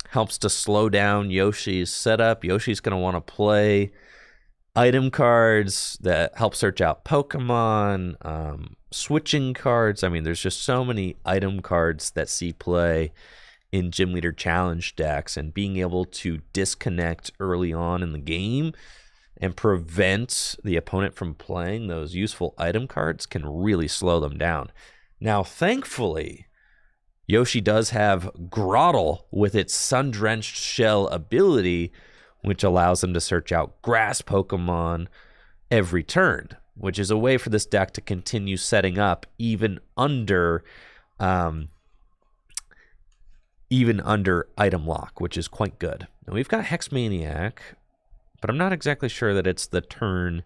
Helps to slow down Yoshi's setup. Yoshi's going to want to play item cards that help search out Pokemon, switching cards. I mean, there's just so many item cards that see play in Gym Leader Challenge decks, and being able to disconnect early on in the game and prevent the opponent from playing those useful item cards can really slow them down. Now, thankfully, Yoshi does have Grotle with its Sun-Drenched Shell ability, which allows them to search out grass Pokemon every turn, which is a way for this deck to continue setting up even under item lock, which is quite good. Now we've got Hex Maniac, but I'm not exactly sure that it's the turn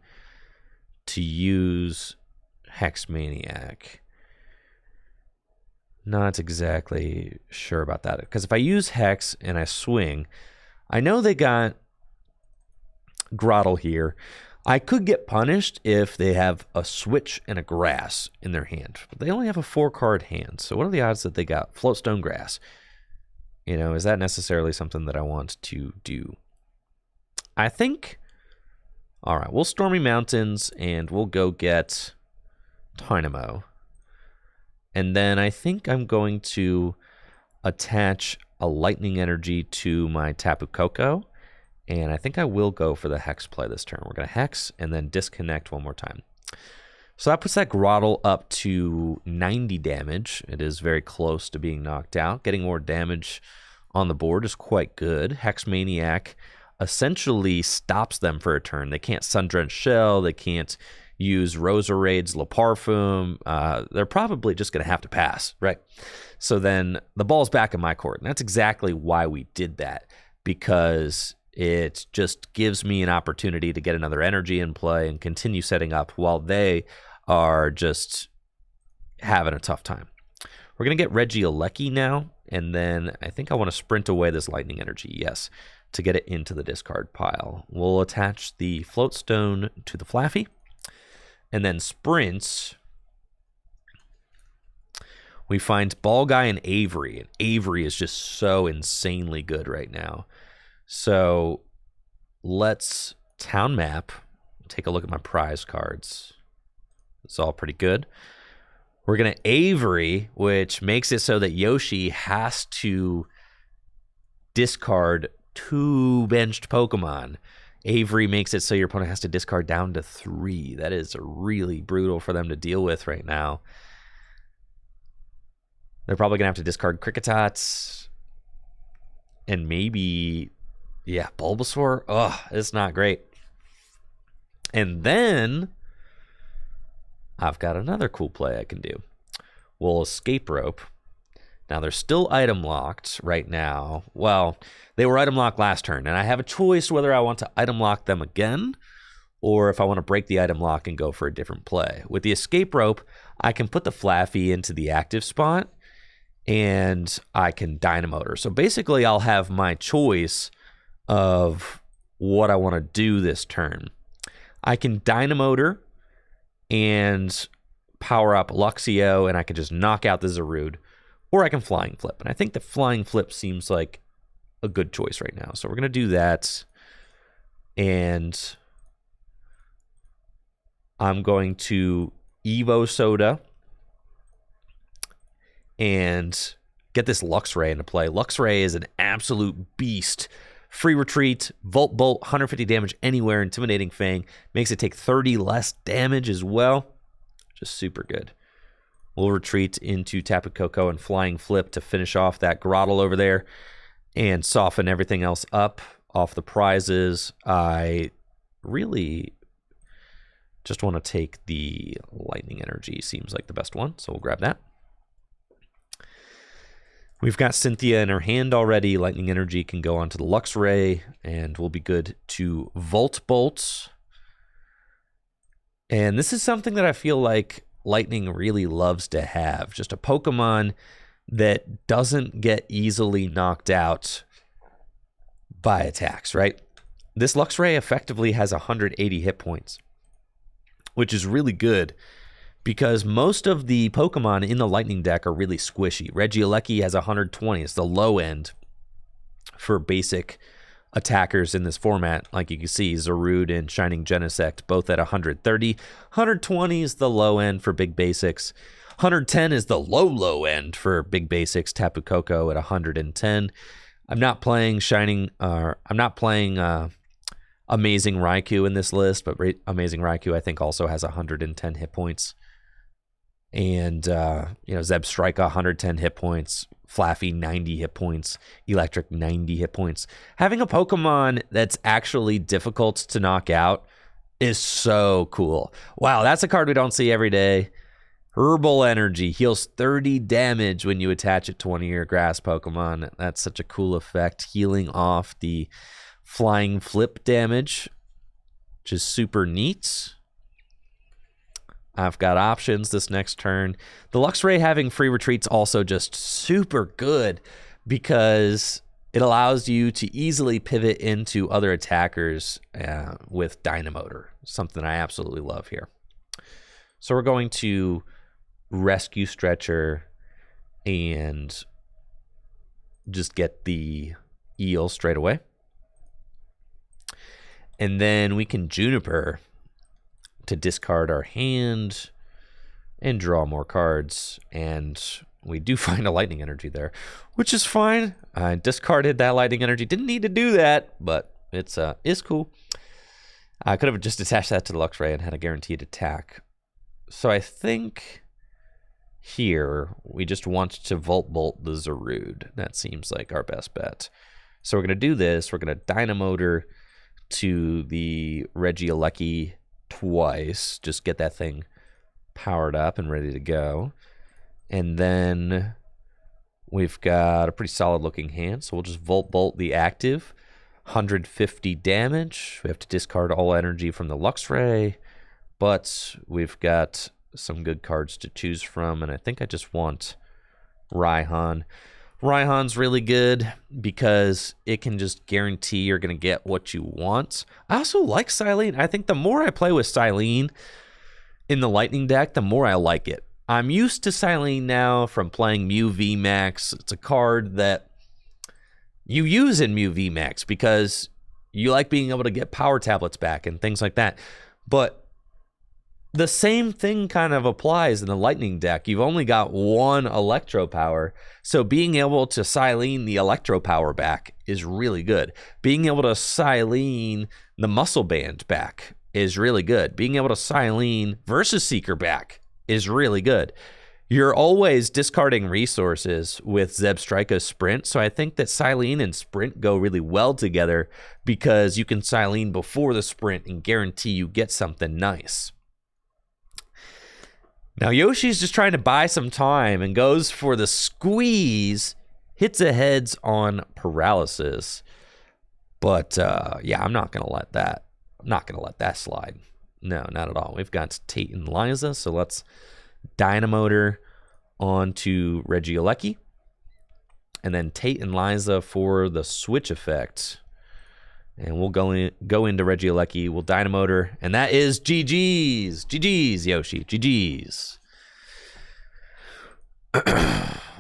to use Hex Maniac. Not exactly sure about that, because if I use Hex and I swing, I know they got Grotle here. I could get punished if they have a switch and a grass in their hand, but they only have a 4-card hand. So what are the odds that they got Floatstone Grass? You know, is that necessarily something that I want to do? I think, all right, we'll Stormy Mountains and we'll go get Dynamo. And then I think I'm going to attach a Lightning Energy to my Tapu Koko. And I think I will go for the Hex play this turn. We're going to Hex and then disconnect one more time. So that puts that Grotle up to 90 damage. It is very close to being knocked out. Getting more damage on the board is quite good. Hex Maniac essentially stops them for a turn. They can't Sun-Drenched Shell. They can't use Roserade's Le Parfum. They're probably just going to have to pass, right? So then the ball's back in my court. And that's exactly why we did that, because it just gives me an opportunity to get another energy in play and continue setting up while they are just having a tough time. We're going to get Regieleki now, and then I think I want to sprint away this Lightning Energy, yes, to get it into the discard pile. We'll attach the Floatstone to the Flaffy, and then sprints. We find Ball Guy and Avery, and Avery is just so insanely good right now. So let's town map, take a look at my prize cards. It's all pretty good. We're going to Avery, which makes it so that Yoshi has to discard 2 benched Pokemon. Avery makes it so your opponent has to discard down to 3. That is really brutal for them to deal with right now. They're probably going to have to discard Kricketots and maybe, yeah, Bulbasaur. Ugh, it's not great. And then I've got another cool play I can do. will escape rope. Now, they're still item locked right now. Well, they were item locked last turn, and I have a choice whether I want to item lock them again or if I want to break the item lock and go for a different play. With the escape rope, I can put the Flaffy into the active spot, and I can dynamotor. So basically, I'll have my choice of what I want to do this turn. I can dynamotor and power up Luxio, and I can just knock out the Zarude, or I can flying flip. And I think the flying flip seems like a good choice right now. So we're going to do that, and I'm going to Evo Soda and get this Luxray into play. Luxray is an absolute beast. Free retreat, Volt Bolt, 150 damage anywhere, Intimidating Fang. Makes it take 30 less damage as well. Just super good. We'll retreat into Tapu Koko and Flying Flip to finish off that Grottle over there and soften everything else up off the prizes. I really just want to take the Lightning Energy. Seems like the best one, so we'll grab that. We've got Cynthia in her hand already. Lightning Energy can go onto the Luxray, and we'll be good to Volt Bolt. And this is something that I feel like Lightning really loves to have. Just a Pokemon that doesn't get easily knocked out by attacks, right? This Luxray effectively has 180 hit points, which is really good because most of the Pokemon in the Lightning deck are really squishy. Regieleki has 120. It's the low end for basic attackers in this format. Like you can see, Zarude and Shining Genesect both at 130. 120 is the low end for big basics. 110 is the low end for big basics. Tapu Koko at 110. I'm not playing Amazing Raikou in this list, but Amazing Raikou I think also has 110 hit points. And Zebstrika 110 hit points, Flaffy 90 hit points, Electric 90 hit points. Having a Pokemon that's actually difficult to knock out is so cool. Wow, that's a card we don't see every day. Herbal Energy heals 30 damage when you attach it to one of your grass Pokemon. That's such a cool effect, healing off the Flying Flip damage, which is super neat. I've got options this next turn. The Luxray having free retreat's also just super good because it allows you to easily pivot into other attackers with Dynamotor, something I absolutely love here. So we're going to Rescue Stretcher and just get the Eel straight away. And then we can Juniper to discard our hand and draw more cards. And we do find a Lightning Energy there, which is fine. I discarded that Lightning Energy. Didn't need to do that, but it's cool. I could have just attached that to the Luxray and had a guaranteed attack. So I think here we just want to Volt Bolt the Zarude. That seems like our best bet. So we're going to do this. We're going to Dynamotor to the Regieleki twice. Just get that thing powered up and ready to go. And then we've got a pretty solid looking hand. So we'll just Volt Bolt the active. 150 damage. We have to discard all energy from the Luxray. But we've got some good cards to choose from. And I think I just want Raihan. Raihan's really good because it can just guarantee you're going to get what you want. I also like Silene. I think the more I play with Silene in the Lightning deck, the more I like it. I'm used to Silene now from playing Mew VMAX. It's a card that you use in Mew VMAX because you like being able to get power tablets back and things like that. But the same thing kind of applies in the Lightning deck. You've only got one Electro Power, so being able to Silene the Electro Power back is really good. Being able to Silene the Muscle Band back is really good. Being able to Silene Versus Seeker back is really good. You're always discarding resources with Zebstrika's Sprint, so I think that Silene and Sprint go really well together because you can Silene before the Sprint and guarantee you get something nice. Now Yoshi's just trying to buy some time and goes for the squeeze, hits a heads on paralysis. But yeah, I'm not gonna let that slide. No, not at all. We've got Tate and Liza, so let's Dynamotor onto Regieleki. And then Tate and Liza for the switch effect. And we'll go into Regieleki. We'll Dynamotor. And that is GG's. GG's, Yoshi. GG's.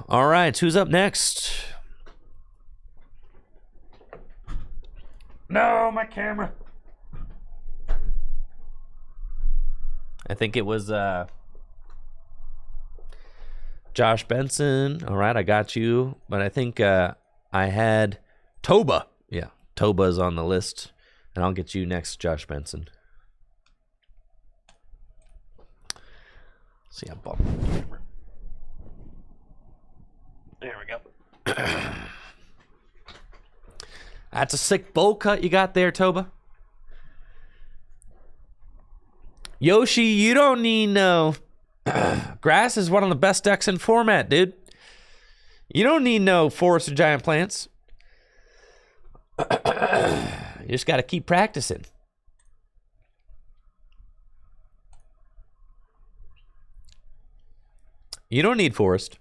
All right, who's up next? No, my camera. I think it was Josh Benson. All right, I got you. But I think I had Toba. Yeah, Toba's on the list. And I'll get you next, Josh Benson. See, I bumped the camera. There we go. That's a sick bowl cut you got there, Toba. Yoshi, you don't need no... Grass is one of the best decks in format, dude. You don't need no forest or giant plants. You just got to keep practicing. You don't need forest.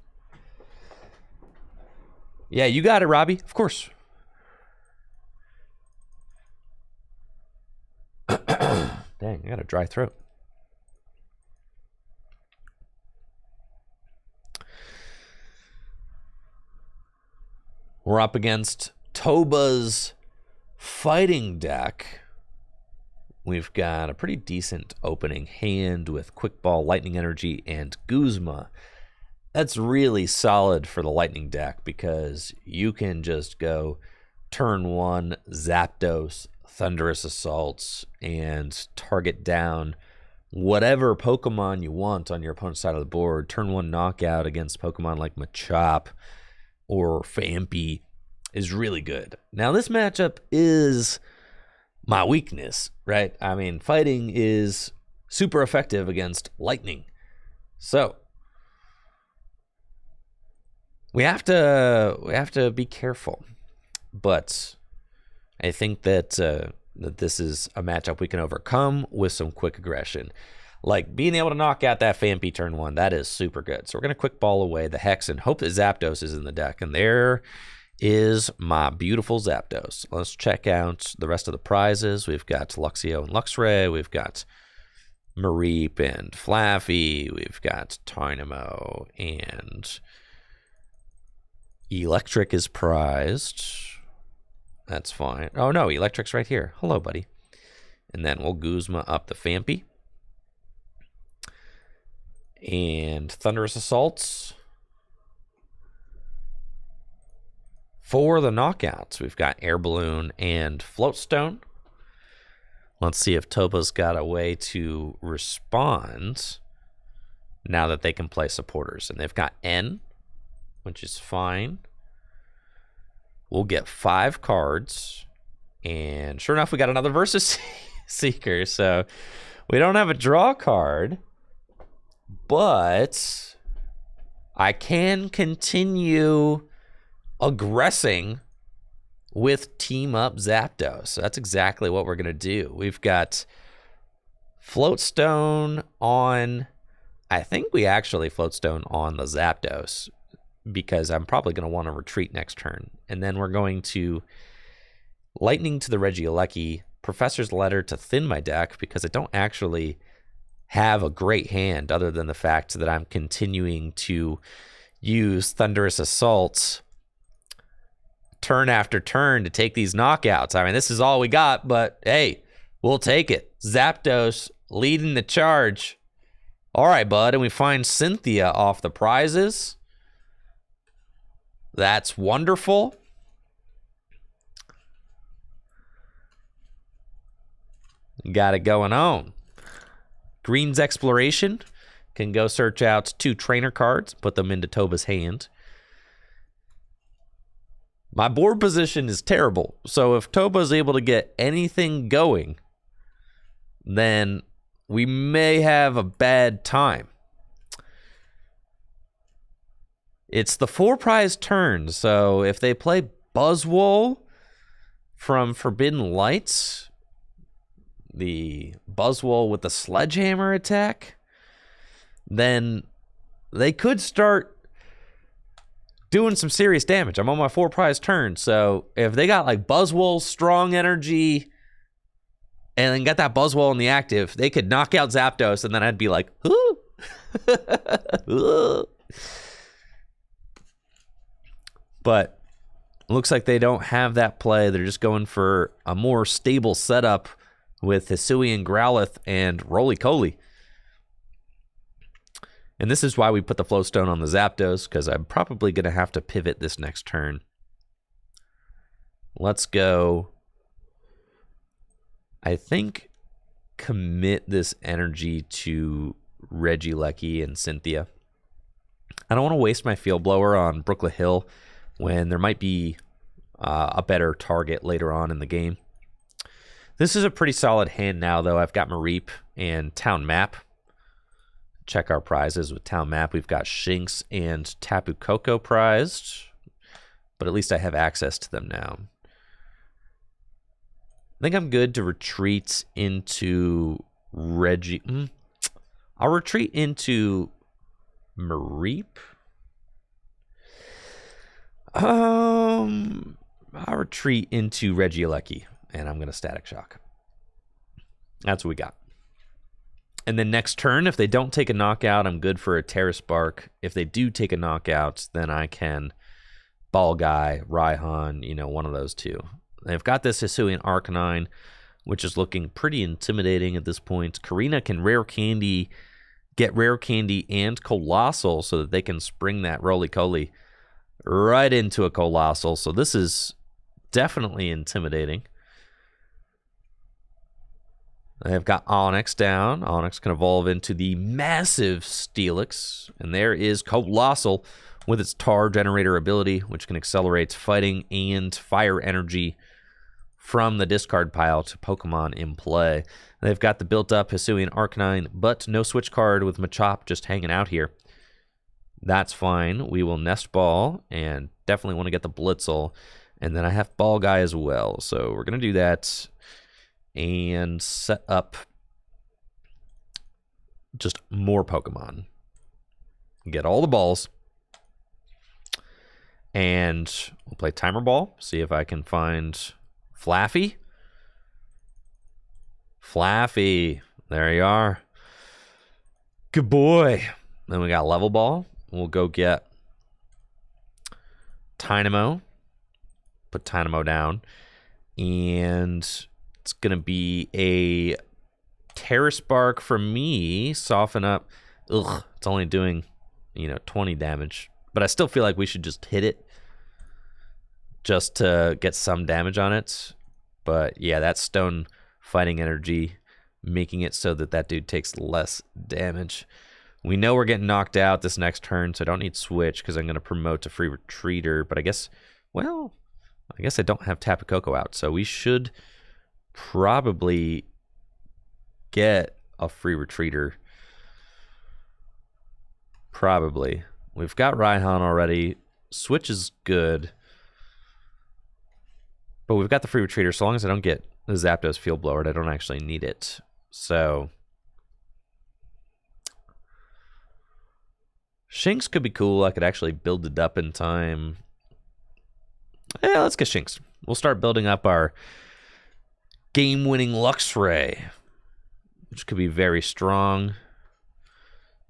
Yeah, you got it, Robbie. Of course. Dang, I got a dry throat. We're up against Toba's fighting deck. We've got a pretty decent opening hand with Quick Ball, Lightning Energy, and Guzma. That's really solid for the Lightning deck because you can just go turn 1, Zapdos, Thunderous Assaults, and target down whatever Pokemon you want on your opponent's side of the board. Turn 1 knockout against Pokemon like Machop or Phanpy is really good. Now, this matchup is my weakness, right? I mean, fighting is super effective against lightning. So, we have to be careful. But I think that that this is a matchup we can overcome with some quick aggression. Like being able to knock out that Phanpy turn 1, that is super good. So we're going to quick ball away the Hex and hope that Zapdos is in the deck. And there is my beautiful Zapdos. Let's check out the rest of the prizes. We've got Luxio and Luxray. We've got Mareep and Flaffy. We've got Tynamo and Electric is prized. That's fine. Oh, no, Electric's right here. Hello, buddy. And then we'll Guzma up the Phanpy. And Thunderous Assaults. For the knockouts, we've got Air Balloon and Floatstone. Let's see if Toba's got a way to respond now that they can play supporters. And they've got N, which is fine. We'll get 5 cards. And sure enough, we got another Versus Seeker. So we don't have a draw card. But I can continue aggressing with Team Up Zapdos. So that's exactly what we're going to do. We've got Floatstone on... I think we actually Floatstone on the Zapdos because I'm probably going to want to retreat next turn. And then we're going to Lightning to the Regieleki, Professor's Letter to thin my deck because I don't actually have a great hand other than the fact that I'm continuing to use Thunderous Assaults turn after turn to take these knockouts. I mean, this is all we got, but hey, we'll take it. Zapdos leading the charge. All right, bud, and we find Cynthia off the prizes. That's wonderful. Got it going on. Green's Exploration can go search out 2 trainer cards, put them into Toba's hand. My board position is terrible, so if Toba is able to get anything going, then we may have a bad time. It's the 4 prize turn. So if they play Buzzwole from Forbidden Lights, the Buzzwole with the Sledgehammer attack, then they could start doing some serious damage. I'm on my 4 prize turn, so if they got like Buzzwole, Strong Energy, and then got that Buzzwole in the active, they could knock out Zapdos, and then I'd be like, ooh. But looks like they don't have that play. They're just going for a more stable setup with Hisuian Growlithe and Roly-Coly. And this is why we put the Flowstone on the Zapdos, because I'm probably going to have to pivot this next turn. Let's go. I think commit this energy to Regieleki and Cynthia. I don't want to waste my Field Blower on Brooklet Hill when there might be a better target later on in the game. This is a pretty solid hand now, though. I've got Mareep and Town Map. Check our prizes with Town Map. We've got Shinx and Tapu Koko prized, but at least I have access to them now. I think I'm good to retreat into I'll retreat into Mareep. I'll retreat into Regieleki, and I'm going to Static Shock. That's what we got. And then next turn, if they don't take a knockout, I'm good for a Terra Spark. If they do take a knockout, then I can Ball Guy, Raihan, one of those two. They've got this Hisuian Arcanine, which is looking pretty intimidating at this point. Karina can get Rare Candy and Colossal so that they can spring that Roly-Coly right into a Colossal. So this is definitely intimidating. They've got Onix down. Onix can evolve into the massive Steelix. And there is Colossal with its Tar Generator ability, which can accelerate fighting and fire energy from the discard pile to Pokemon in play. They've got the built-up Hisuian Arcanine, but no switch card with Machop just hanging out here. That's fine. We will Nest Ball and definitely want to get the Blitzel. And then I have Ball Guy as well. So we're going to do that and set up just more Pokemon. Get all the balls. And we'll play Timer Ball. See if I can find Flaffy. Flaffy. There you are. Good boy. Then we got Level Ball. We'll go get Tynamo. Put Tynamo down. And it's going to be a Terra Spark for me. Soften up. Ugh, it's only doing, 20 damage. But I still feel like we should just hit it just to get some damage on it. But yeah, that Stone Fighting Energy making it so that dude takes less damage. We know we're getting knocked out this next turn, so I don't need Switch because I'm going to promote to Free Retreater. But I guess I don't have Tapu Koko out, so we should probably get a Free Retreater. Probably. We've got Raihan already. Switch is good. But we've got the Free Retreater. So long as I don't get the Zapdos Field Blower, I don't actually need it. So Shinx could be cool. I could actually build it up in time. Yeah, let's get Shinx. We'll start building up our game-winning Luxray, which could be very strong.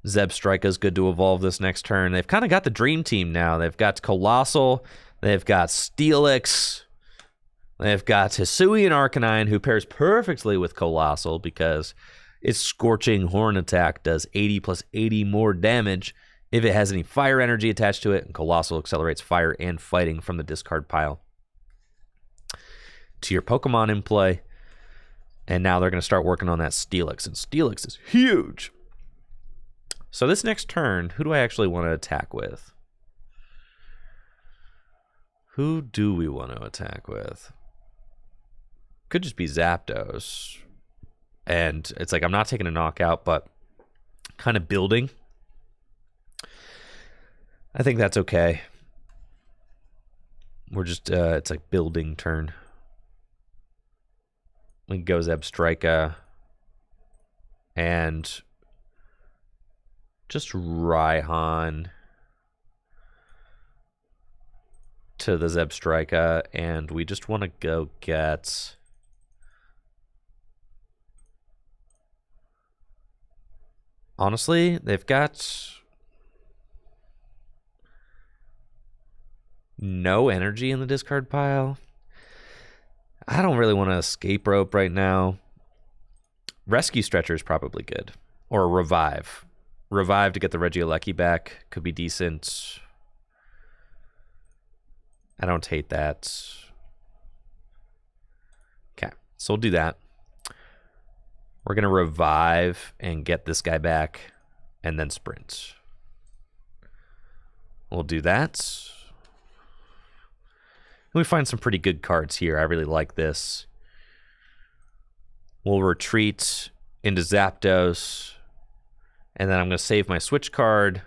Zebstrika is good to evolve this next turn. They've kind of got the dream team now. They've got Colossal. They've got Steelix. They've got Hisuian Arcanine, who pairs perfectly with Colossal because its Scorching Horn attack does 80 plus 80 more damage if it has any fire energy attached to it, and Colossal accelerates fire and fighting from the discard pile to your Pokemon in play. And now they're going to start working on that Steelix, and Steelix is huge. So this next turn, who do I actually want to attack with? Who do we want to attack with? Could just be Zapdos. And it's like I'm not taking a knockout, but kind of building. I think that's okay. We're just, it's like building turn. We can go Zebstrika and just Raihan to the Zebstrika, and we just want to go get honestly, they've got no energy in the discard pile. I don't really want to escape rope right now. Rescue Stretcher is probably good. Or Revive. Revive to get the Regieleki back could be decent. I don't hate that. Okay, so we'll do that. We're going to Revive and get this guy back and then sprint. We'll do that. We find some pretty good cards here. I really like this. We'll retreat into Zapdos. And then I'm going to save my switch card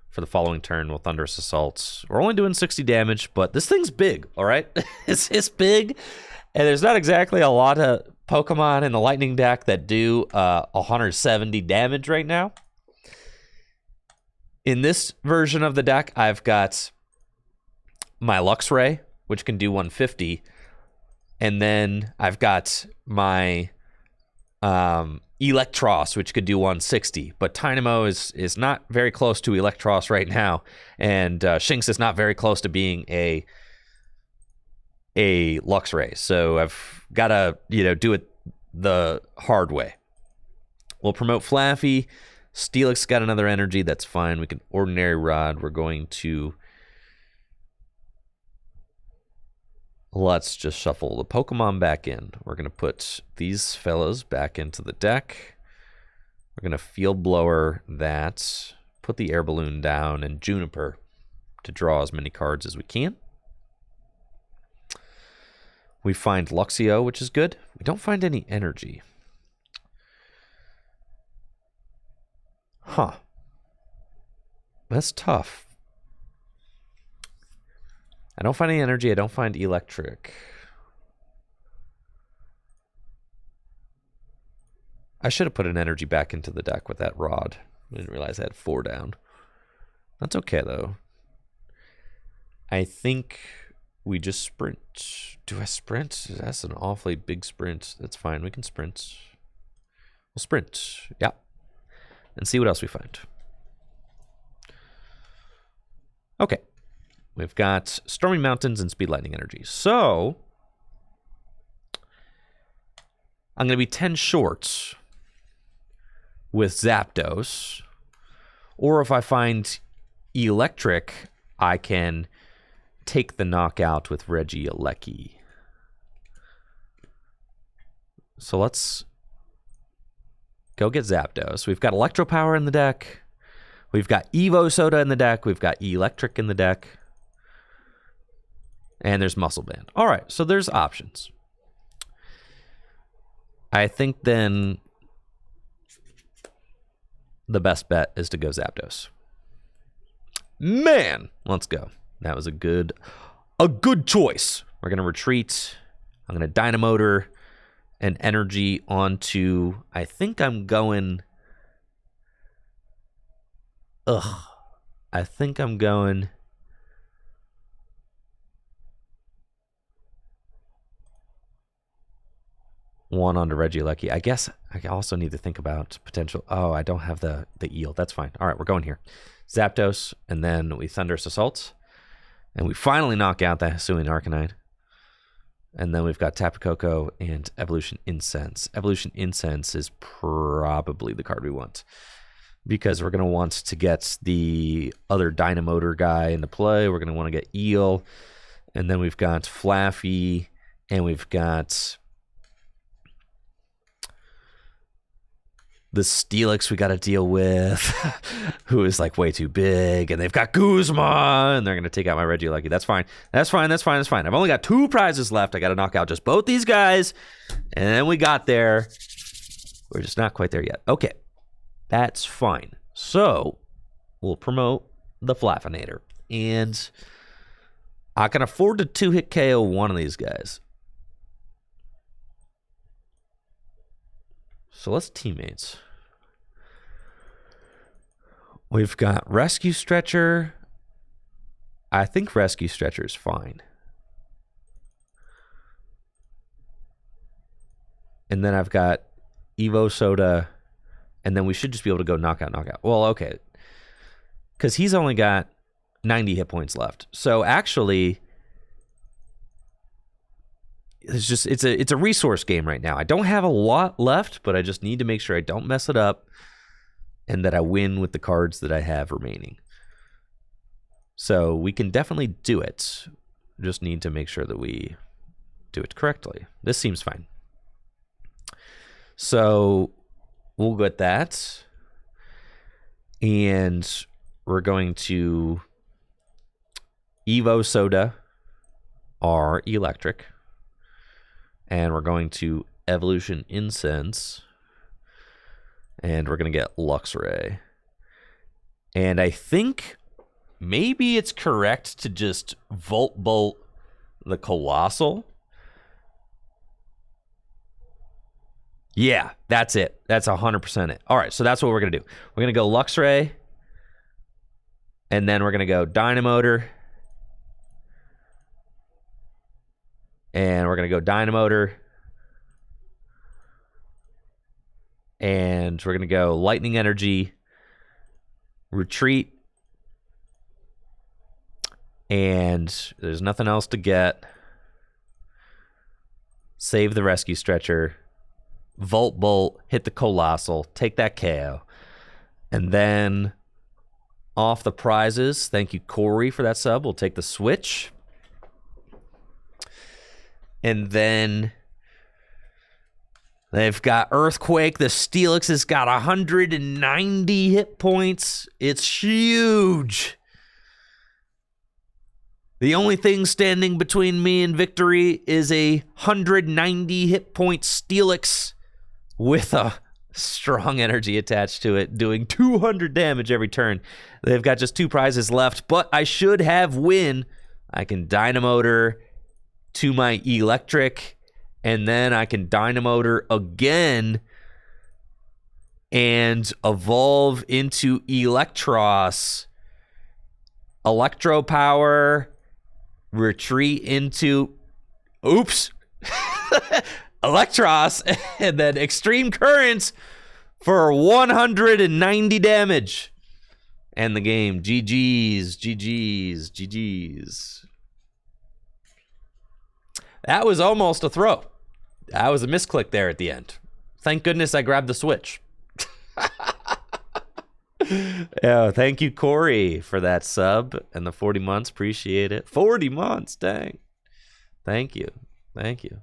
for the following turn with Thunderous Assault. We're only doing 60 damage, but this thing's big, all right? It's big, and there's not exactly a lot of Pokemon in the Lightning deck that do 170 damage right now. In this version of the deck, I've got my Luxray, which can do 150, and then I've got my Electros, which could do 160, but Tynamo is not very close to Electros right now, and Shinx is not very close to being a Luxray, so I've got to do it the hard way. We'll promote Flaffy. Steelix got another energy, that's fine. We can Ordinary Rod. We're going to let's just shuffle the Pokemon back in. We're going to put these fellows back into the deck. We're going to Field Blower that, put the Air Balloon down, and Juniper to draw as many cards as we can. We find Luxio, which is good. We don't find any energy. Huh. That's tough. I don't find any energy. I don't find electric. I should have put an energy back into the deck with that rod. I didn't realize I had 4 down. That's okay, though. I think we just sprint. Do I sprint? That's an awfully big sprint. That's fine. We can sprint. We'll sprint. Yeah. And see what else we find. Okay. We've got Stormy Mountains and Speed Lightning Energy. So, I'm going to be 10 short with Zapdos. Or if I find Electric, I can take the knockout with Regieleki. So let's go get Zapdos. We've got Electro Power in the deck. We've got Evo Soda in the deck. We've got Electric in the deck. And there's Muscle Band. All right, so there's options. I think then the best bet is to go Zapdos. Man, let's go. That was a good choice. We're going to retreat. I'm going to Dynamotor and Energy onto, I think I'm going, I think I'm going one onto Regieleki. I guess I also need to think about potential. Oh, I don't have the eel. That's fine. All right, we're going here. Zapdos, and then we Thunderous Assault. And we finally knock out the Hisuian Arcanine. And then we've got Tapu Koko and Evolution Incense. Evolution Incense is probably the card we want, because we're going to want to get the other Dynamotor guy into play. We're going to want to get Eel. And then we've got Flaffy, and we've got the Steelix we got to deal with, who is like way too big, and they've got Guzma, and they're going to take out my Regieleki. That's fine. That's fine. That's fine. That's fine. I've only got 2 prizes left. I got to knock out just both these guys, and then we got there. We're just not quite there yet. Okay, that's fine. So we'll promote the Flaffinator. And I can afford to 2-hit KO one of these guys. So let's teammates. We've got Rescue Stretcher. I think Rescue Stretcher is fine. And then I've got Evo Soda. And then we should just be able to go knockout, knockout. Well, okay. Because he's only got 90 hit points left. So actually, it's a resource game right now. I don't have a lot left, but I just need to make sure I don't mess it up and that I win with the cards that I have remaining. So we can definitely do it. Just need to make sure that we do it correctly. This seems fine. So we'll get that. And we're going to Evo Soda our electric. And we're going to Evolution Incense. And we're going to get Luxray. And I think maybe it's correct to just Volt Bolt the Colossal. Yeah, that's it. That's 100% it. All right, so that's what we're going to do. We're going to go Luxray. And then we're going to go Dynamotor. And we're going to go Dynamotor. And we're going to go Lightning Energy. Retreat. And there's nothing else to get. Save the Rescue Stretcher. Volt Bolt. Hit the Colossal. Take that KO. And then off the prizes. Thank you, Corey, for that sub. We'll take the Switch. And then they've got Earthquake. The Steelix has got 190 hit points. It's huge. The only thing standing between me and victory is a 190 hit point Steelix with a strong energy attached to it, doing 200 damage every turn. They've got just 2 prizes left, but I should have win. I can Dynamotor to my electric, and then I can Dynamotor again and evolve into Electros. Electro Power, retreat into, oops, Electros, and then Extreme Currents for 190 damage. And the game. GG's, GG's, GG's. That was almost a throw. That was a misclick there at the end. Thank goodness I grabbed the Switch. Yeah, thank you, Corey, for that sub and the 40 months. Appreciate it. 40 months, dang. Thank you. Thank you.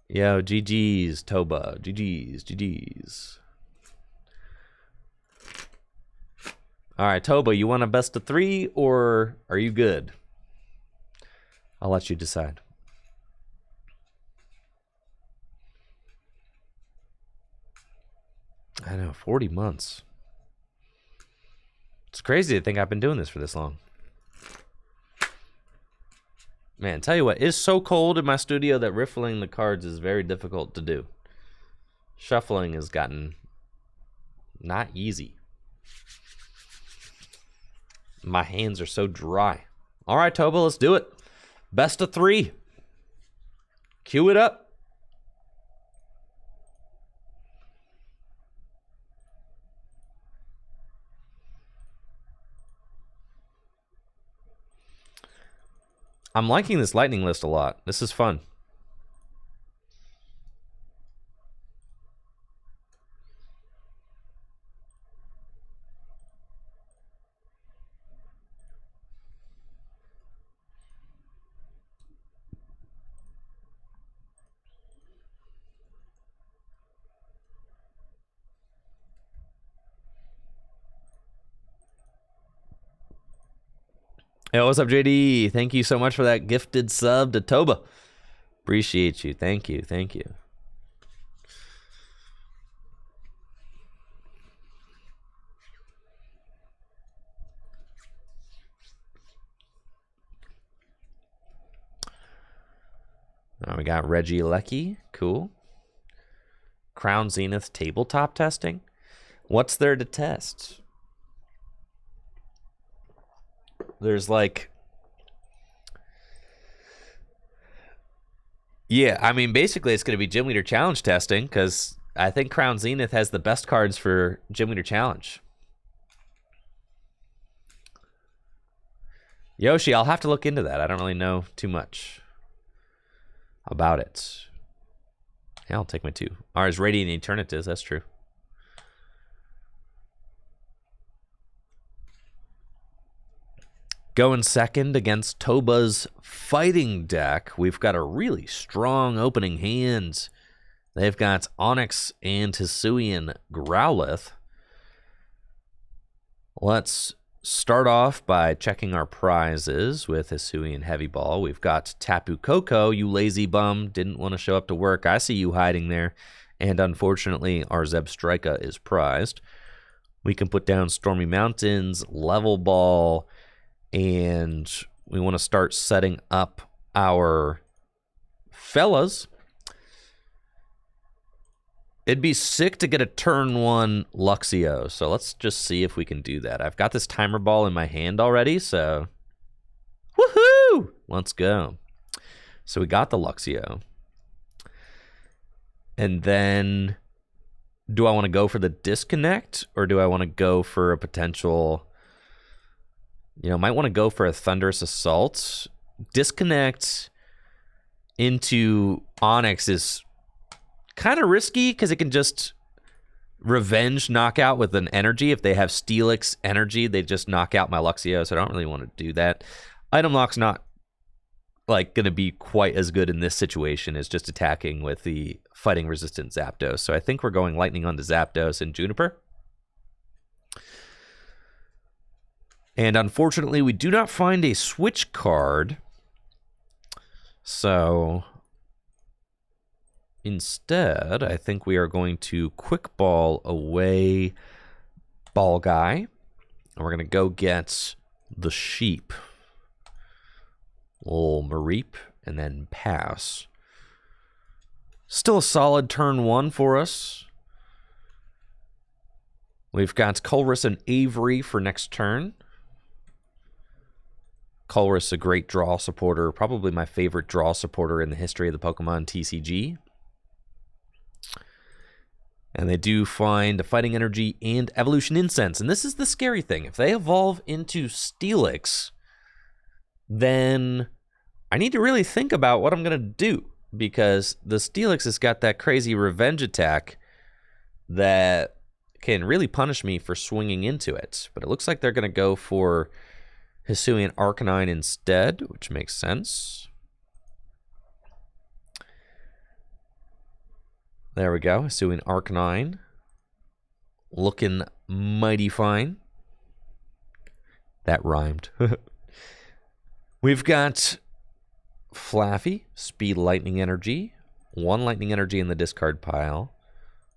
Yo, GG's, Toba. GG's, GG's. All right, Toba, you want a best of 3 or are you good? I'll let you decide. I know, 40 months. It's crazy to think I've been doing this for this long. Man, tell you what, it's so cold in my studio that riffling the cards is very difficult to do. Shuffling has gotten not easy. My hands are so dry. All right, Toba, let's do it. Best of 3. Cue it up. I'm liking this lightning list a lot. This is fun. Hey, what's up, JD? Thank you so much for that gifted sub to Toba. Appreciate you. Thank you. Thank you. We got Regieleki. Cool. Crown Zenith tabletop testing. What's there to test? There's like... Yeah, I mean, basically it's going to be Gym Leader Challenge testing, because I think Crown Zenith has the best cards for Gym Leader Challenge. Yoshi, I'll have to look into that. I don't really know too much about it. Yeah, I'll take my 2. Ours Radiant Eternatus, that's true. Going second against Toba's fighting deck. We've got a really strong opening hand. They've got Onyx and Hisuian Growlithe. Let's start off by checking our prizes with Hisuian Heavy Ball. We've got Tapu Koko, you lazy bum, didn't want to show up to work. I see you hiding there. And unfortunately, our Zebstrika is prized. We can put down Stormy Mountains, Level Ball, and we want to start setting up our fellas. It'd be sick to get a turn 1 Luxio, so let's just see if we can do that. I've got this timer ball in my hand already, so woohoo! Let's go. So we got the Luxio. And then, do I want to go for the disconnect, or do I want to go for a potential... You know, might want to go for a Thunderous Assault. Disconnect into Onyx is kind of risky because it can just revenge knockout with an energy. If they have Steelix energy, they just knock out my Luxio, so I don't really want to do that. Item Lock's not like going to be quite as good in this situation as just attacking with the fighting resistant Zapdos. So I think we're going Lightning onto Zapdos and Juniper. And unfortunately, we do not find a switch card. So instead, I think we are going to quick ball away Ball Guy. And we're going to go get the Sheep. Little Mareep, and then pass. Still a solid turn 1 for us. We've got Colress and Avery for next turn. Colress, a great draw supporter, probably my favorite draw supporter in the history of the Pokemon TCG. And they do find a Fighting Energy and Evolution Incense. And this is the scary thing. If they evolve into Steelix, then I need to really think about what I'm going to do. Because the Steelix has got that crazy revenge attack that can really punish me for swinging into it. But it looks like they're going to go for Hisuian Arcanine instead, which makes sense. There we go, Hisuian Arcanine. Looking mighty fine. That rhymed. We've got Flaffy, Speed Lightning Energy. 1 Lightning Energy in the discard pile.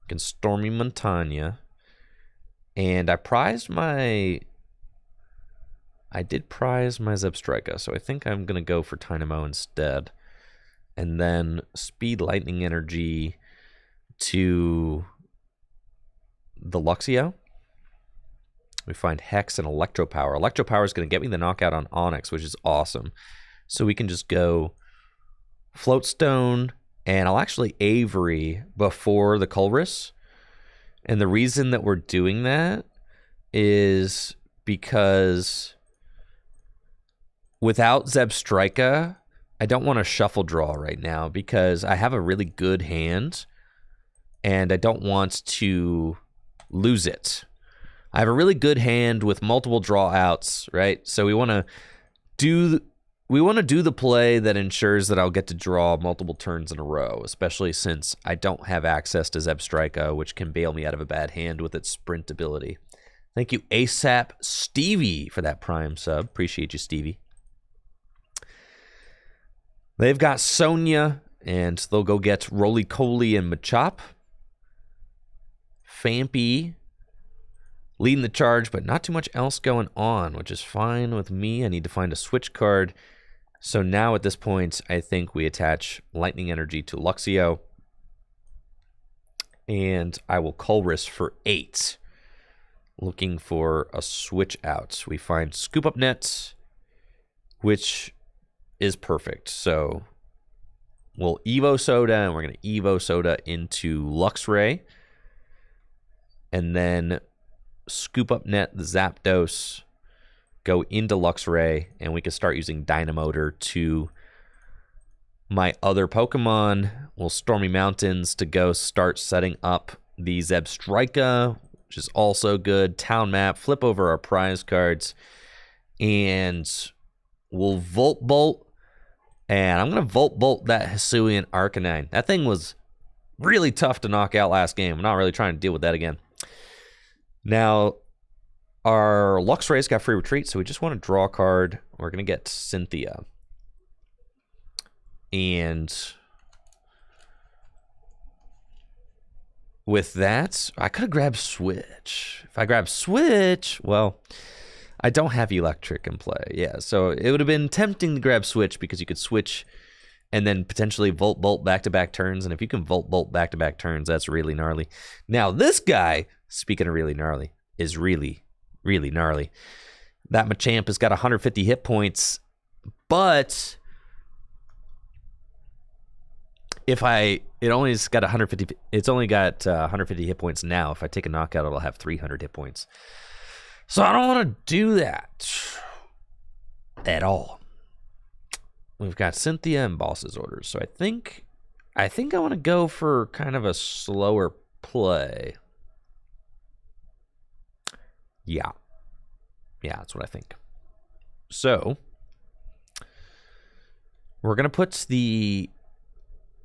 We can Stormy Montagna. And I did prize my Zebstrika, so I think I'm going to go for Tynamo instead. And then Speed Lightning Energy to the Luxio. We find Hex and Electropower. Electropower is going to get me the knockout on Onyx, which is awesome. So we can just go Floatstone, and I'll actually Avery before the Colress. And the reason that we're doing that is because without Zebstrika, I don't want to shuffle draw right now because I have a really good hand and I don't want to lose it. I have a really good hand with multiple draw outs, right? So we want to do the play that ensures that I'll get to draw multiple turns in a row, especially since I don't have access to Zebstrika, which can bail me out of a bad hand with its sprint ability. Thank you, ASAP Stevie, for that Prime sub. Appreciate you, Stevie. They've got Sonia, and they'll go get Roly-Coly and Machop. Fampy leading the charge, but not too much else going on, which is fine with me. I need to find a switch card. So now at this point, I think we attach Lightning Energy to Luxio. And I will Colress for 8. Looking for a switch out. We find Scoop Up Net, which is perfect. So we'll Evo Soda, and we're going to Evo Soda into Luxray. And then Scoop Up Net the Zapdos, go into Luxray, and we can start using Dynamotor to my other Pokemon. We'll Stormy Mountains to go start setting up the Zebstrika, which is also good. Town Map, flip over our prize cards, and we'll Volt Bolt. And I'm going to Volt Bolt that Hisuian Arcanine. That thing was really tough to knock out last game. I'm not really trying to deal with that again. Now, our Luxray's got free retreat, so we just want to draw a card. We're going to get Cynthia. And with that, I could have grabbed Switch. If I grab Switch, well, I don't have Electric in play. Yeah, so it would have been tempting to grab Switch because you could switch and then potentially Volt Bolt back-to-back turns. And if you can Volt Bolt back-to-back turns, that's really gnarly. Now, this guy, speaking of really gnarly, is really, really gnarly. That Machamp has got 150 hit points, but it's only got 150 hit points now. If I take a knockout, it'll have 300 hit points. So I don't want to do that at all. We've got Cynthia and Boss's Orders. So I think I want to go for kind of a slower play. Yeah, that's what I think. So we're going to put the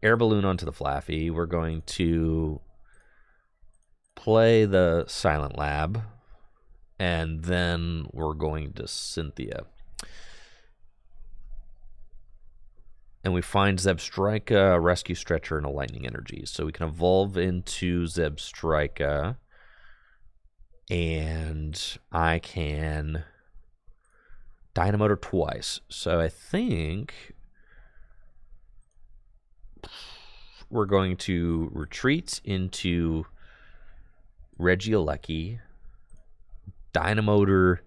Air Balloon onto the Flaffy. We're going to play the Silent Lab, and then we're going to Cynthia. And we find Zebstrika, a Rescue Stretcher, and a Lightning Energy. So we can evolve into Zebstrika, and I can Dynamotor twice. So I think we're going to retreat into Regieleki, Dynamotor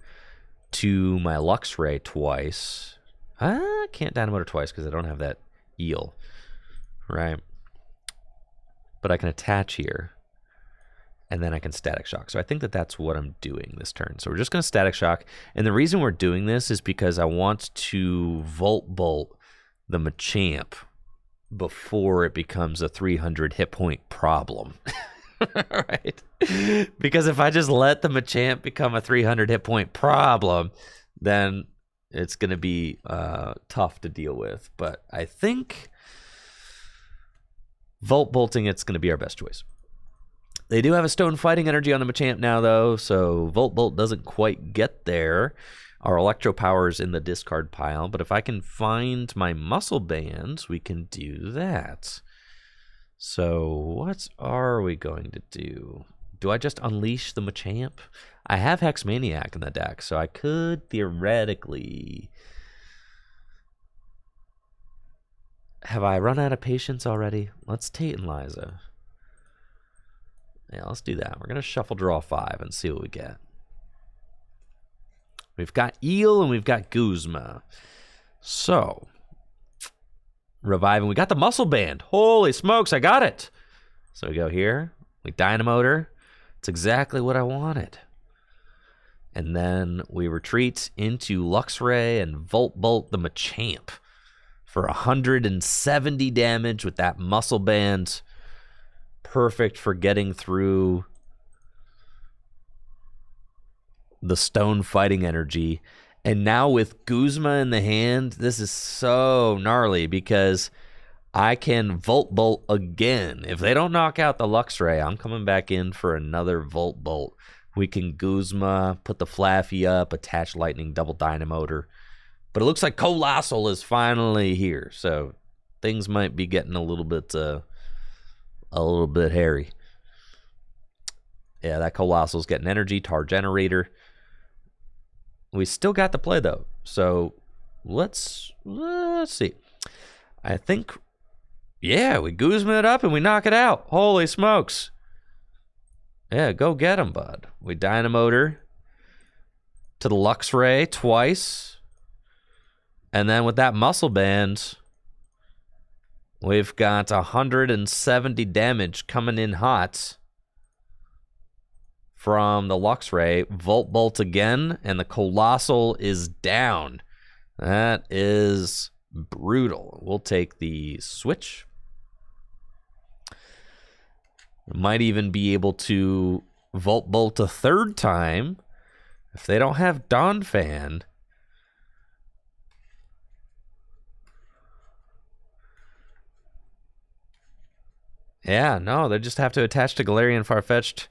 to my Luxray twice. I can't Dynamotor twice because I don't have that Eel, right? But I can attach here, and then I can Static Shock. So I think that's what I'm doing this turn. So we're just going to Static Shock, and the reason we're doing this is because I want to Volt Bolt the Machamp before it becomes a 300 hit point problem. Right? Because if I just let the Machamp become a 300 hit point problem, then it's going to be tough to deal with. But I think Volt Bolting it's going to be our best choice. They do have a Stone Fighting Energy on the Machamp now, though, so Volt Bolt doesn't quite get there. Our Electro Power's in the discard pile, but if I can find my Muscle Bands, we can do that. So what are we going to do? Do I just unleash the Machamp? I have Hex Maniac in the deck, so I could theoretically... Have I run out of patience already? Let's Tate and Liza. Yeah, let's do that. We're going to shuffle draw 5 and see what we get. We've got Eel and we've got Guzma. So, reviving. We got the Muscle Band. Holy smokes, I got it. So we go here. We Dynamotor. It's exactly what I wanted. And then we retreat into Luxray and Volt Bolt the Machamp for 170 damage with that Muscle Band. Perfect for getting through the Stone Fighting Energy. And now with Guzma in the hand, this is so gnarly because I can Volt Bolt again. If they don't knock out the Luxray, I'm coming back in for another Volt Bolt. We can Guzma, put the Flaffy up, attach Lightning, double Dynamotor. But it looks like Colossal is finally here. So things might be getting a little bit hairy. Yeah, that Colossal's getting energy, Tar Generator. We still got the play, though. So Let's see. I think, yeah, we Guzman it up and we knock it out. Holy smokes. Yeah, go get him, bud. We Dynamotor to the Lux Ray twice. And then with that Muscle Band, we've got 170 damage coming in hot from the Lux Ray. Volt Bolt again, and the Colossal is down. That is brutal. We'll take the switch. Might even be able to Volt Bolt a third time if they don't have Dawn Fan. Yeah, no, they just have to attach to Galarian Farfetch'd.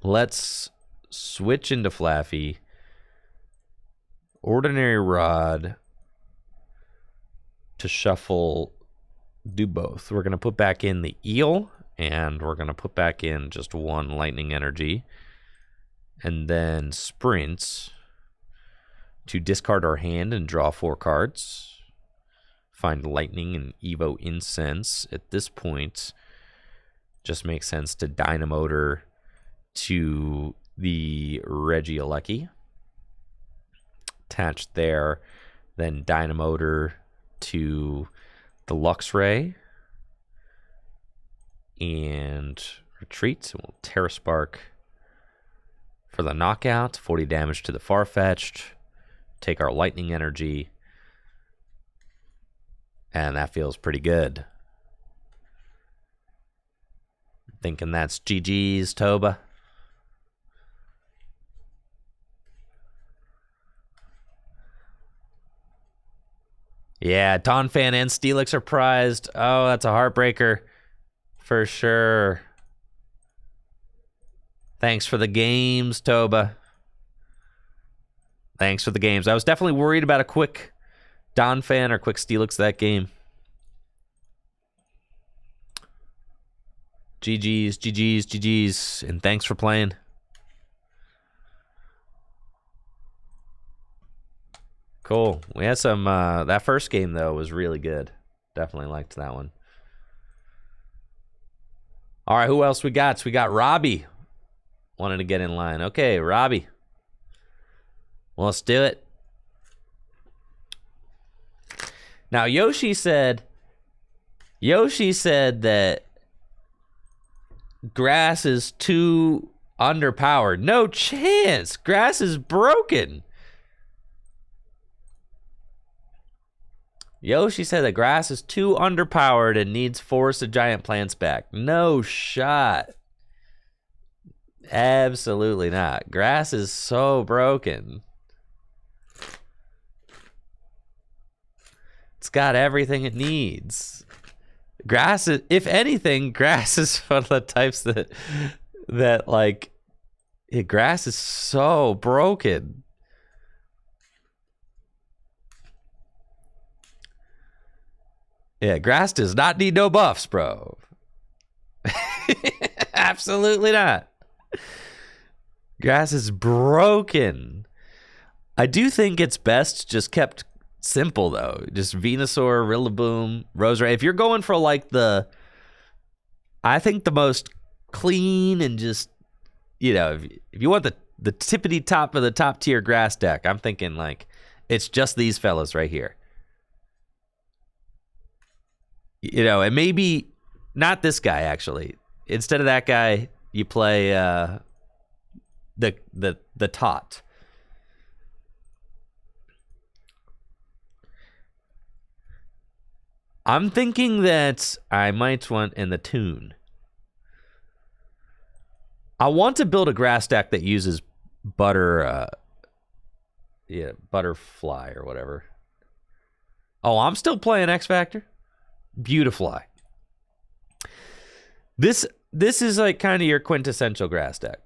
Let's switch into Flaffy. Ordinary Rod to shuffle, do both. We're going to put back in the Eel, and we're going to put back in just one Lightning Energy. And then Sprint to discard our hand and draw 4 cards. Find Lightning and Evo Incense. At this point, just makes sense to Dynamotor to the Regieleki. Attached there. Then Dynamotor to the Luxray. And retreat. So we'll Terra Spark for the knockout. 40 damage to the Farfetch'd. Take our Lightning Energy. And that feels pretty good. Thinking that's GG's, Toba. Yeah, Donphan and Steelix are prized. Oh, that's a heartbreaker. For sure. Thanks for the games, Toba. Thanks for the games. I was definitely worried about a quick Donphan or quick Steelix that game. GG's, GG's, GG's, and thanks for playing. Cool. We had some, that first game, though, was really good. Definitely liked that one. All right, who else we got? So we got Robbie. Wanted to get in line. Okay, Robbie. Well, let's do it. Now, Yoshi said that Grass is too underpowered. No chance. Grass is broken. Yoshi said that Grass is too underpowered and needs Forest of Giant Plants back. No shot. Absolutely not. Grass is so broken. It's got everything it needs. Grass is, if anything, Grass is one of the types that like, Grass is so broken. Yeah, Grass does not need no buffs, bro. Absolutely not. Grass is broken. I do think it's best just kept simple, though. Just Venusaur, Rillaboom, Roserade. If you're going for like I think the most clean and just, if you want the tippity top of the top tier Grass deck, I'm thinking like it's just these fellas right here. And maybe not this guy, actually. Instead of that guy, you play the Tot. I'm thinking that I might want in the Toon. I want to build a Grass deck that uses Butterfly or whatever. Oh, I'm still playing X Factor. Beautifly. This is like kind of your quintessential Grass deck.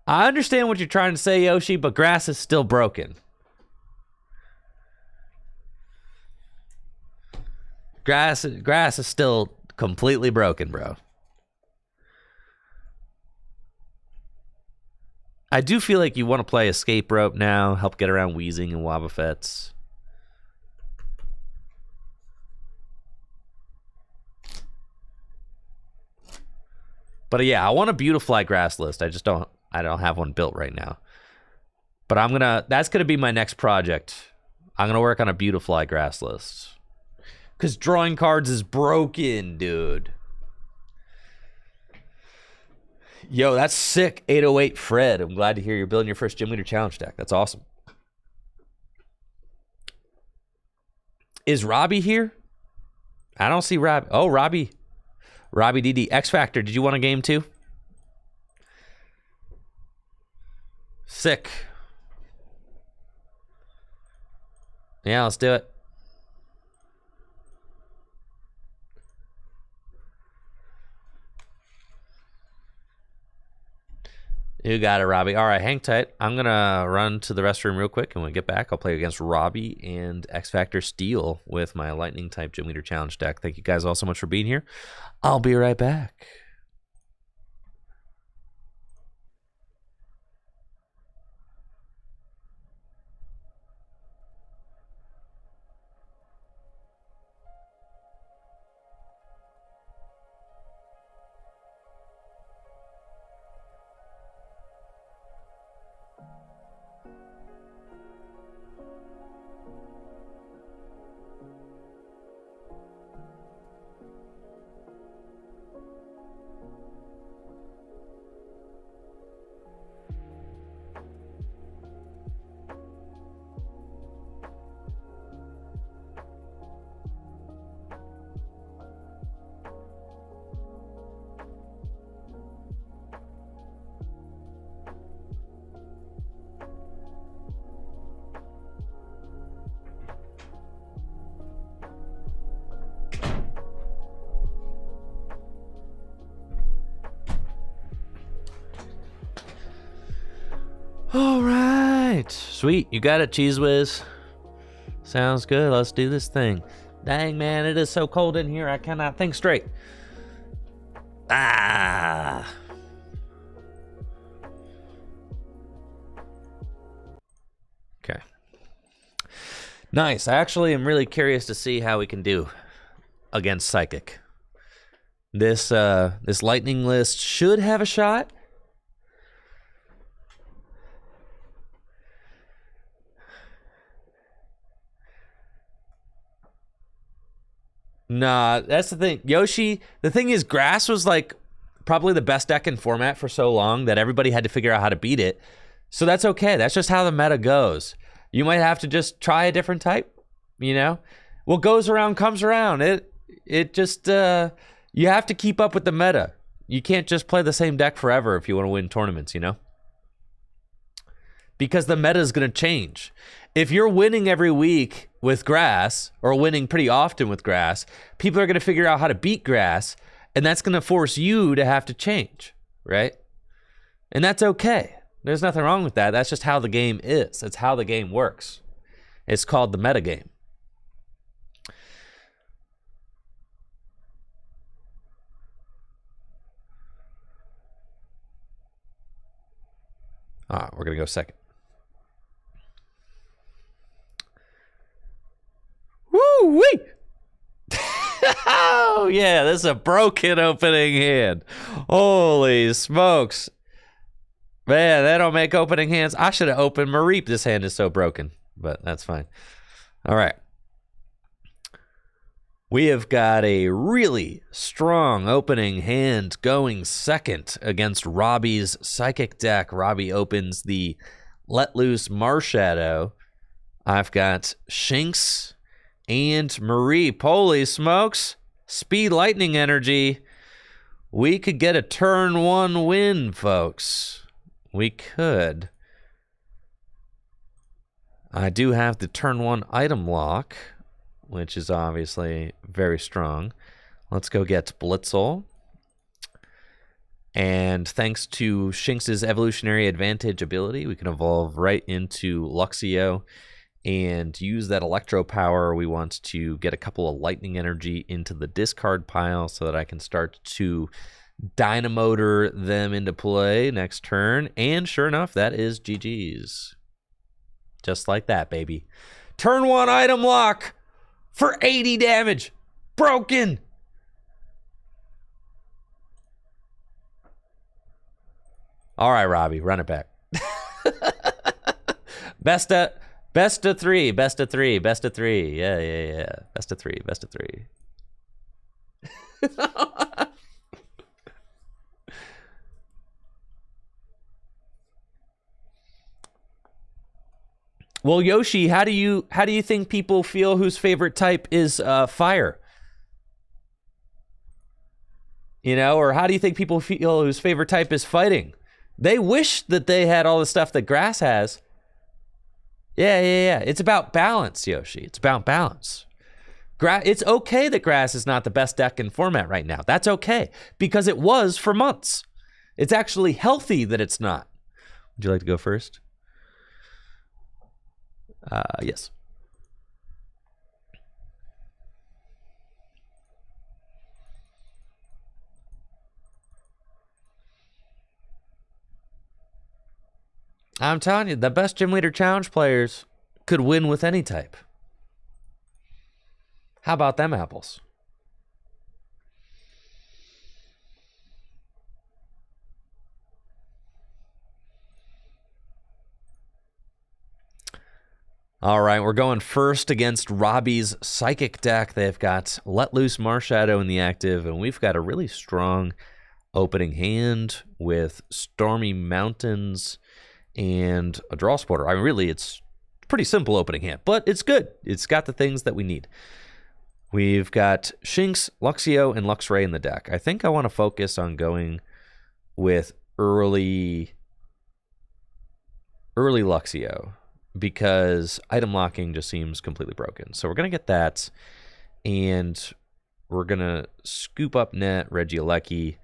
I understand what you're trying to say, Yoshi, but Grass is still broken. Grass is still completely broken, bro. I do feel like you want to play Escape Rope now, help get around Wheezing and Wobbuffets. But yeah, I want a Beautifly Grass list. I don't have one built right now. But that's gonna be my next project. I'm gonna work on a Beautifly Grass list. Cause drawing cards is broken, dude. Yo, that's sick, 808 Fred. I'm glad to hear you're building your first Gym Leader Challenge deck. That's awesome. Is Robbie here? I don't see Robbie. Oh, Robbie DD. X Factor, did you want a game too? Sick. Yeah, let's do it. You got it, Robbie. All right, hang tight. I'm going to run to the restroom real quick, and when we get back, I'll play against Robbie and X Factor Steel with my Lightning-type Gym Leader Challenge deck. Thank you guys all so much for being here. I'll be right back. All right. Sweet. You got it, Cheese Whiz. Sounds good. Let's do this thing. Dang, man, it is so cold in here. I cannot think straight. Ah. Okay. Nice. I actually am really curious to see how we can do against Psychic. This Lightning list should have a shot. Nah, that's the thing. Yoshi, the thing is, Grass was like probably the best deck in format for so long that everybody had to figure out how to beat it. So that's okay. That's just how the meta goes. You might have to just try a different type, you know? What goes around comes around. It just, you have to keep up with the meta. You can't just play the same deck forever if you want to win tournaments, you know? Because the meta is going to change. If you're winning every week with Grass, or winning pretty often with Grass, people are going to figure out how to beat Grass, and that's going to force you to have to change, right? And that's okay. There's nothing wrong with that. That's just how the game is. It's how the game works. It's called the meta game. All right, we're going to go second. Woo-wee! Oh, yeah, this is a broken opening hand. Holy smokes. Man, they don't make opening hands. I should have opened Mareep. This hand is so broken, but that's fine. All right. We have got a really strong opening hand going second against Robbie's Psychic deck. Robbie opens the Let Loose Marshadow. I've got Shinx and Mareep. Holy smokes. Speed Lightning Energy. We could get a turn one win, folks. We could. I do have the turn one item lock, which is obviously very strong. Let's go get Blitzel. And thanks to Shinx's Evolutionary Advantage ability, we can evolve right into Luxio and use that Electro Power. We want to get a couple of Lightning Energy into the discard pile so that I can start to dynamotor them into play next turn. And sure enough, that is GG's. Just like that, baby. Turn 1 item lock for 80 damage. Broken. All right, Robbie, run it back. Best of 3, best of 3, best of 3. Yeah. Best of 3, best of 3. Well, Yoshi, how do you think people feel whose favorite type is fire? You know, or how do you think people feel whose favorite type is fighting? They wish that they had all the stuff that grass has. Yeah. It's about balance, Yoshi. It's about balance. It's okay that grass is not the best deck in format right now. That's okay, because it was for months. It's actually healthy that it's not. Would you like to go first? Yes. I'm telling you, the best Gym Leader Challenge players could win with any type. How about them apples? All right, we're going first against Robbie's Psychic deck. They've got Let Loose Marshadow in the active, and we've got a really strong opening hand with Stormy Mountains and a Draw Supporter. I mean, really, it's a pretty simple opening hand, but it's good. It's got the things that we need. We've got Shinx, Luxio, and Luxray in the deck. I think I want to focus on going with early Luxio, because item locking just seems completely broken. So we're going to get that, and we're going to scoop up net Regieleki,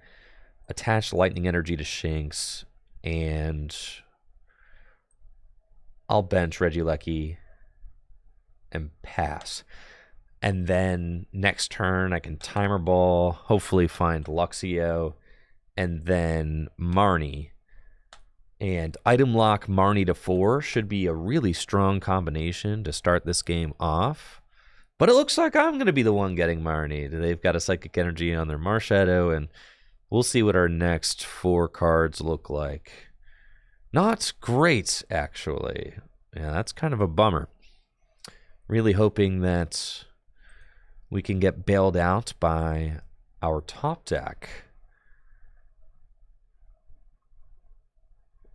attach Lightning Energy to Shinx, and I'll bench Regieleki and pass. And then next turn, I can Timer Ball, hopefully find Luxio, and then Marnie. And item lock Marnie to 4 should be a really strong combination to start this game off. But it looks like I'm going to be the one getting Marnie. They've got a Psychic Energy on their Marshadow, and we'll see what our next 4 cards look like. Not great, actually. Yeah, that's kind of a bummer. Really hoping that we can get bailed out by our top deck.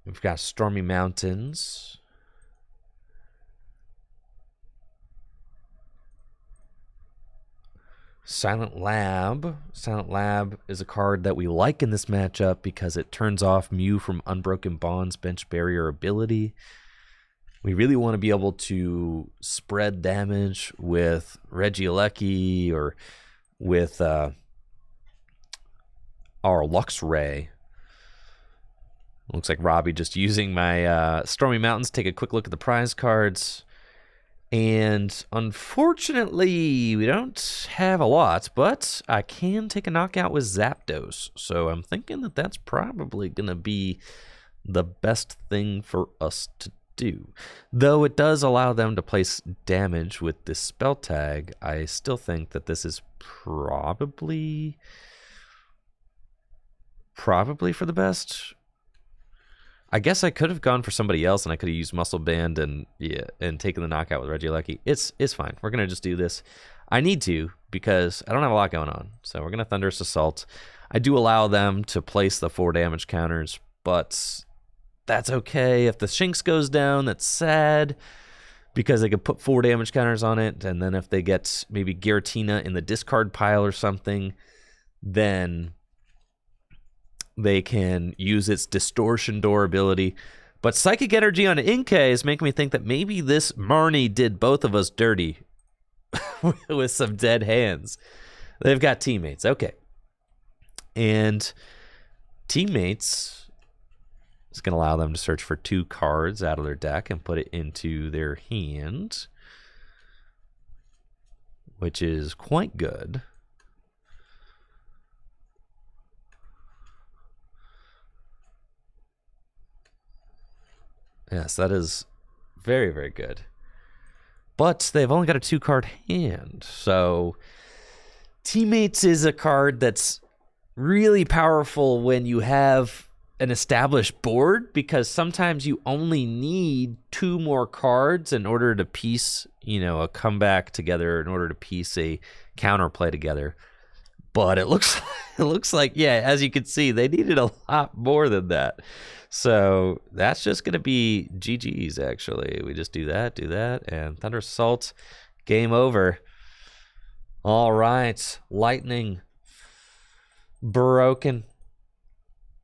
We've got Stormy Mountains. Silent Lab. Silent Lab is a card that we like in this matchup because it turns off Mew from Unbroken Bond's bench barrier ability. We really want to be able to spread damage with Regieleki or with our Luxray. Looks like Robbie just using my Stormy Mountains. Take a quick look at the prize cards. And unfortunately, we don't have a lot, but I can take a knockout with Zapdos. So I'm thinking that that's probably going to be the best thing for us to do. Though it does allow them to place damage with this spell tag, I still think that this is probably for the best. I guess I could have gone for somebody else, and I could have used Muscle Band and taken the knockout with Regieleki. It's fine. We're gonna just do this. I need to because I don't have a lot going on. So we're gonna Thunderous Assault. I do allow them to place the 4 damage counters, but that's okay. If the Shinx goes down, that's sad because they could put 4 damage counters on it, and then if they get maybe Giratina in the discard pile or something, then they can use its Distortion Door ability. But Psychic Energy on Inkay is making me think that maybe this Marnie did both of us dirty with some dead hands. They've got Teammates. Okay. And Teammates is going to allow them to search for 2 cards out of their deck and put it into their hand, which is quite good. Yes, that is very, very good. But they've only got a 2-card hand. So Teammates is a card that's really powerful when you have an established board, because sometimes you only need 2 more cards in order to piece, a comeback together, in order to piece a counterplay together. But it looks like, yeah, as you can see, they needed a lot more than that. So that's just going to be GG's, actually. We just do that, and Thunder Assault, game over. All right, Lightning broken.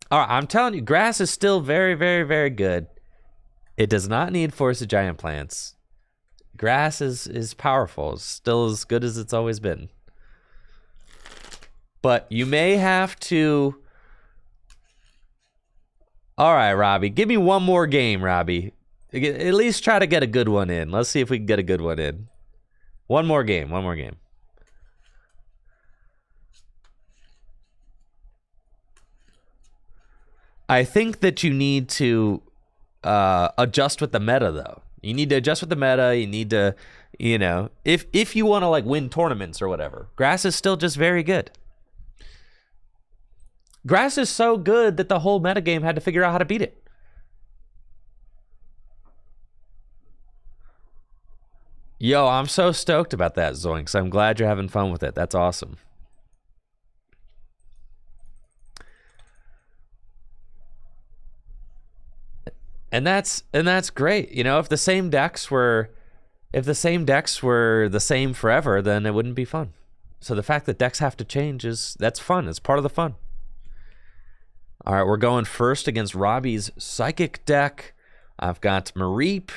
All right, I'm telling you, grass is still very, very, very good. It does not need Force of Giant Plants. Grass is powerful. It's still as good as it's always been. But you may have to... All right, Robbie. Give me one more game, Robbie. At least try to get a good one in. Let's see if we can get a good one in. One more game. I think that you need to adjust with the meta, though. You need to adjust with the meta. You need to, if you want to win tournaments or whatever. Grass is still just very good. Grass is so good that the whole metagame had to figure out how to beat it. Yo, I'm so stoked about that, Zoinks. I'm glad you're having fun with it. That's awesome. And that's great. If the same decks were the same forever, then it wouldn't be fun. So the fact that decks have to change that's fun. It's part of the fun. All right, we're going first against Robbie's Psychic deck. I've got Mareep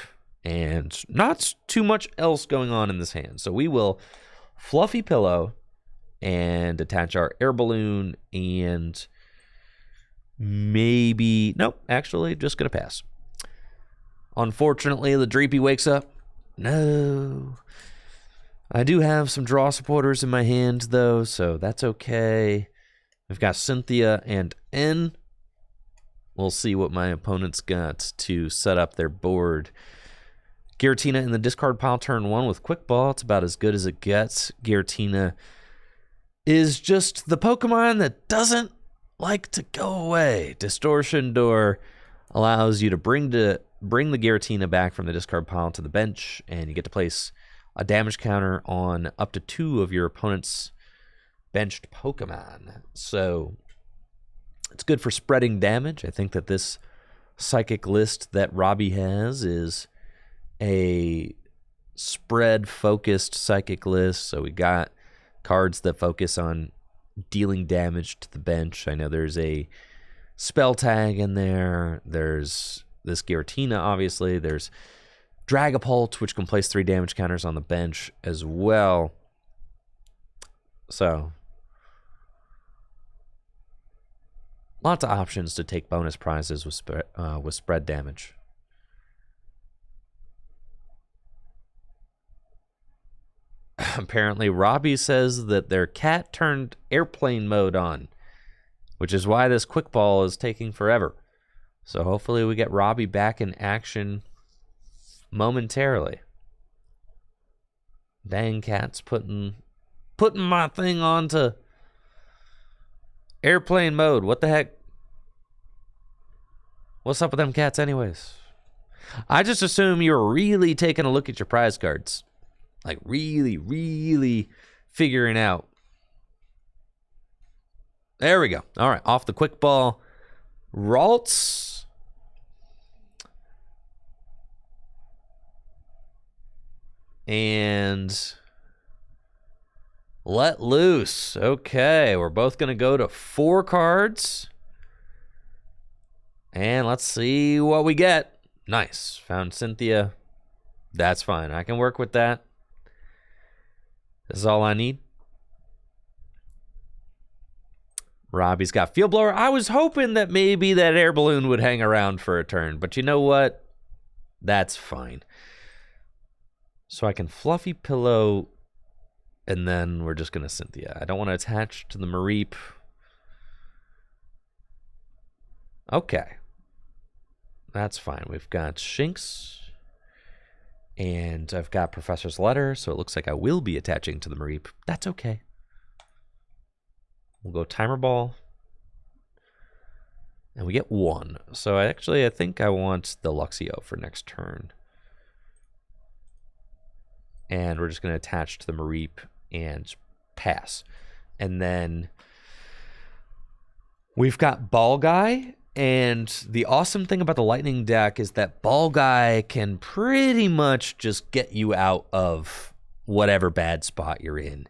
and not too much else going on in this hand. So we will Fluffy Pillow and attach our air balloon and maybe... Nope, actually, just going to pass. Unfortunately, the Dreepy wakes up. No. I do have some draw supporters in my hand, though, so that's okay. We've got Cynthia and N. We'll see what my opponent's got to set up their board. Giratina in the discard pile turn 1 with Quick Ball. It's about as good as it gets. Giratina is just the Pokemon that doesn't like to go away. Distortion Door allows you to bring the Giratina back from the discard pile to the bench, and you get to place a damage counter on up to 2 of your opponent's benched Pokemon. So it's good for spreading damage. I think that this Psychic list that Robbie has is a spread-focused Psychic list. So we got cards that focus on dealing damage to the bench. I know there's a Spell Tag in there. There's this Giratina, obviously. There's Dragapult, which can place 3 damage counters on the bench as well. So lots of options to take bonus prizes with spread damage. Apparently, Robbie says that their cat turned airplane mode on, which is why this Quick Ball is taking forever. So hopefully we get Robbie back in action momentarily. Dang, cat's putting my thing onto airplane mode. What the heck? What's up with them cats anyways? I just assume you're really taking a look at your prize cards. Like really, really figuring out. There we go. All right, off the Quick Ball. Ralts. And Let Loose. Okay, we're both going to go to 4 cards. And let's see what we get. Nice. Found Cynthia. That's fine. I can work with that. This is all I need. Robbie's got Field Blower. I was hoping that maybe that air balloon would hang around for a turn, but you know what? That's fine. So I can Fluffy Pillow, and then we're just going to Cynthia. I don't want to attach to the Mareep. Okay. That's fine. We've got Shinx. And I've got Professor's Letter, so it looks like I will be attaching to the Mareep. That's okay. We'll go Timer Ball. And we get 1. So I think I want the Luxio for next turn. And we're just going to attach to the Mareep and pass. And then we've got Ball Guy. And the awesome thing about the Lightning deck is that Ball Guy can pretty much just get you out of whatever bad spot you're in.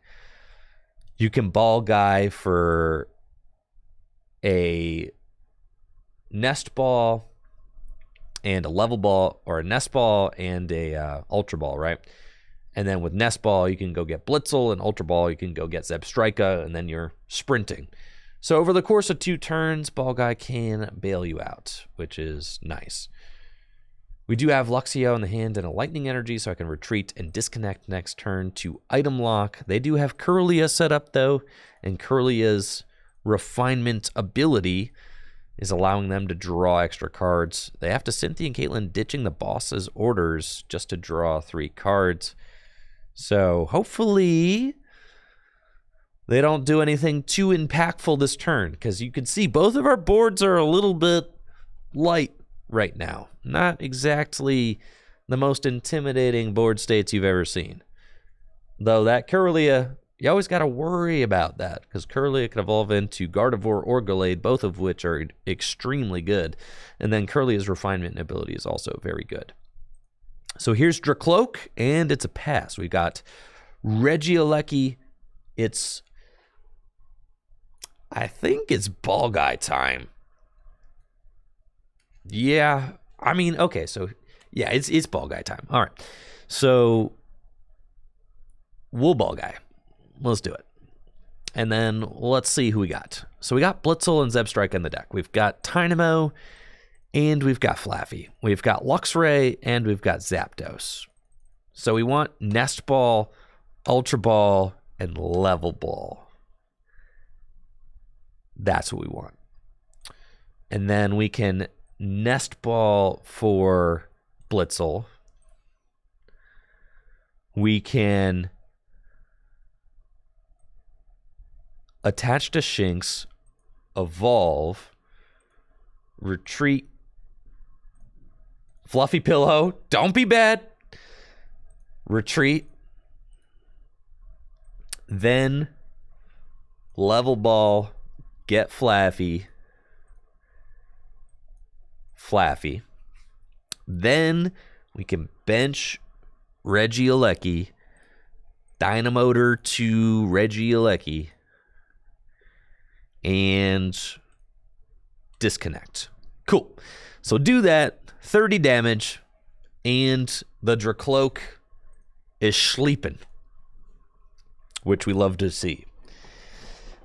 You can Ball Guy for a Nest Ball and a Level Ball, or a Nest Ball and a Ultra Ball, right? And then with Nest Ball, you can go get Blitzel, and Ultra Ball, you can go get Zebstrika, and then you're sprinting. So over the course of 2 turns, Ball Guy can bail you out, which is nice. We do have Luxio in the hand and a Lightning Energy, so I can retreat and disconnect next turn to Item Lock. They do have Kirlia set up, though, and Kirlia's Refinement ability is allowing them to draw extra cards. They have to Cynthia and Caitlyn ditching the boss's orders just to draw 3 cards. So hopefully they don't do anything too impactful this turn, because you can see both of our boards are a little bit light right now. Not exactly the most intimidating board states you've ever seen. Though that Kirlia, you always got to worry about that, because Kirlia can evolve into Gardevoir or Gallade, both of which are extremely good. And then Kirlia's Refinement ability is also very good. So here's Dracloak, and it's a pass. We got Regieleki. I think it's Ball Guy time. Yeah, I mean, okay, so yeah, it's Ball Guy time. All right, so we'll Ball Guy. Let's do it. And then let's see who we got. So we got Blitzel and Zebstrika in the deck. We've got Tynamo, and we've got Flaffy. We've got Luxray, and we've got Zapdos. So we want Nest Ball, Ultra Ball, and Level Ball. That's what we want. And then we can Nest Ball for Blitzel. We can attach to Shinx, evolve, retreat, Fluffy Pillow, don't be bad, retreat, then Level Ball, get Flaffy, then we can bench Regieleki, Dynamotor to Regieleki, and disconnect. Cool. So do that, 30 damage, and the Dracloak is sleeping, which we love to see.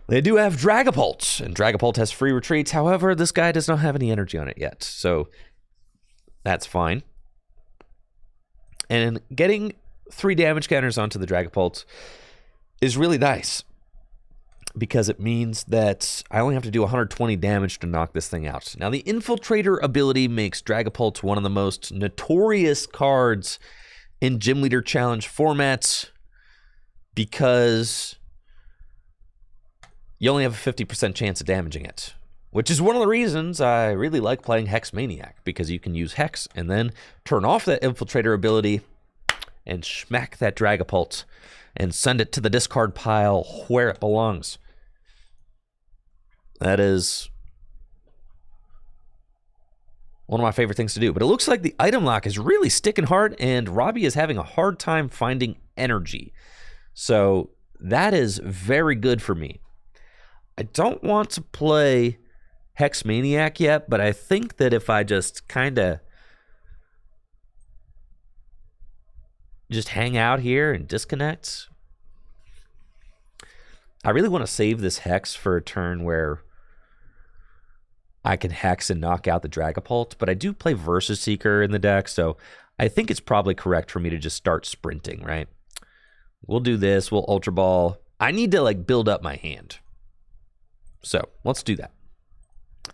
They do have Dragapult, and Dragapult has free retreats. However, this guy does not have any energy on it yet, so that's fine. And getting 3 damage counters onto the Dragapult is really nice, because it means that I only have to do 120 damage to knock this thing out. Now, the Infiltrator ability makes Dragapult one of the most notorious cards in Gym Leader Challenge formats, because you only have a 50% chance of damaging it, which is one of the reasons I really like playing Hex Maniac, because you can use Hex and then turn off that Infiltrator ability and smack that Dragapult and send it to the discard pile where it belongs. That is one of my favorite things to do. But it looks like the item lock is really sticking hard, and Robbie is having a hard time finding energy. So that is very good for me. I don't want to play Hex Maniac yet, but I think that if I just kind of just hang out here and disconnect, I really want to save this Hex for a turn where I can Hex and knock out the Dragapult, but I do play Versus Seeker in the deck, so I think it's probably correct for me to just start sprinting, right? We'll do this, we'll Ultra Ball. I need to build up my hand. So let's do that.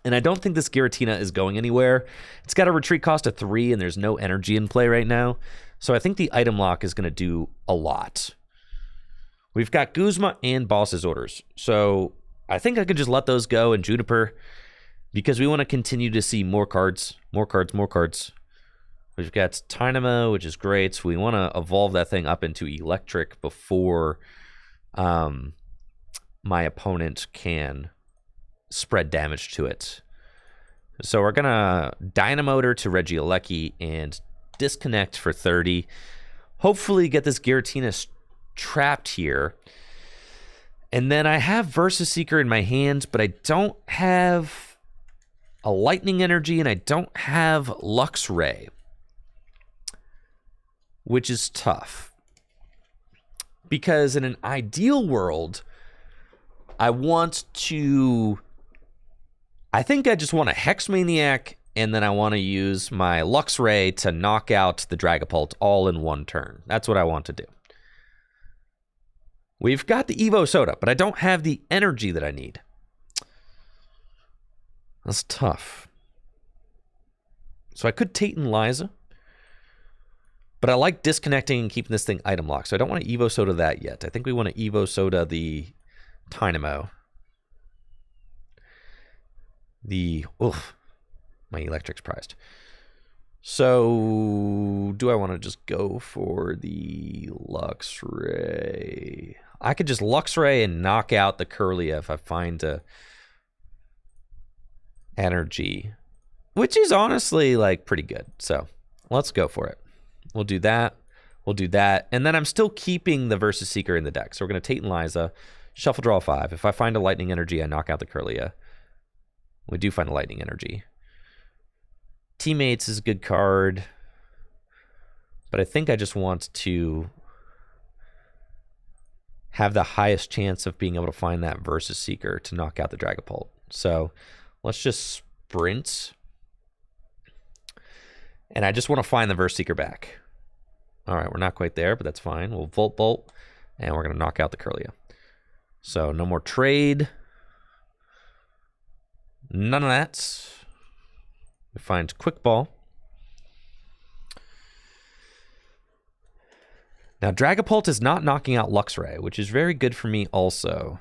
And I don't think this Giratina is going anywhere. It's got a retreat cost of 3, and there's no energy in play right now. So I think the item lock is going to do a lot. We've got Guzma and Boss's Orders. So I think I could just let those go and Juniper, because we want to continue to see more cards, more cards, more cards. We've got Tynamo, which is great. So we want to evolve that thing up into Electric before my opponent can spread damage to it. So we're going to Dynamotor to Regieleki and disconnect for 30. Hopefully get this Giratina trapped here. And then I have Versus Seeker in my hands, but I don't have a Lightning Energy and I don't have Luxray, which is tough. Because in an ideal world, I think I just want a Hex Maniac, and then I want to use my Luxray to knock out the Dragapult all in one turn. That's what I want to do. We've got the Evo Soda, but I don't have the energy that I need. That's tough. So I could Tate and Liza, but I like disconnecting and keeping this thing item locked. So I don't want to Evo Soda that yet. I think we want to Evo Soda the Tynamo. My Electric's prized. So do I want to just go for the Luxray? I could just Luxray and knock out the Kirlia if I find a energy, which is honestly like pretty good. So let's go for it. We'll do that. We'll do that. And then I'm still keeping the Versus Seeker in the deck. So we're going to Tate and Liza, shuffle draw 5. If I find a Lightning Energy, I knock out the Kirlia. We do find a Lightning Energy. Teammates is a good card, but I think I just want to have the highest chance of being able to find that Versus Seeker to knock out the Dragapult. So let's just sprint. And I just want to find the Versus Seeker back. All right, we're not quite there, but that's fine. We'll Volt Bolt, and we're going to knock out the Kirlia. So no more trade. None of that. We find Quick Ball. Now, Dragapult is not knocking out Luxray, which is very good for me also.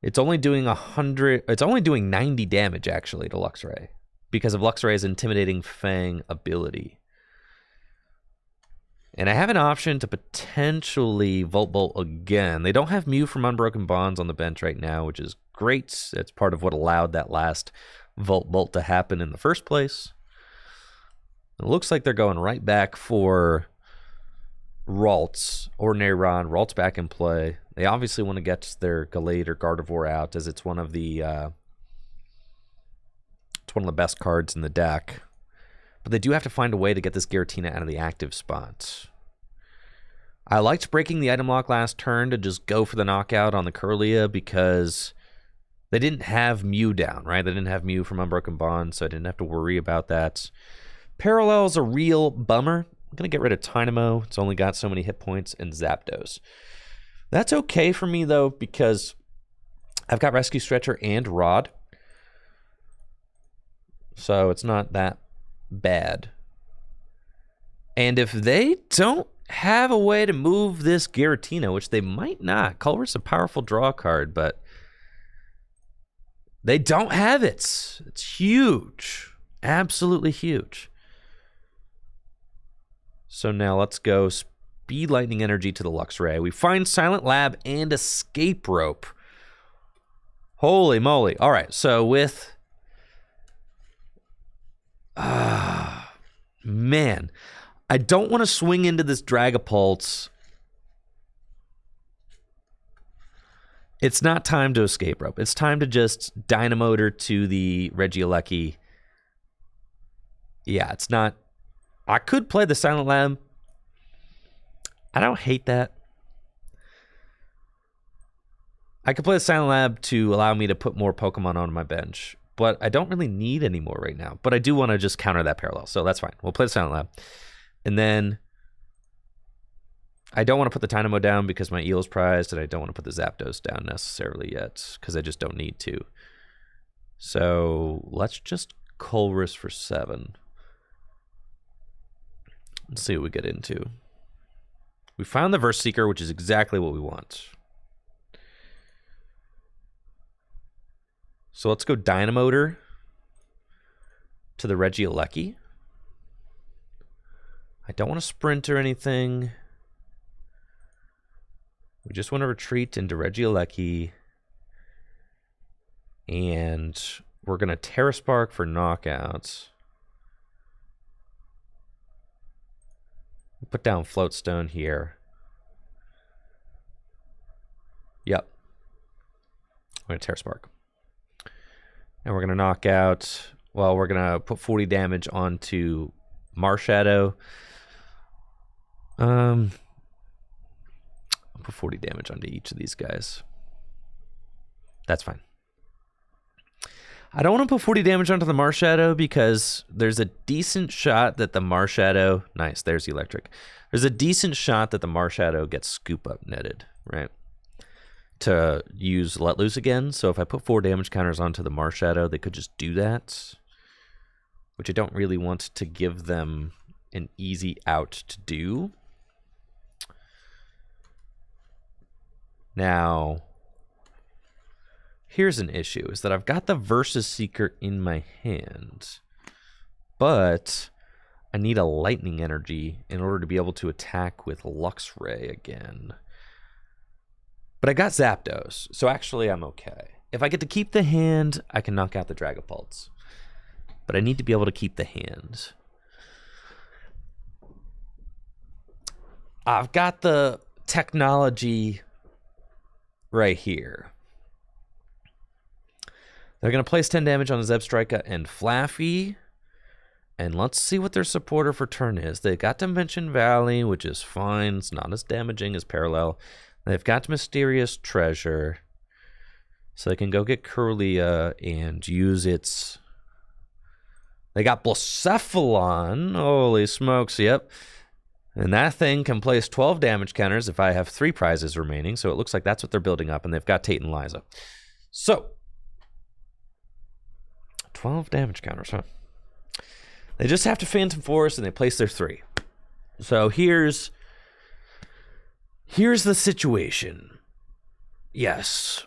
It's only doing 100. It's only doing 90 damage, actually, to Luxray, because of Luxray's Intimidating Fang ability. And I have an option to potentially Volt Bolt again. They don't have Mew from Unbroken Bonds on the bench right now, which is great. It's part of what allowed that last Volt Bolt to happen in the first place. It looks like they're going right back for Ralts, Ordinary Rod. Ralt's back in play. They obviously want to get their Gallade or Gardevoir out, as it's one of the best cards in the deck. But they do have to find a way to get this Giratina out of the active spot. I liked breaking the item lock last turn to just go for the knockout on the Kirlia because they didn't have Mew down, right? They didn't have Mew from Unbroken Bond, so I didn't have to worry about that. Parallel's a real bummer. I'm going to get rid of Tynamo. It's only got so many hit points, and Zapdos. That's okay for me, though, because I've got Rescue Stretcher and Rod. So it's not that bad. And if they don't have a way to move this Giratina, which they might not. Colress's a powerful draw card, but they don't have it. It's huge. Absolutely huge. So now let's go Speed Lightning Energy to the Luxray. We find Silent Lab and Escape Rope. Holy moly. All right, so with... man, I don't want to swing into this Dragapult. It's not time to Escape Rope. It's time to just Dynamotor to the Regieleki. Yeah, it's not... I could play the Silent Lab. I don't hate that. I could play the Silent Lab to allow me to put more Pokemon on my bench, but I don't really need any more right now. But I do want to just counter that parallel, so that's fine. We'll play the Silent Lab. And then... I don't want to put the Dynamo down because my eel's prized, and I don't want to put the Zapdos down necessarily yet because I just don't need to. So let's just Colress for 7. Let's see what we get into. We found the Verse Seeker, which is exactly what we want. So let's go Dynamotor to the Regieleki. I don't want to sprint or anything. We just want to retreat into Regieleki. And we're going to Terra Spark for knockouts. Put down Floatstone here. Yep. I'm going to Terra Spark. And we're going to knock out... Well, we're going to put 40 damage onto Marshadow. I'll put 40 damage onto each of these guys. That's fine. I don't want to put 40 damage onto the Marshadow because there's a decent shot that the Marshadow... Nice, there's Electric. There's a decent shot that the Marshadow gets Scoop Up netted, right? To use Let Loose again. So if I put 4 damage counters onto the Marshadow, they could just do that. Which I don't really want to give them an easy out to do. Now, here's an issue, is that I've got the Versus Seeker in my hand, but I need a Lightning Energy in order to be able to attack with Luxray again. But I got Zapdos, so actually I'm okay. If I get to keep the hand, I can knock out the Dragapults. But I need to be able to keep the hand. I've got the technology right here. They're going to place 10 damage on Zebstrika and Flaffy. And let's see what their supporter for turn is. They got Dimension Valley, which is fine. It's not as damaging as Parallel. They've got Mysterious Treasure. So they can go get Kirlia and use its... They got Blacephalon. Holy smokes, yep. And that thing can place 12 damage counters if I have 3 prizes remaining. So it looks like that's what they're building up. And they've got Tate and Liza. So, 12 damage counters, huh? They just have to Phantom Force and they place their 3. So here's the situation. Yes.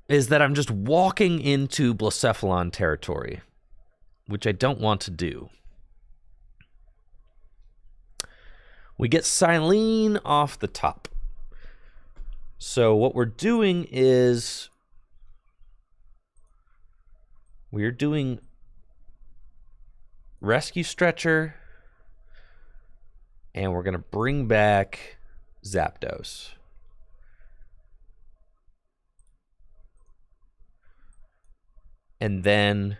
Is that I'm just walking into Blacephalon territory, which I don't want to do. We get Silene off the top. So what we're doing is we're doing Rescue Stretcher, and we're going to bring back Zapdos. And then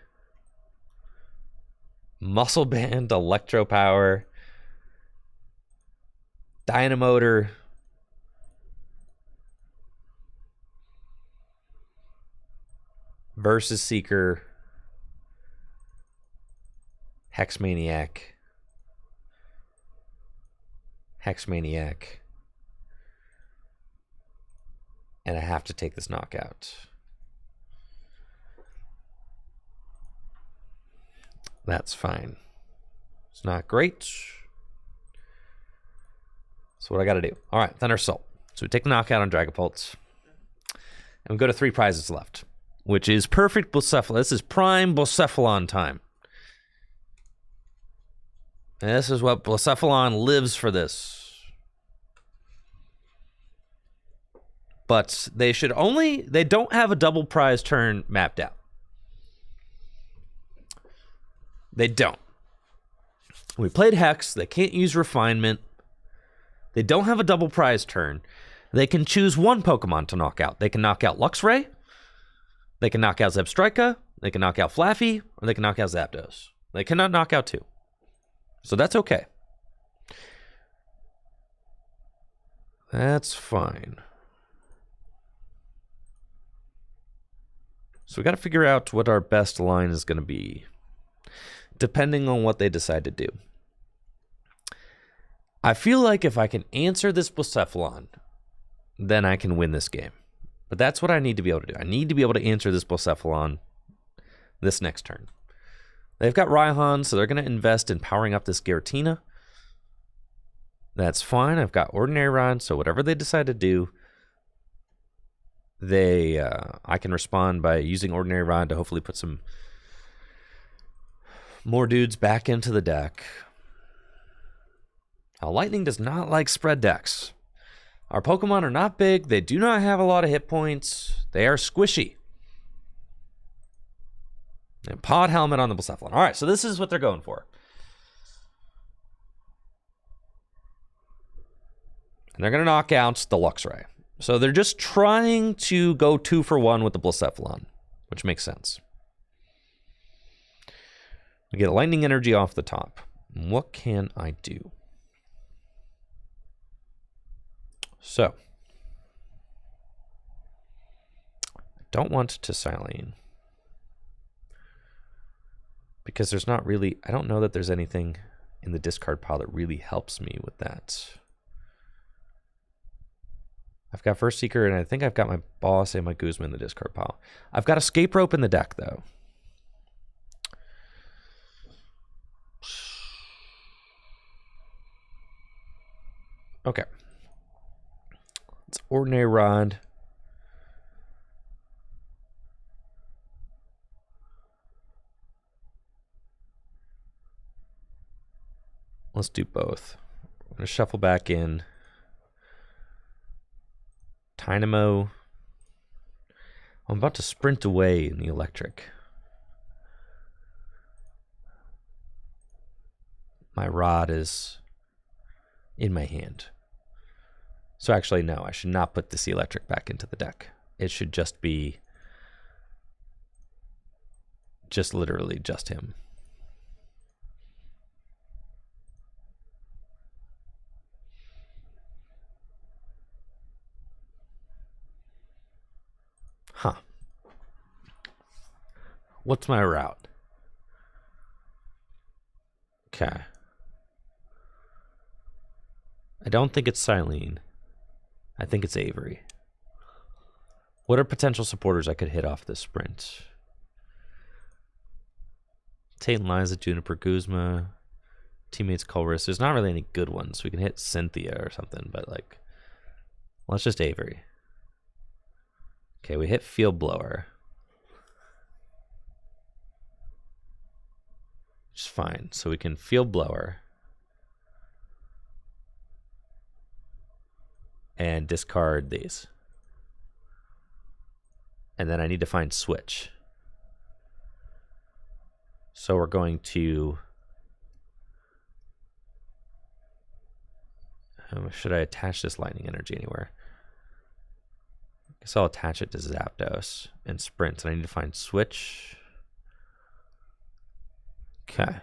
Muscle Band, Electro Power, Dynamotor, Versus Seeker, Hexmaniac, and I have to take this knockout. That's fine. It's not great. That's what I got to do. All right, Thunder Assault. So we take the knockout on Dragapults. And we go to 3 prizes left, which is perfect Blacephalon. This is prime Blacephalon time. And this is what Blacephalon lives for this. But they don't have a double prize turn mapped out. They don't. We played Hex. They can't use Refinement. They don't have a double prize turn. They can choose 1 Pokemon to knock out. They can knock out Luxray. They can knock out Zebstrika. They can knock out Flaffy. Or they can knock out Zapdos. They cannot knock out 2. So that's okay. That's fine. So we got to figure out what our best line is going to be, depending on what they decide to do. I feel like if I can answer this Blacephalon, then I can win this game. But that's what I need to be able to do. I need to be able to answer this Blacephalon this next turn. They've got Raihan, so they're going to invest in powering up this Giratina. That's fine. I've got Ordinary Rod, so whatever they decide to do, I can respond by using Ordinary Rod to hopefully put some more dudes back into the deck. Lightning does not like spread decks. Our Pokemon are not big. They do not have a lot of hit points. They are squishy. And Pod Helmet on the Blacephalon. All right, so this is what they're going for. And they're going to knock out the Luxray. So they're just trying to go 2-for-1 with the Blacephalon, which makes sense. We get Lightning Energy off the top. What can I do? So, I don't want to Silene. Because there's not really, I don't know that there's anything in the discard pile that really helps me with that. I've got First Seeker, and I think I've got my Boss and my Guzma in the discard pile. I've got Escape Rope in the deck, though. Okay. It's Ordinary Rod. Let's do both. I'm going to shuffle back in Dynamo. I'm about to sprint away in the electric. My rod is in my hand. So actually, no, I should not put this electric back into the deck. It should just be literally just him. Huh. What's my route? Okay. I don't think it's Silene. I think it's Avery. What are potential supporters I could hit off this sprint? Tate and Liza, Juniper, Guzma, Teammates, Colress. There's not really any good ones. We can hit Cynthia or something, but like, let's just Avery. Okay, we hit Field Blower. Which is fine. So we can Field Blower. And discard these. And then I need to find Switch. So we're going to... should I attach this Lightning Energy anywhere? I guess I'll attach it to Zapdos and Sprint. And I need to find Switch. Okay.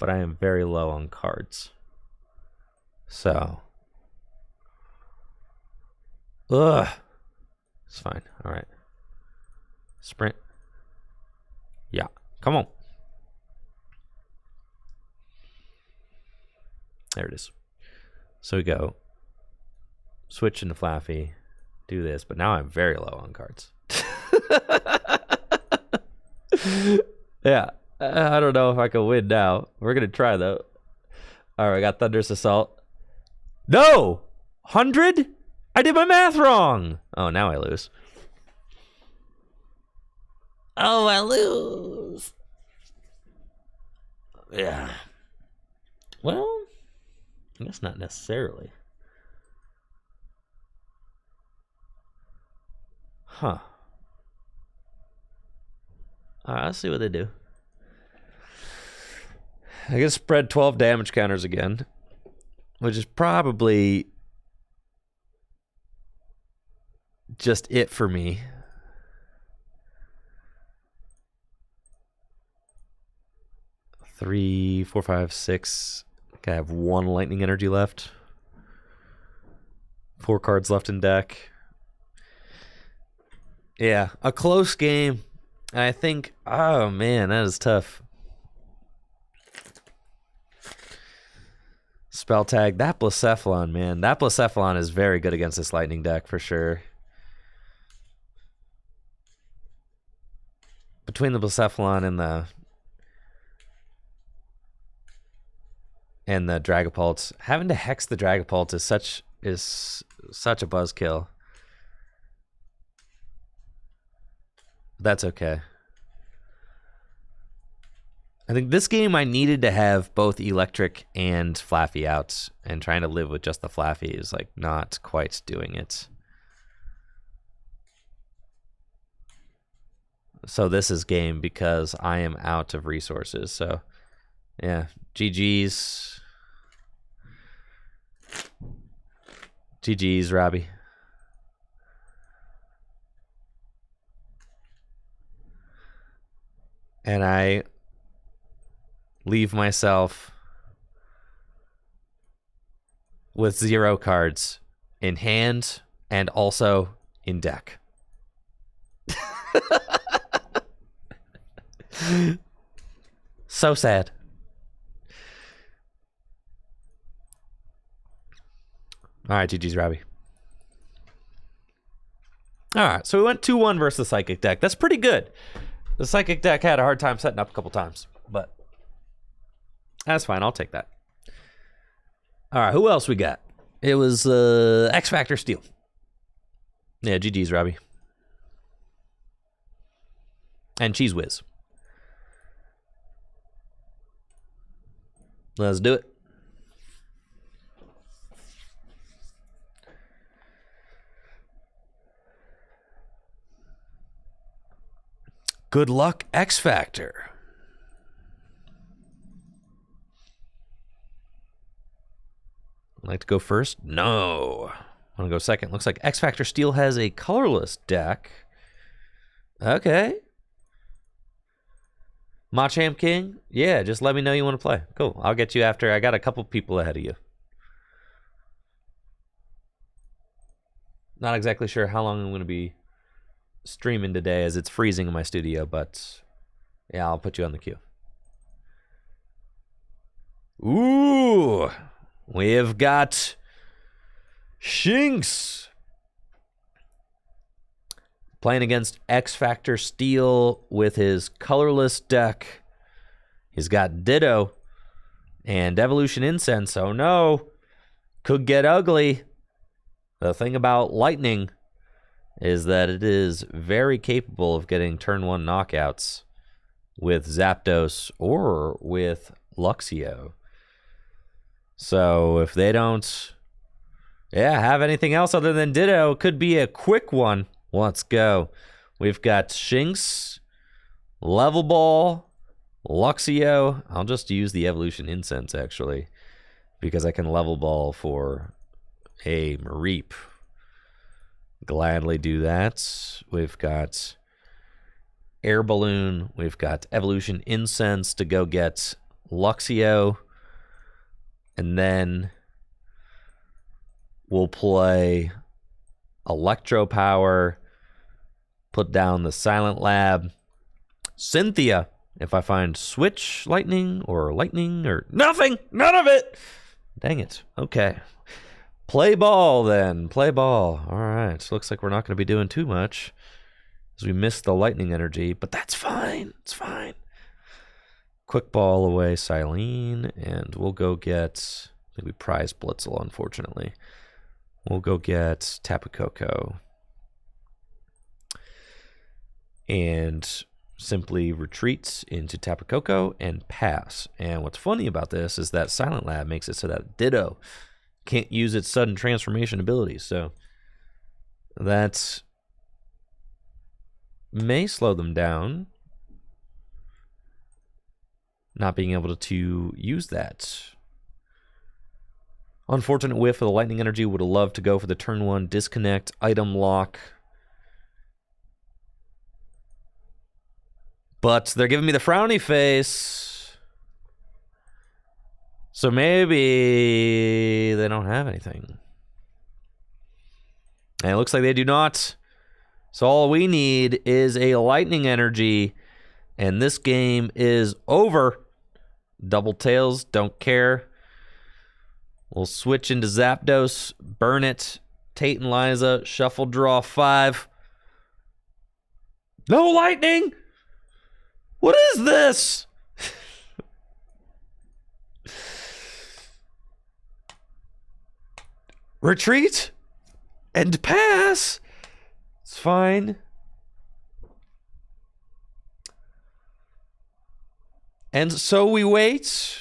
But I am very low on cards. So... ugh. It's fine. All right. Sprint. Yeah. Come on. There it is. So we go. Switch into Flaffy. Do this. But now I'm very low on cards. Yeah. I don't know if I can win now. We're going to try, though. All right. I got Thunderous Assault. No! 100? I did my math wrong. Oh, now I lose. Oh, I lose. Yeah. Well, I guess not necessarily. Huh. All right, let's see what they do. I guess spread 12 damage counters again, which is probably just it for me. Three, four, five, six. Okay, I have one Lightning Energy left. 4 cards left in deck. Yeah, a close game. I think, oh man, that is tough. Spell tag. That Blacephalon, man. That Blacephalon is very good against this lightning deck for sure. Between the Blacephalon and the Dragapult, having to hex the Dragapult is such a buzzkill. That's okay. I think this game I needed to have both Electric and Flaffy out, and trying to live with just the Flaffy is like not quite doing it. So this is game because I am out of resources. So yeah, GG's. GG's, Robbie. And I leave myself with 0 cards in hand and also in deck. So sad. All right, GG's, Robbie. All right, so we went 2-1 versus the Psychic deck. That's pretty good. The Psychic deck had a hard time setting up a couple times, but that's fine. I'll take that. All right, who else we got? It was X Factor Steel. Yeah, GG's, Robbie. And Cheese Whiz. Let's do it. Good luck, X Factor. I'd like to go first? No. I want to go second. Looks like X Factor Steel has a colorless deck. Okay. Machamp King? Yeah, just let me know you want to play. Cool. I'll get you after. I got a couple people ahead of you. Not exactly sure how long I'm going to be streaming today as it's freezing in my studio, but yeah, I'll put you on the queue. Ooh, we've got Shinx playing against X Factor Steel with his colorless deck. He's got Ditto and Evolution Incense. Oh no, could get ugly. The thing about Lightning is that it is very capable of getting turn 1 knockouts with Zapdos or with Luxio. So if they don't have anything else other than Ditto, it could be a quick one. Let's go. We've got Shinx, Level Ball, Luxio. I'll just use the Evolution Incense, actually, because I can Level Ball for a Mareep. Gladly do that. We've got Air Balloon. We've got Evolution Incense to go get Luxio. And then we'll play Electro Power, put down the Silent Lab, Cynthia, if I find Switch Lightning or nothing, none of it. Dang it. Okay. Play ball then. Play ball. All right. So looks like we're not going to be doing too much as we missed the lightning energy, but that's fine. It's fine. Quick ball away, Silene, and we'll go get, I think we prize Blitzel, unfortunately. We'll go get Tapu Koko and simply retreat into Tapu Koko and pass. And what's funny about this is that Silent Lab makes it so that Ditto can't use its sudden transformation abilities. So that may slow them down, not being able to use that. Unfortunate whiff for the lightning energy. Would have loved to go for the turn 1 disconnect item lock, but they're giving me the frowny face. So maybe they don't have anything. And it looks like they do not. So all we need is a lightning energy, and this game is over. Double tails, don't care. We'll switch into Zapdos, burn it, Tate and Liza, shuffle draw 5. No lightning! What is this? Retreat and pass. It's fine. And so we wait.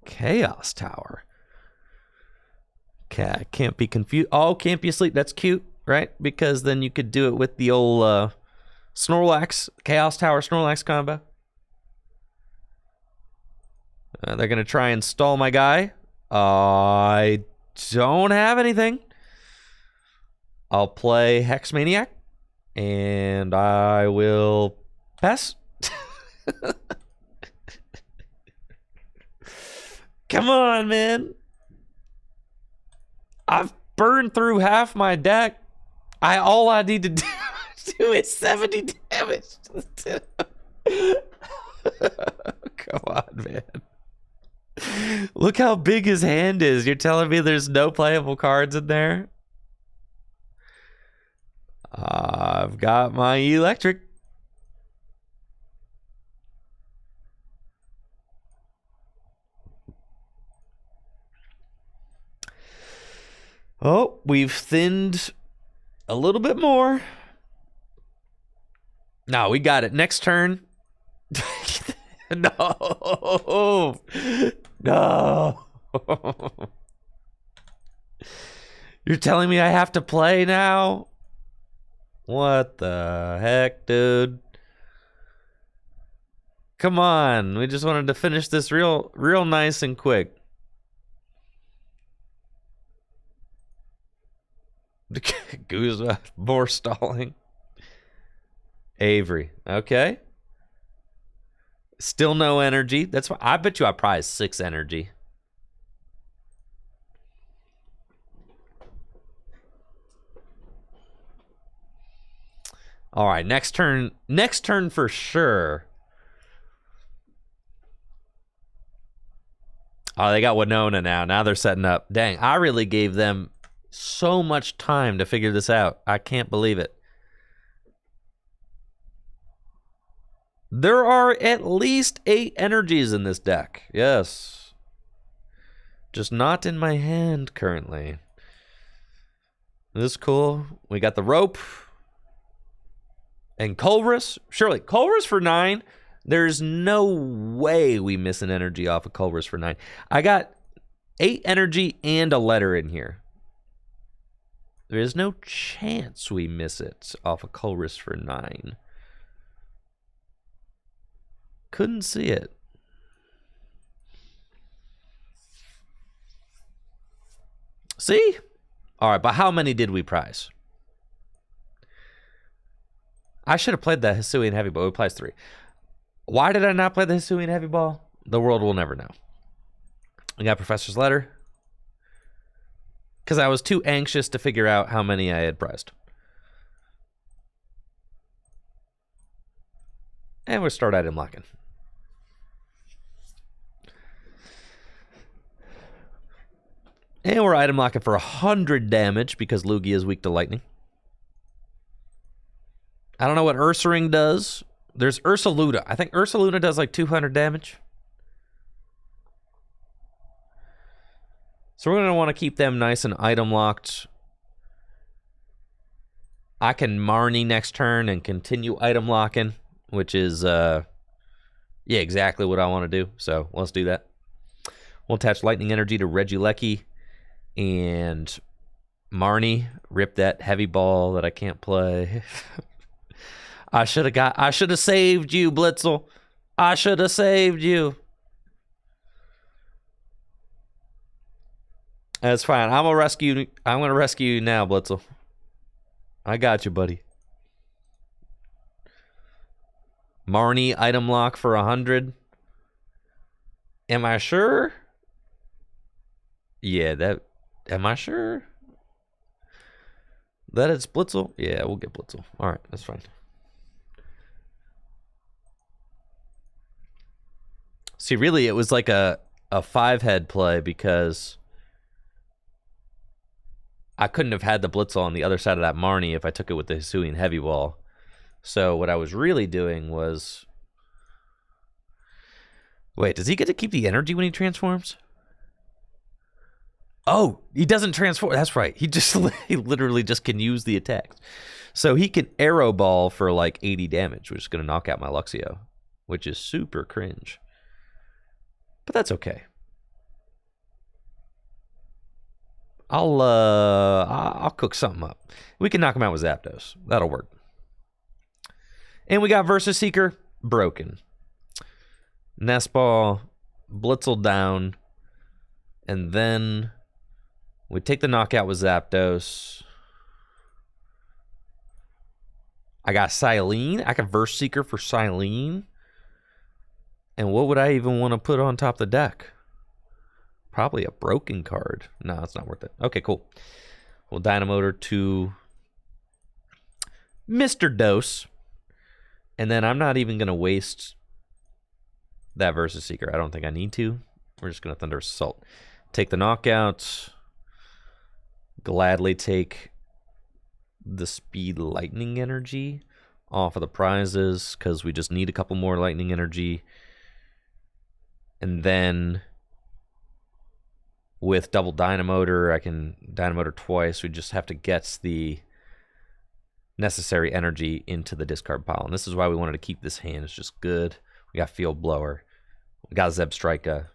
Chaos Tower. Okay, can't be confused. Oh, can't be asleep. That's cute, right? Because then you could do it with the old Snorlax, Chaos Tower Snorlax combo. They're going to try and stall my guy. I don't have anything. I'll play Hex Maniac. And I will pass. Come on, man. I've burned through half my deck. All I need to do is 70 damage. Come on, man. Look how big his hand is. You're telling me there's no playable cards in there? I've got my electric. Oh, we've thinned a little bit more. No, we got it. Next turn. No. No. You're telling me I have to play now? What the heck, dude? Come on. We just wanted to finish this real nice and quick. Guzma, more stalling. Avery, okay. Still no energy. That's why I bet you I prize 6 energy. All right, next turn. Next turn for sure. Oh, they got Winona now. Now they're setting up. Dang, I really gave them so much time to figure this out. I can't believe it. There are at least 8 energies in this deck. Yes. Just not in my hand currently. This is cool. We got the rope. And Culverus. Surely. Culverus for 9. There's no way we miss an energy off of Culverus for 9. I got 8 energy and a letter in here. There is no chance we miss it off of Culverus for 9. Couldn't see it. See? All right, but how many did we prize? I should have played the Hisuian Heavy Ball. We prized 3. Why did I not play the Hisuian Heavy Ball? The world will never know. We got Professor's Letter. Because I was too anxious to figure out how many I had prized. And we'll start item locking. And we're item locking for 100 damage because Lugia is weak to lightning. I don't know what Ursaring does. There's Ursaluna. I think Ursaluna does like 200 damage. So we're going to want to keep them nice and item locked. I can Marnie next turn and continue item locking, which is, yeah, exactly what I want to do. So let's do that. We'll attach Lightning Energy to Regieleki and Marnie. Rip that heavy ball that I can't play. I should have saved you, Blitzel. I should have saved you. That's fine. I'm gonna rescue you now, Blitzel. I got you, buddy. Marnie item lock for 100. Am I sure? Yeah, am I sure? That it's Blitzel? Yeah, we'll get Blitzel. All right, that's fine. See, really, it was like a a 5-head play because I couldn't have had the Blitzel on the other side of that Marnie if I took it with the Hisuian Heavy Ball. So what I was really doing was... Wait, does he get to keep the energy when he transforms? Oh, he doesn't transform. That's right. He literally just can use the attacks. So he can Arrow Ball for like 80 damage, which is going to knock out my Luxio, which is super cringe. But that's okay. I'll cook something up. We can knock him out with Zapdos. That'll work. And we got Versus Seeker broken. Nest Ball, Blitzel down, and then we take the knockout with Zapdos. I got Silene. I got Verse Seeker for Silene. And what would I even want to put on top of the deck? Probably a broken card. No, it's not worth it. Okay, cool. We'll Dynamotor to Mr. Dose. And then I'm not even going to waste that Versus Seeker. I don't think I need to. We're just going to Thunder Assault. Take the knockout. Gladly take the Speed Lightning Energy off of the prizes because we just need a couple more Lightning Energy. And then with double Dynamotor, I can Dynamotor twice. We just have to get the necessary energy into the discard pile. And this is why we wanted to keep this hand. It's just good. We got Field Blower. We got Zebstrika.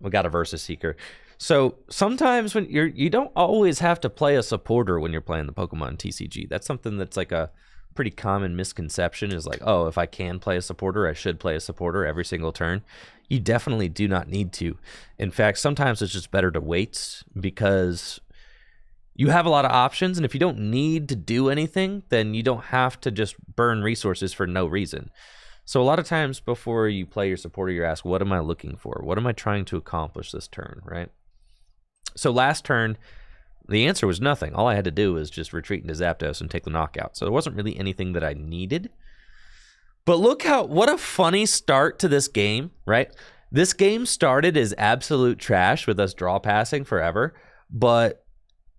We got a Versus Seeker. So sometimes when you don't always have to play a supporter when you're playing the Pokemon TCG. That's something that's like a pretty common misconception is like, oh, if I can play a supporter, I should play a supporter every single turn. You definitely do not need to. In fact, sometimes it's just better to wait because you have a lot of options, and if you don't need to do anything, then you don't have to just burn resources for no reason. So a lot of times before you play your supporter, you're asked, what am I looking for? What am I trying to accomplish this turn, right? So last turn, the answer was nothing. All I had to do was just retreat into Zapdos and take the knockout. So there wasn't really anything that I needed. But look what a funny start to this game, right? This game started as absolute trash with us draw passing forever, but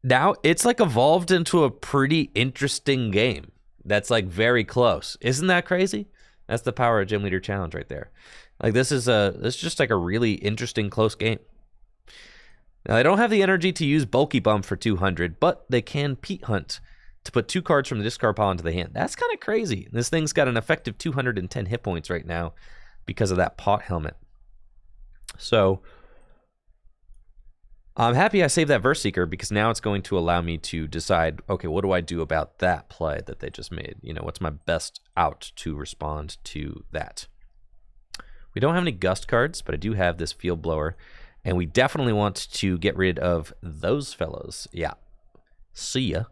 now it's like evolved into a pretty interesting game that's like very close. Isn't that crazy? That's the power of Gym Leader Challenge right there. Like this is just like a really interesting close game. Now they don't have the energy to use Bulky Bump for 200, but they can Pete Hunt to put 2 cards from the discard pile into the hand. That's kind of crazy. This thing's got an effective 210 hit points right now because of that pot helmet. So I'm happy I saved that Verse Seeker because now it's going to allow me to decide, okay, what do I do about that play that they just made? You know, what's my best out to respond to that? We don't have any Gust cards, but I do have this Field Blower, and we definitely want to get rid of those fellows. Yeah. See ya.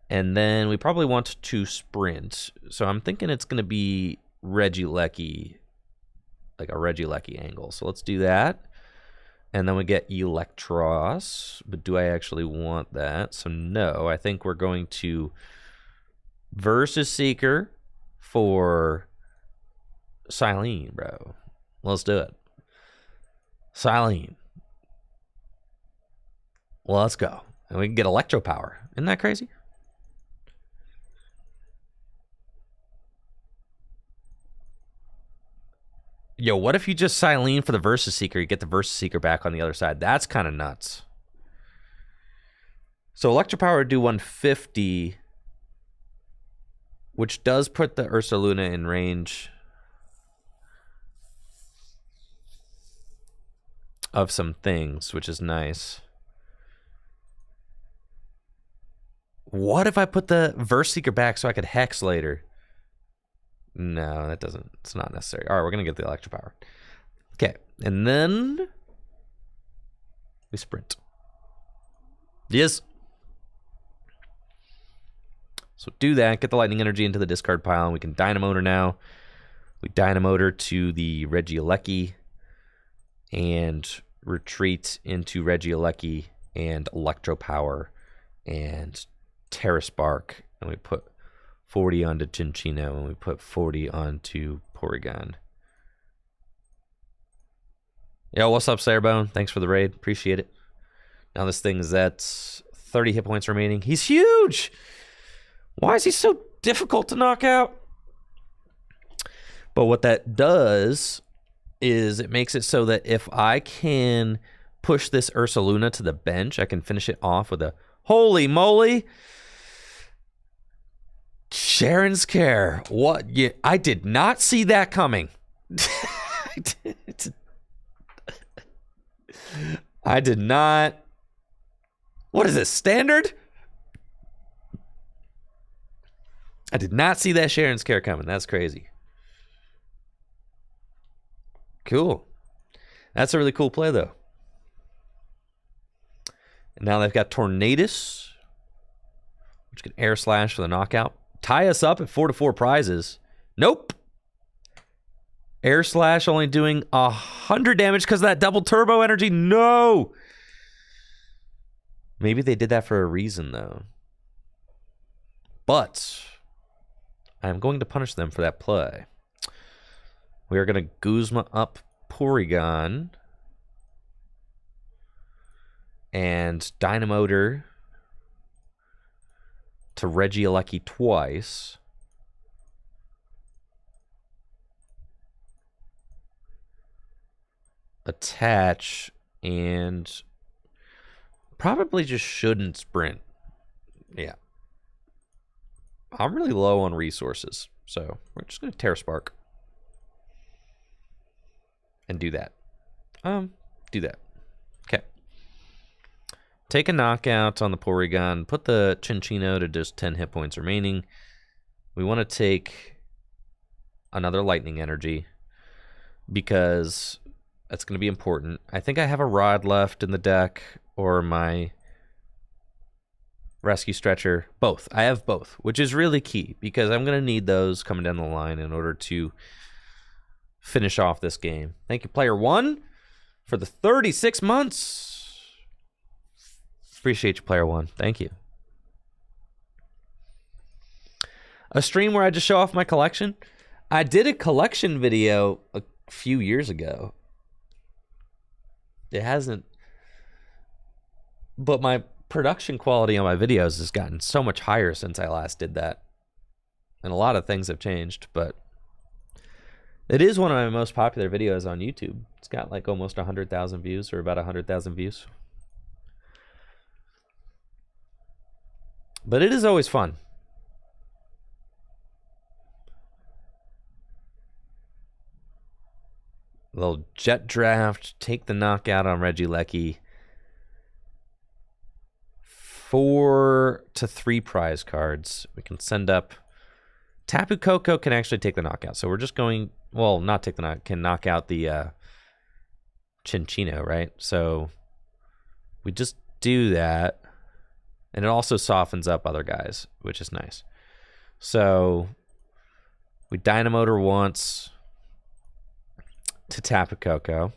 And then we probably want to sprint. So I'm thinking it's going to be Regieleki, like a Regieleki angle. So let's do that. And then we get Electros. But do I actually want that? So no, I think we're going to Versus Seeker for Silene, bro. Let's do it. Silene. Well, let's go. And we can get Electro Power. Isn't that crazy? Yo, what if you just Silene for the Versus Seeker? You get the Versus Seeker back on the other side. That's kind of nuts. So Electro Power would do 150, which does put the Ursaluna in range of some things, which is nice. What if I put the Verse Seeker back so I could Hex later? No, that doesn't. It's not necessary. All right, we're going to get the Electro Power. Okay, and then we sprint. Yes. So do that. Get the Lightning Energy into the discard pile, and we can Dynamotor now. We Dynamotor to the Regieleki and retreat into Regieleki and Electro Power and Terra Spark, and we put 40 onto Cinccino, and we put 40 onto Porygon. Yo, what's up, Slayerbone? Thanks for the raid. Appreciate it. Now this thing is at 30 hit points remaining. He's huge! Why is he so difficult to knock out? But what that does is it makes it so that if I can push this Ursaluna to the bench, I can finish it off with a holy moly. Sharon's Care. What? I did not see that coming. I did not. What is this, standard? I did not see that Sharon's Care coming. That's crazy. Cool. That's a really cool play, though. And now they've got Tornadus, which can air slash for the knockout. Tie us up at 4-4 prizes. Nope. Air slash only doing 100 damage because of that double turbo energy. No. Maybe they did that for a reason, though. But I'm going to punish them for that play. We are going to Guzma up Porygon and Dynamotor to Regieleki twice. Attach and probably just shouldn't sprint. Yeah. I'm really low on resources, so we're just going to Terra Spark. And do that. Do that. Okay. Take a knockout on the Porygon. Put the Chinchino to just 10 hit points remaining. We want to take another Lightning Energy because that's going to be important. I think I have a Rod left in the deck or my Rescue Stretcher. Both. I have both, which is really key because I'm going to need those coming down the line in order to finish off this game. Thank you, player 1, for the 36 months. Appreciate you, player 1. Thank you. A stream where I just show off my collection. I did a collection video a few years ago. It hasn't, but my production quality on my videos has gotten so much higher since I last did that. And a lot of things have changed, but it is one of my most popular videos on YouTube. It's got like almost 100,000 views, or about 100,000 views. But it is always fun. A little Jet Draft, take the knockout on Regieleki. 4 to 3 prize cards. We can send up. Tapu Koko can actually take the knockout. So we're just going, well, not take the knockout, can knock out the Chinchino, right? So we just do that. And it also softens up other guys, which is nice. So we Dynamotor once to Tapu Koko.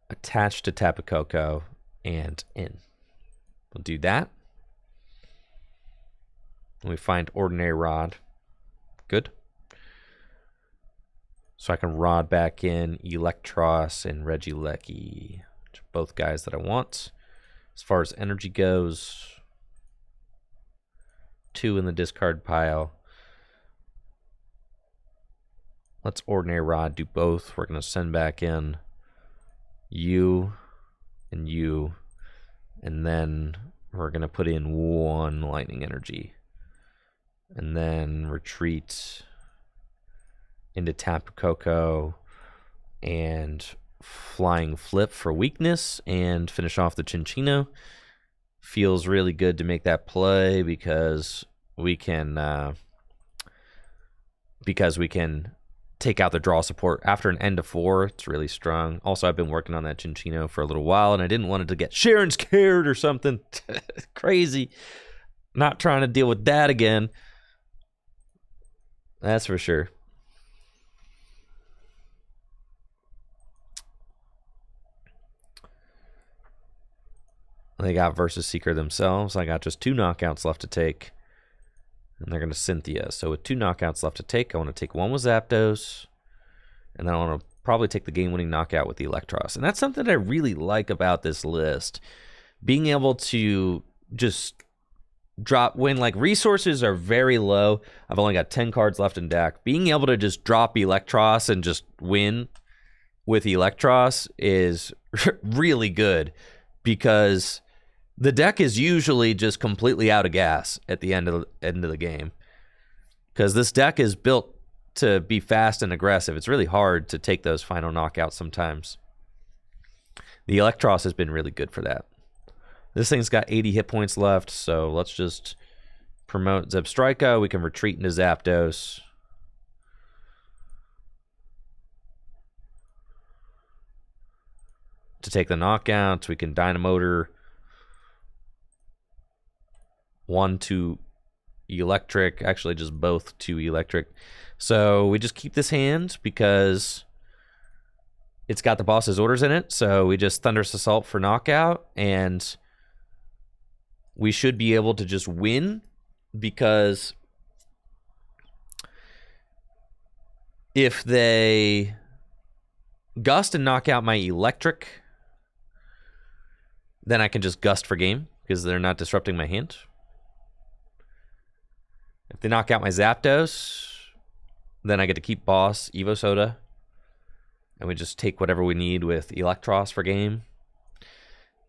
Attach to Tapu Koko and in. We'll do that. And we find Ordinary Rod. Good. So I can Rod back in Electros and Regieleki. Both guys that I want. As far as energy goes, 2 in the discard pile. Let's Ordinary Rod do both. We're going to send back in you and you. And then we're going to put in 1 Lightning Energy. And then retreat into Tapu Koko and Flying Flip for weakness and finish off the Chinchino. Feels really good to make that play because we can take out the draw support after an end of 4. It's really strong. Also, I've been working on that Chinchino for a little while, and I didn't want it to get Sharon's Cared or something crazy. Not trying to deal with that again. That's for sure. They got Versus Seeker themselves. I got just 2 knockouts left to take. And they're going to Cynthia. So with 2 knockouts left to take, I want to take one with Zapdos. And then I want to probably take the game-winning knockout with the Electros. And that's something that I really like about this list. Being able to just drop when like resources are very low. I've only got 10 cards left in deck. Being able to just drop Electros and just win with Electros is really good, because the deck is usually just completely out of gas at the end of the game. Because this deck is built to be fast and aggressive. It's really hard to take those final knockouts sometimes. The Electros has been really good for that. This thing's got 80 hit points left, so let's just promote Zebstrika. We can retreat into Zapdos. To take the knockouts, we can Dynamotor 1 to Electric. Actually, just both to Electric. So we just keep this hand because it's got the boss's orders in it. So we just Thunderous Assault for knockout, and we should be able to just win, because if they Gust and knock out my Electric, then I can just Gust for game because they're not disrupting my hand. If they knock out my Zapdos, then I get to keep Boss, Evo Soda, and we just take whatever we need with Electros for game.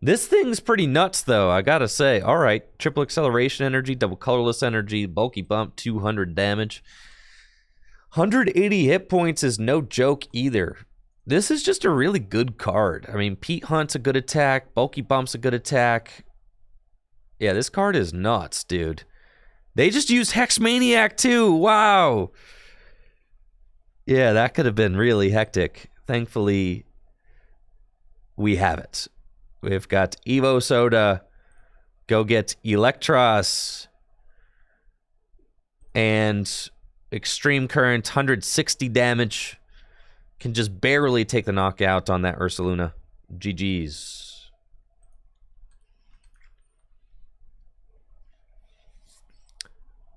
This thing's pretty nuts, though, I gotta say. All right, triple acceleration energy, double colorless energy, bulky bump, 200 damage. 180 hit points is no joke either. This is just a really good card. I mean, Pete Hunt's a good attack, bulky bump's a good attack. Yeah, this card is nuts, dude. They just used Hex Maniac, too. Wow. Yeah, that could have been really hectic. Thankfully, we have it. We've got Evo Soda. Go get Electros. And Extreme Current, 160 damage. Can just barely take the knockout on that Ursaluna. GG's.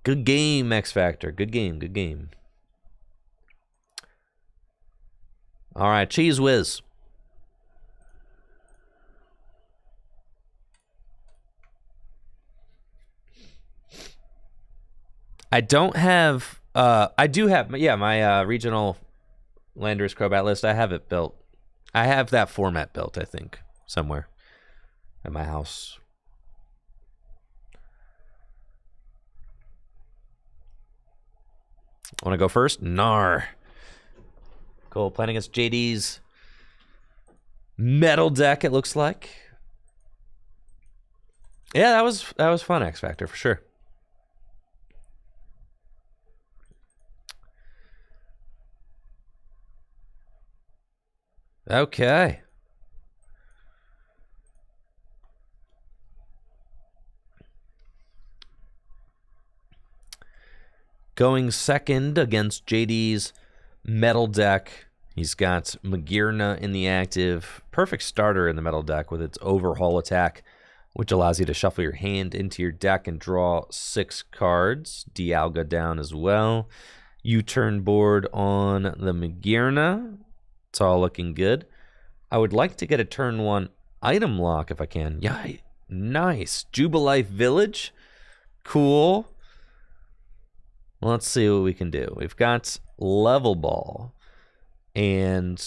Good game, X Factor. Good game, good game. All right, Cheese Whiz. I don't have, I do have, yeah, my regional Landorus Crobat list. I have it built. I have that format built, I think, somewhere at my house. Want to go first? Nar. Cool. Playing against JD's metal deck, it looks like. Yeah, that was fun, X Factor, for sure. Okay. Going second against JD's metal deck. He's got Magearna in the active. Perfect starter in the metal deck with its overhaul attack, which allows you to shuffle your hand into your deck and draw 6 cards. Dialga down as well. U-turn board on the Magearna. It's all looking good. I would like to get a turn 1 item lock if I can. Yeah, nice. Jubilife Village. Cool. Let's see what we can do. We've got Level Ball. And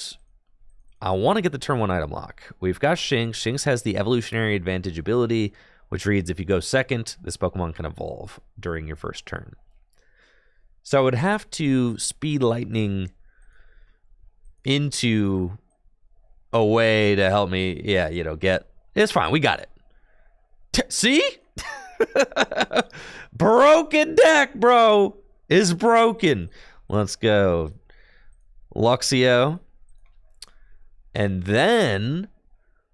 I want to get the turn 1 item lock. We've got Shinx. Shinx has the evolutionary advantage ability, which reads if you go second, this Pokemon can evolve during your first turn. So I would have to Speed Lightning into a way to help me, yeah, you know, get... It's fine. We got it. See? Broken deck, bro. Is broken. Let's go. Luxio. And then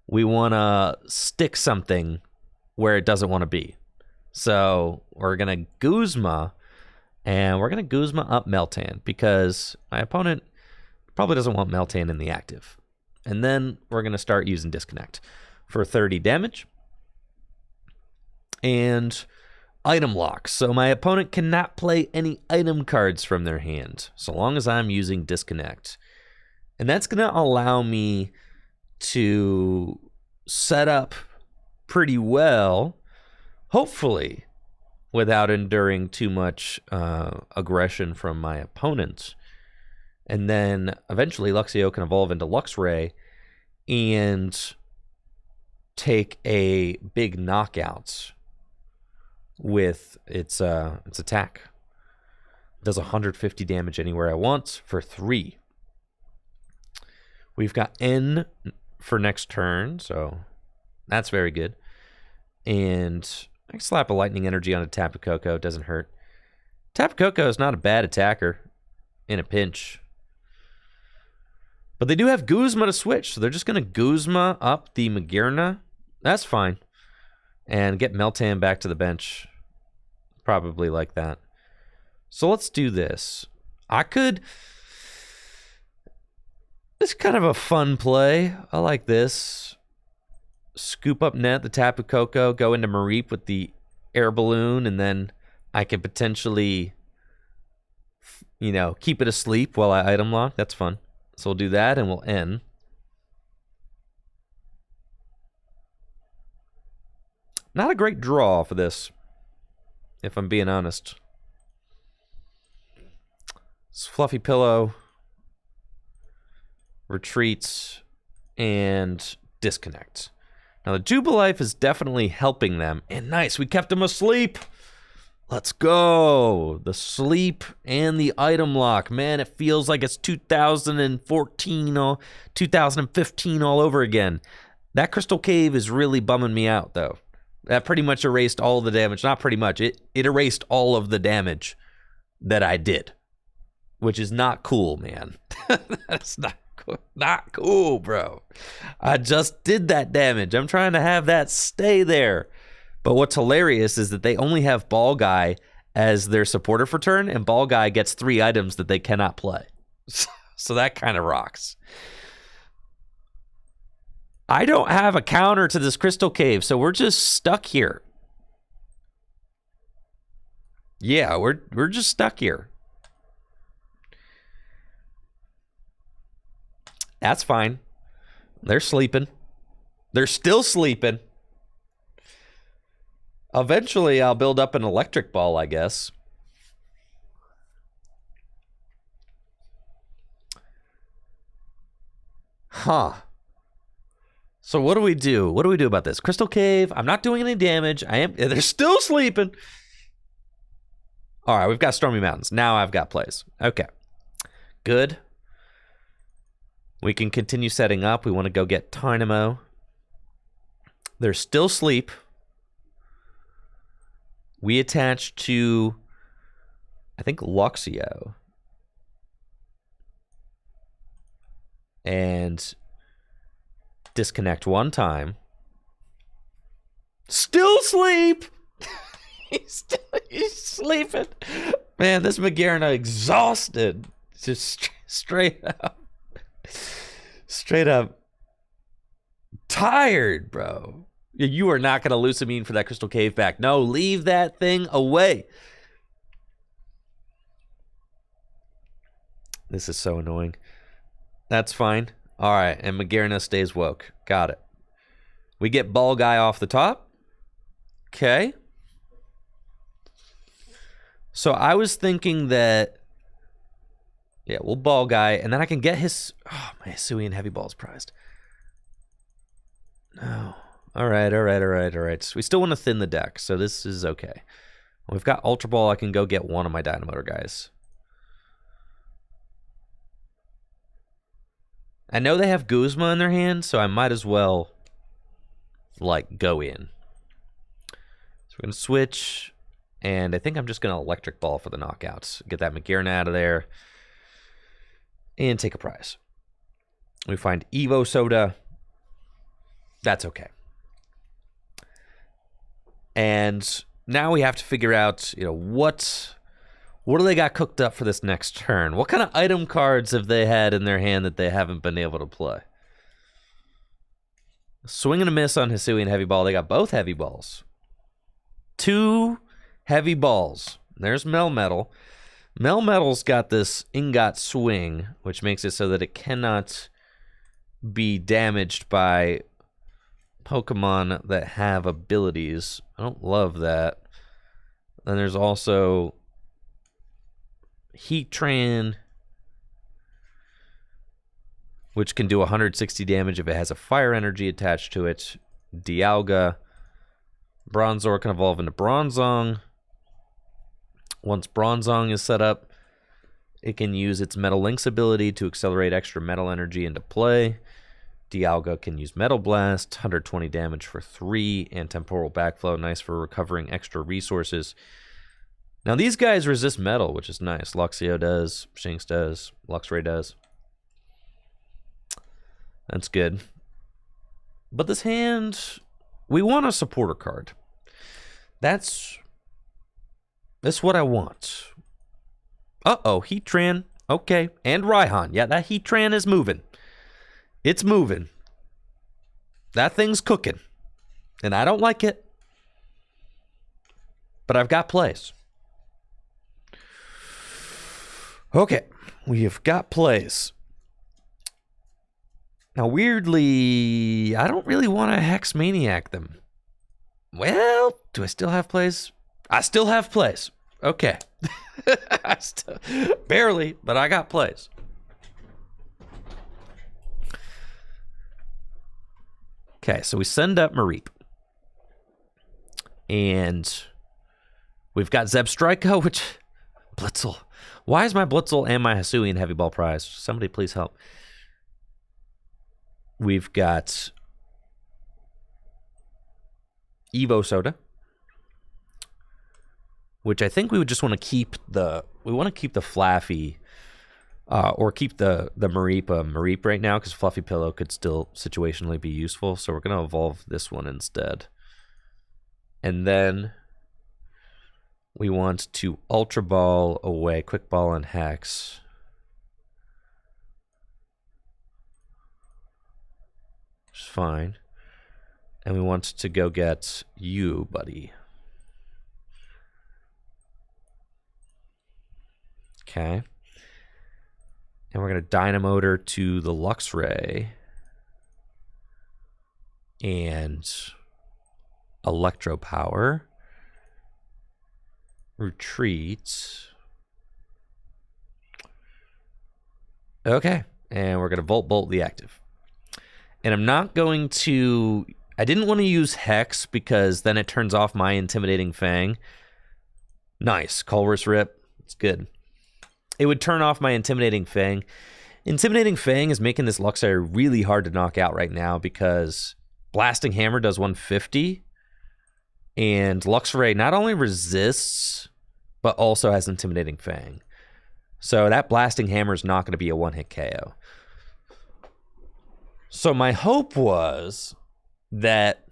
we want to stick something where it doesn't want to be. So we're going to Guzma. And we're going to Guzma up Meltan because my opponent probably doesn't want Meltan in the active. And then we're going to start using Disconnect for 30 damage. And item lock. So my opponent cannot play any item cards from their hand so long as I'm using Disconnect. And that's going to allow me to set up pretty well, hopefully, without enduring too much aggression from my opponents. And then eventually Luxio can evolve into Luxray and take a big knockout with its attack. It does 150 damage anywhere I want for 3. We've got N for next turn, so that's very good. And I can slap a Lightning Energy on a Tapu Koko. It doesn't hurt. Tapu Koko is not a bad attacker in a pinch. But they do have Guzma to switch, so they're just going to Guzma up the Magearna. That's fine. And get Meltan back to the bench. Probably like that. So let's do this. It's kind of a fun play. I like this. Scoop up net, the Tapu Koko, go into Mareep with the air balloon, and then I can potentially, keep it asleep while I item lock. That's fun. So we'll do that, and we'll end. Not a great draw for this, if I'm being honest. It's Fluffy Pillow, retreats, and disconnects. Now, the Jubilife is definitely helping them. And nice, we kept them asleep. Let's go. The sleep and the item lock. Man, it feels like it's 2014 or 2015 all over again. That Crystal Cave is really bumming me out, though. That pretty much erased all the damage. Not pretty much. It erased all of the damage that I did. Which is not cool, man. That's not cool, bro. I just did that damage. I'm trying to have that stay there. But what's hilarious is that they only have Ball Guy as their supporter for turn, and Ball Guy gets 3 items that they cannot play. So that kind of rocks. I don't have a counter to this Crystal Cave, so we're just stuck here. Yeah, we're just stuck here. That's fine. They're sleeping. They're still sleeping. Eventually, I'll build up an electric ball, I guess. Huh. So what do we do? What do we do about this? Crystal Cave, I'm not doing any damage. They're still sleeping. All right, we've got Stormy Mountains. Now I've got plays. Okay. Good. We can continue setting up. We want to go get Tynamo. They're still asleep. We attach to, I think, Luxio. And disconnect one time. Still sleep. He's sleeping. Man, this Magearna exhausted. Just straight up. Straight up tired, bro. You are not going to Lusamine for that Crystal Cave back. No, leave that thing away. This is so annoying. That's fine. All right, and Magearna stays woke. Got it. We get Ball Guy off the top. Okay. So I was thinking that, yeah, we'll Ball Guy, and then I can get his... Oh, my Hisuian Heavy Ball's prized. No. All right. So we still want to thin the deck, so this is okay. We've got Ultra Ball. I can go get one of my Dynamotor guys. I know they have Guzma in their hand, so I might as well, go in. So we're going to switch, and I think I'm just going to Electric Ball for the knockouts. Get that Magearna out of there, and take a prize. We find Evo Soda. That's okay. And now we have to figure out, what do they got cooked up for this next turn? What kind of item cards have they had in their hand that they haven't been able to play? Swing and a miss on Hisuian Heavy Ball. They got both Heavy Balls. 2 Heavy Balls. There's Melmetal. Melmetal's got this Ingot Swing, which makes it so that it cannot be damaged by Pokemon that have abilities. I don't love that. Then there's also Heatran, which can do 160 damage if it has a fire energy attached to it. Dialga. Bronzor can evolve into Bronzong. Once Bronzong is set up, it can use its Metal Link's ability to accelerate extra metal energy into play. Dialga can use Metal Blast, 120 damage for 3, and Temporal Backflow, nice for recovering extra resources. Now these guys resist metal, which is nice. Luxio does, Shinx does, Luxray does. That's good. But this hand, we want a supporter card. That's what I want. Uh-oh, Heatran. Okay, and Raihan. Yeah, that Heatran is moving. It's moving. That thing's cooking. And I don't like it. But I've got plays. Okay, we have got plays. Now, weirdly, I don't really want to Hex Maniac them. Well, do I still have plays? I still have plays. Okay. Barely, but I got plays. Okay, so we send up Mareep. And we've got Zebstrika, which... Blitzel. Why is my Blitzel and my Hisuian Heavy Ball prize? Somebody please help. We've got Evo Soda, which I think we would just want to keep the Flaffy, or keep the Mareep right now, because Fluffy Pillow could still situationally be useful. So we're gonna evolve this one instead, and then we want to Ultra Ball away Quick Ball and Hex. Which is fine. And we want to go get you, buddy. Okay. And we're going to Dynamotor to the Luxray. And Electro Power. Retreat. Okay. And we're going to Volt Bolt the active. And I'm not going to... I didn't want to use Hex because then it turns off my Intimidating Fang. Nice. Colress Rip. It's good. It would turn off my Intimidating Fang. Intimidating Fang is making this Luxray really hard to knock out right now because Blasting Hammer does 150. And Luxray not only resists, but also has Intimidating Fang. So that Blasting Hammer is not going to be a one-hit KO. So my hope was that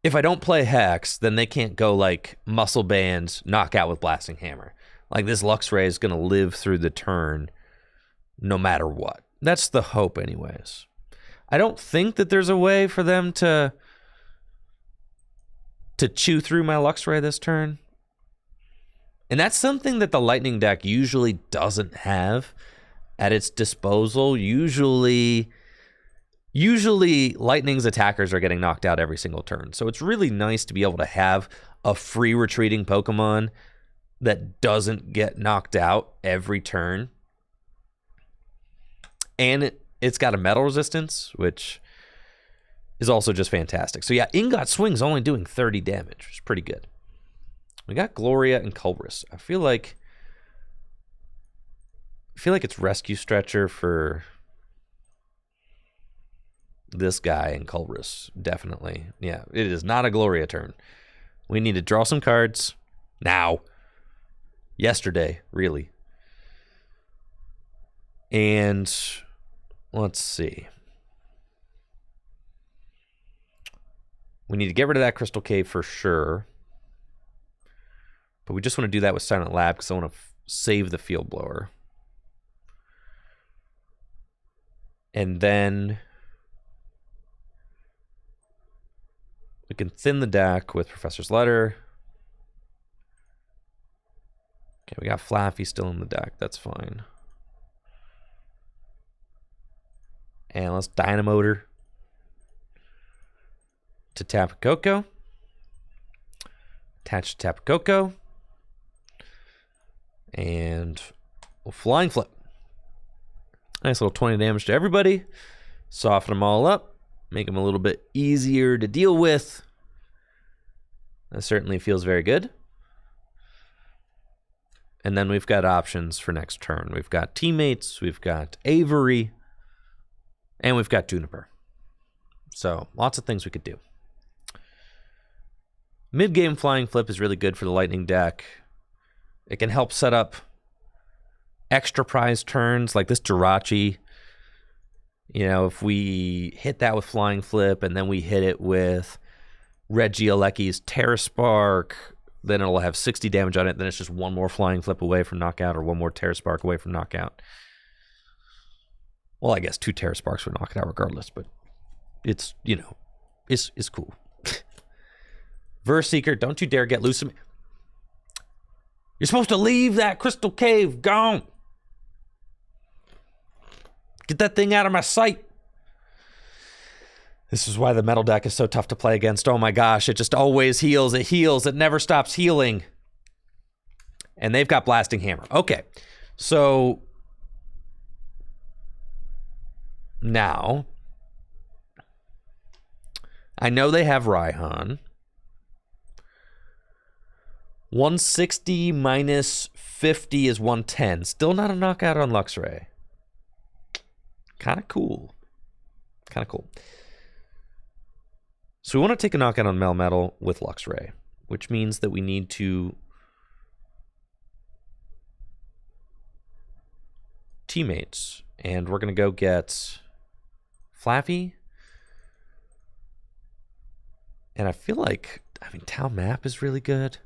if I don't play Hex, then they can't go like Muscle Band, knockout with Blasting Hammer. Like this Luxray is going to live through the turn no matter what. That's the hope anyways. I don't think that there's a way for them to chew through my Luxray this turn. And that's something that the Lightning deck usually doesn't have at its disposal. Usually Lightning's attackers are getting knocked out every single turn. So it's really nice to be able to have a free retreating Pokemon that doesn't get knocked out every turn. And it's got a metal resistance, which is also just fantastic. So yeah, Ingot Swing's only doing 30 damage, which is pretty good. We got Gloria and Culberus. I feel like it's Rescue Stretcher for this guy and Culberus, definitely. Yeah, it is not a Gloria turn. We need to draw some cards now. Yesterday, really. And let's see. We need to get rid of that Crystal Cave for sure. But we just want to do that with Silent Lab because I want to save the Field Blower. And then we can thin the deck with Professor's Letter. Okay, we got Flaffy still in the deck. That's fine. And let's Dynamotor to Tapu Koko. Attach to Tapu Koko. And we'll Flying Flip. Nice little 20 damage to everybody. Soften them all up. Make them a little bit easier to deal with. That certainly feels very good. And then we've got options for next turn. We've got Teammates, we've got Avery, and we've got Juniper. So lots of things we could do. Mid-game Flying Flip is really good for the Lightning deck. It can help set up extra prize turns like this Jirachi. You know, if we hit that with Flying Flip and then we hit it with Regieleki's Terra Spark, then it'll have 60 damage on it. Then it's just one more Flying Flip away from knockout or one more Terra Spark away from knockout. Well, I guess 2 Terra Sparks would knock it out regardless, but it's, you know, it's cool. Verse Seeker, don't you dare get loose of me. You're supposed to leave that crystal cave. Gone. Get that thing out of my sight. This is why the metal deck is so tough to play against. Oh my gosh, it just always heals. It heals. It never stops healing. And they've got Blasting Hammer. Okay, so now I know they have Raihan. 160 minus 50 is 110. Still not a knockout on Luxray. Kind of cool. Kind of cool. So we want to take a knockout on Melmetal with Luxray, which means that we need to Teammates. And we're going to go get Flaffy. And I feel like, I mean, Town Map is really good.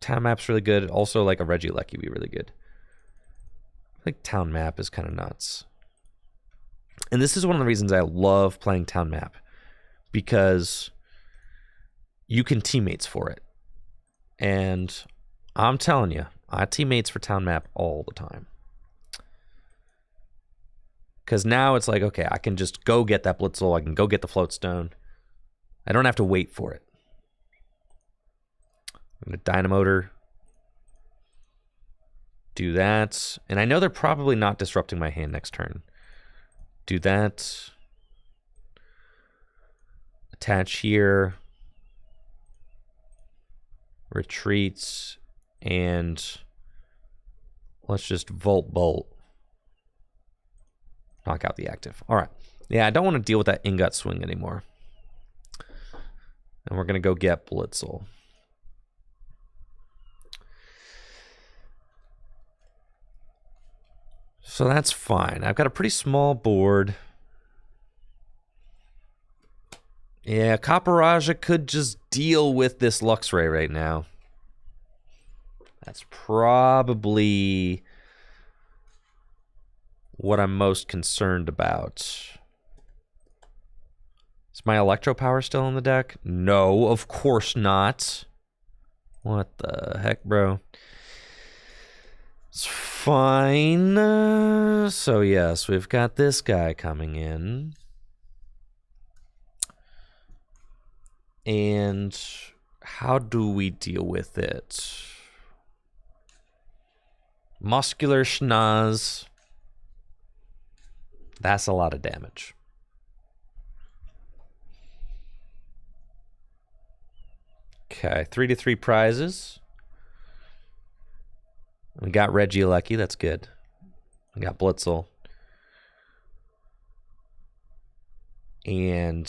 Town Map's really good. Also, like a Regieleki would be really good. I think Town Map is kind of nuts. And this is one of the reasons I love playing Town Map. Because you can Teammates for it. And I'm telling you, I Teammates for Town Map all the time. Because now it's like, okay, I can just go get that Blitzel. I can go get the Floatstone. I don't have to wait for it. I'm going to Dynamotor. Do that. And I know they're probably not disrupting my hand next turn. Do that. Attach here. Retreats. And let's just Volt Bolt. Knock out the active. All right. Yeah, I don't want to deal with that Ingot Swing anymore. And we're going to go get Blitzel. So that's fine. I've got a pretty small board. Yeah, Copperajah could just deal with this Luxray right now. That's probably what I'm most concerned about. Is my Electro Power still in the deck? No, of course not. What the heck, bro? It's fine. So yes, we've got this guy coming in. And how do we deal with it? Muscular Schnoz. That's a lot of damage. Okay, 3/3 prizes. We got Regieleki, that's good. We got Blitzel. And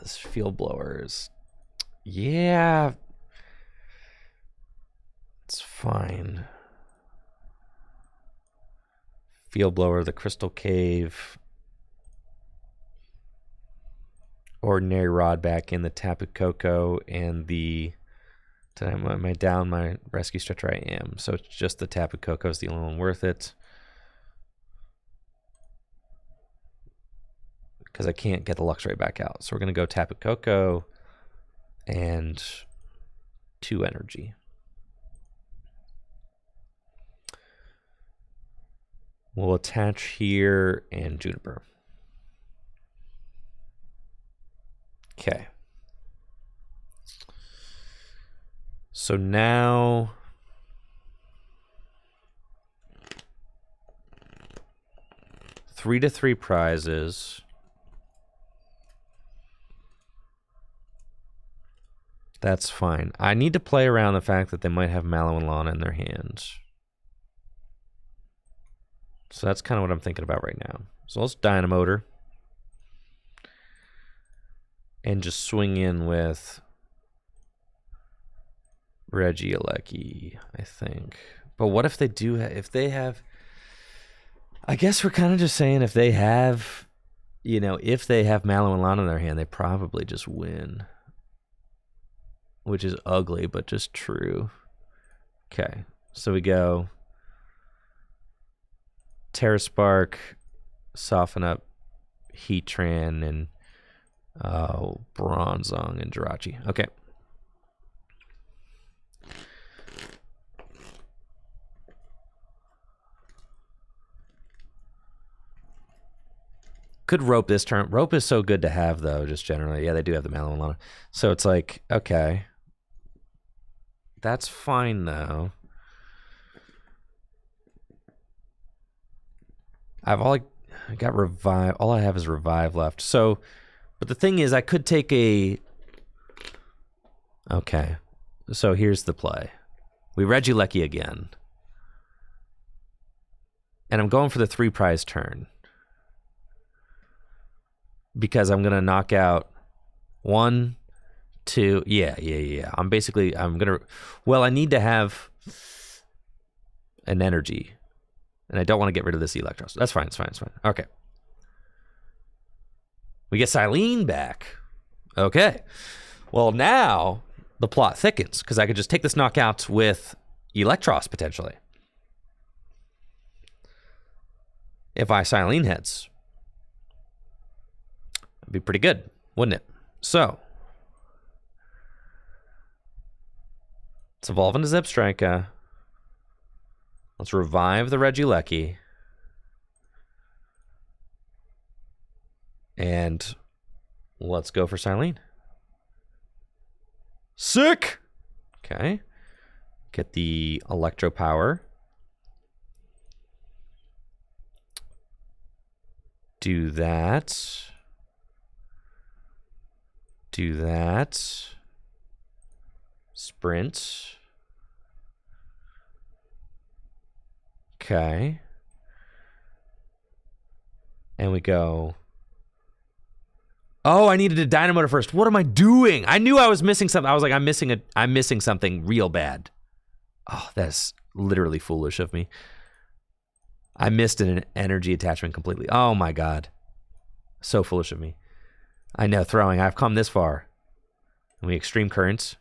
this Field Blowers. Yeah. It's fine. Field Blower, the Crystal Cave. Ordinary Rod back in the Tapu Koko and the... Am I down my Rescue Stretcher? I am. So it's just the Tapu Koko is the only one worth it. because I can't get the Luxray back out. So we're going to go Tapu Koko and 2 energy. We'll attach here and Juniper. Okay. So now 3-3 prizes. That's fine. I need to play around the fact that they might have Mallow and Lana in their hands. So that's kind of what I'm thinking about right now. So let's Dynamotor. And just swing in with Regieleki, I think. But what if they do, if they have, I guess we're kind of just saying if they have, you know, if they have Mallow and Lana in their hand, they probably just win. Which is ugly, but just true. Okay, so we go Terra Spark, Soften Up, Heatran, and Bronzong and Jirachi. Okay. Could Rope this turn. Rope is so good to have, though, just generally. Yeah, they do have the Mallow and Lana. So it's like, okay. That's fine, though. I got Revive. All I have is Revive left. So, but the thing is, I could take a... Okay. So here's the play. We Regieleki again. And I'm going for the 3 prize turn. Because I'm going to knock out 1, 2. Yeah. I'm going to... Well, I need to have an energy. And I don't want to get rid of this Electros. That's fine. It's fine. Okay. We get Silene back. Okay. Well, now the plot thickens. Because I could just take this knockout with Electros, potentially. If I Silene heads. It'd be pretty good, wouldn't it? So, let's evolve into Zebstrika. Let's revive the Regieleki. And let's go for Silene. Sick! Okay. Get the Electro Power. Do that. Do that. Sprint. Okay. And we go. Oh, I needed a Dynamotor first. What am I doing? I knew I was missing something. I was like, I'm missing something real bad. Oh, that's literally foolish of me. I missed an energy attachment completely. Oh my god. So foolish of me. I know, throwing. I've come this far. And we Extreme Currents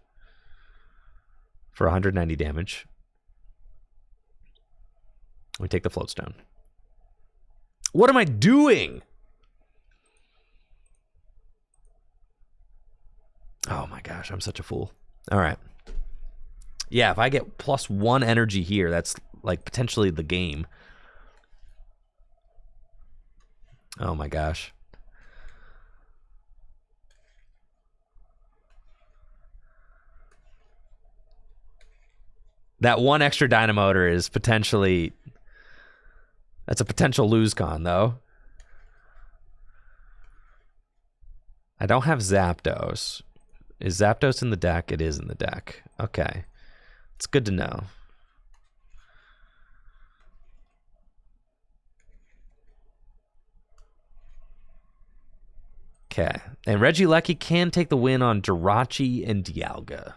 for 190 damage. We take the Float Stone. What am I doing? Oh my gosh, I'm such a fool. All right. Yeah, if I get +1 energy here, that's like potentially the game. Oh my gosh. That 1 extra Dynamotor is potentially... That's a potential lose con, though. I don't have Zapdos. Is Zapdos in the deck? It is in the deck. Okay. It's good to know. Okay. And Regieleki can take the win on Jirachi and Dialga.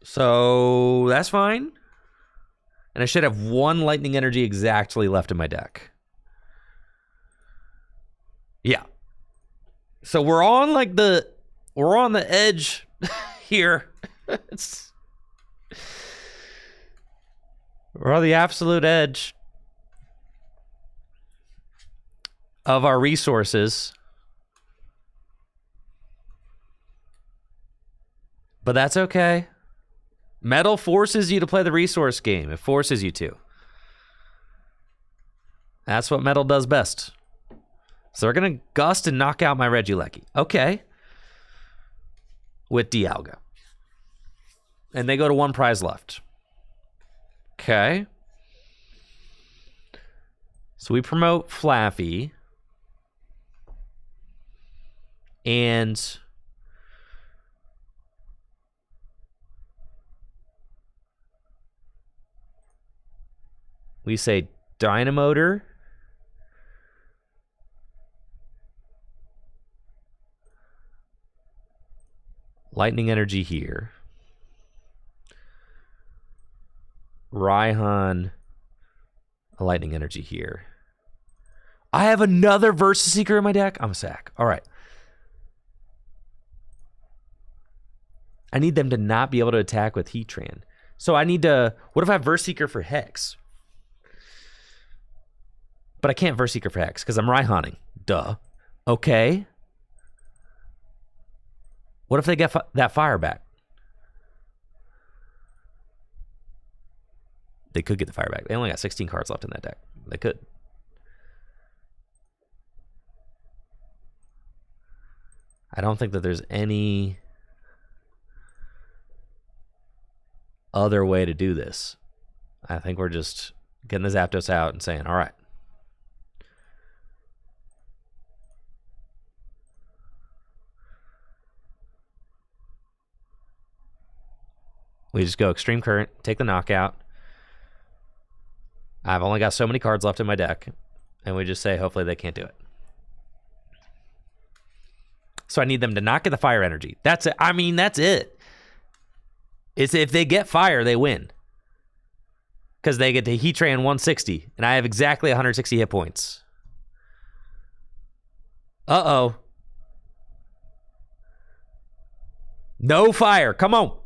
So that's fine. And I should have 1 lightning energy exactly left in my deck. Yeah. So we're on like we're on the edge here. We're on the absolute edge. of our resources. But that's okay. Metal forces you to play the resource game. It forces you to. That's what metal does best. So they're going to gust and knock out my Regieleki. Okay. With Dialga. And they go to 1 prize left. Okay. So we promote Flaffy. And we say Dynamotor. Lightning Energy here. Raihan. A Lightning Energy here. I have another Versus Seeker in my deck. I'm a sack. All right. I need them to not be able to attack with Heatran. So I need to... What if I have Versus Seeker for Hex? But I can't Versus Seeker for Hex because I'm Raihaning. Duh. Okay. What if they get that fire back? They could get the fire back. They only got 16 cards left in that deck. They could. I don't think that there's any other way to do this. I think we're just getting the Zapdos out and saying, all right. We just go Extreme Current, take the knockout. I've only got so many cards left in my deck. And we just say, hopefully they can't do it. So I need them to not get the fire energy. That's it. I mean, that's it. It's if they get fire, they win. Because they get to Heatran 160. And I have exactly 160 hit points. Uh-oh. No fire. Come on.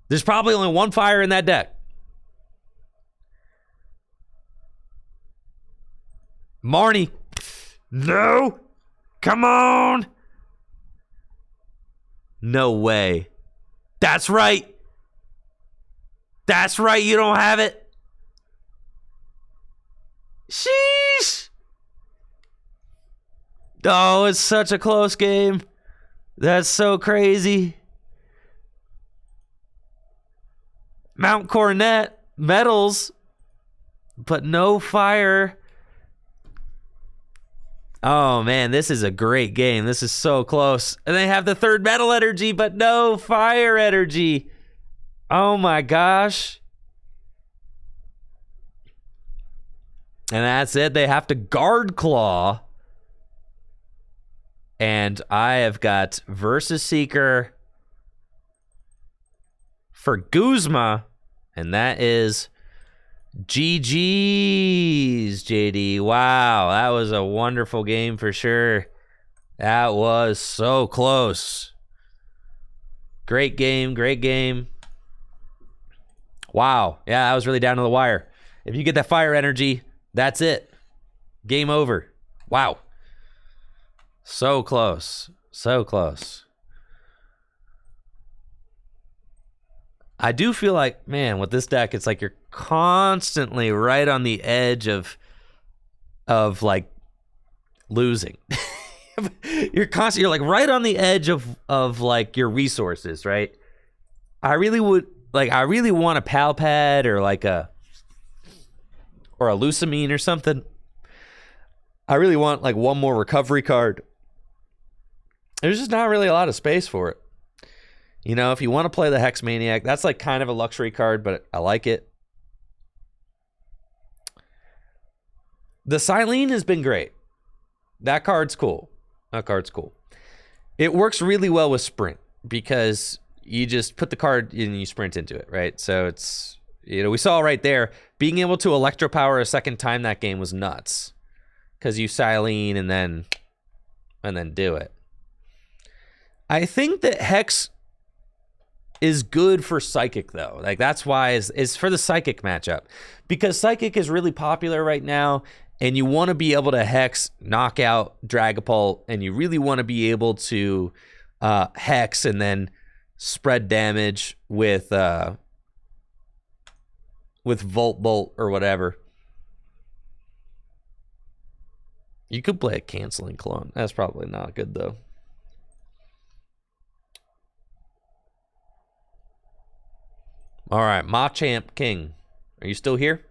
There's probably only 1 fire in that deck. Marnie. No. Come on. No way. That's right. That's right. You don't have it. Sheesh. Oh, it's such a close game. That's so crazy. Mount Coronet, metals, but no fire. Oh, man, this is a great game. This is so close. And they have the 3rd metal energy, but no fire energy. Oh, my gosh. And that's it. They have to Guard Claw. And I have got Versus Seeker for Guzma. And that is GG's, JD. Wow, that was a wonderful game for sure. That was so close. Great game, great game. Wow, yeah, that was really down to the wire. If you get that fire energy, that's it. Game over. Wow. So close, so close. I do feel like, man, with this deck, it's like you're constantly right on the edge of like losing. You're like right on the edge of like your resources, right? I really want a Palpad or a Lucamine or something. I really want like one more recovery card. There's just not really a lot of space for it. You know, if you want to play the Hex Maniac, that's like kind of a luxury card, but I like it. The Silene has been great. That card's cool. That card's cool. It works really well with Sprint because you just put the card and you sprint into it, right? So it's, you know, we saw right there, being able to Electro Power a second time that game was nuts because you Silene and then do it. I think that Hex is good for Psychic, though. Like, that's why is for the Psychic matchup. Because Psychic is really popular right now, and you want to be able to Hex, knock out Dragapult, and you really want to be able to Hex and then spread damage with Volt Bolt or whatever. You could play a canceling clone. That's probably not good, though. All right, Machamp King. Are you still here?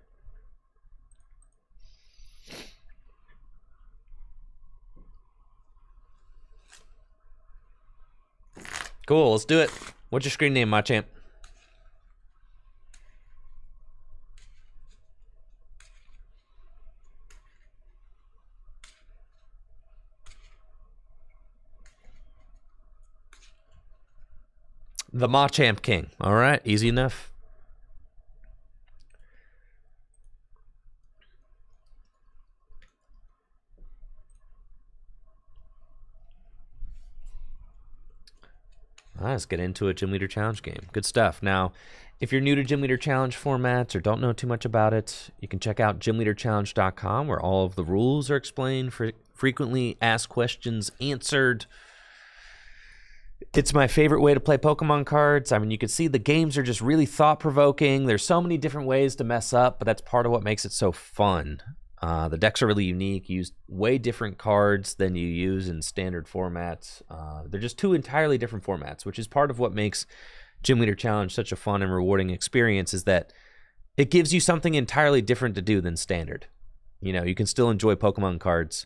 Cool, let's do it. What's your screen name, Machamp? The Machamp King. All right, easy enough. All right, let's get into a Gym Leader Challenge game. Good stuff. Now, if you're new to Gym Leader Challenge formats or don't know too much about it, you can check out gymleaderchallenge.com, where all of the rules are explained, for frequently asked questions answered. It's my favorite way to play Pokemon cards. I mean, you can see the games are just really thought-provoking. There's so many different ways to mess up, but that's part of what makes it so fun. The decks are really unique. You use way different cards than you use in standard formats. They're just two entirely different formats, which is part of what makes Gym Leader Challenge such a fun and rewarding experience, is that it gives you something entirely different to do than standard. You know, you can still enjoy Pokemon cards,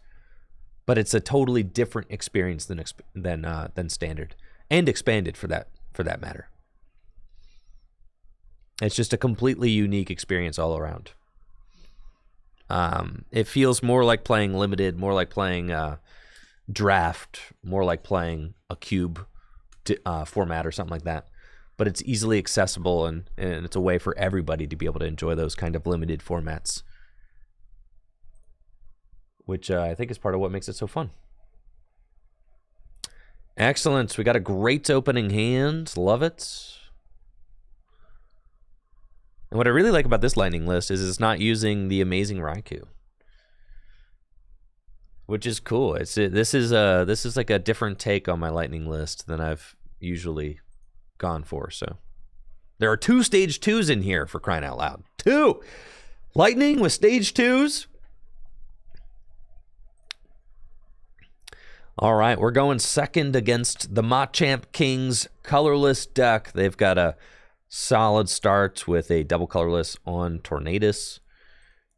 but it's a totally different experience than standard, and expanded for that matter. It's just a completely unique experience all around. It feels more like playing limited, more like playing draft, more like playing a cube format or something like that. But it's easily accessible, and it's a way for everybody to be able to enjoy those kind of limited formats, which I think is part of what makes it so fun. Excellent. We got a great opening hand. Love it. And what I really like about this lightning list is it's not using the amazing Raikou, which is cool. This is like a different take on my lightning list than I've usually gone for. So there are 2 stage 2s in here, for crying out loud. 2 lightning with stage 2s. All right, we're going second against the Machamp King's colorless deck. They've got a solid start with a double colorless on Tornadus.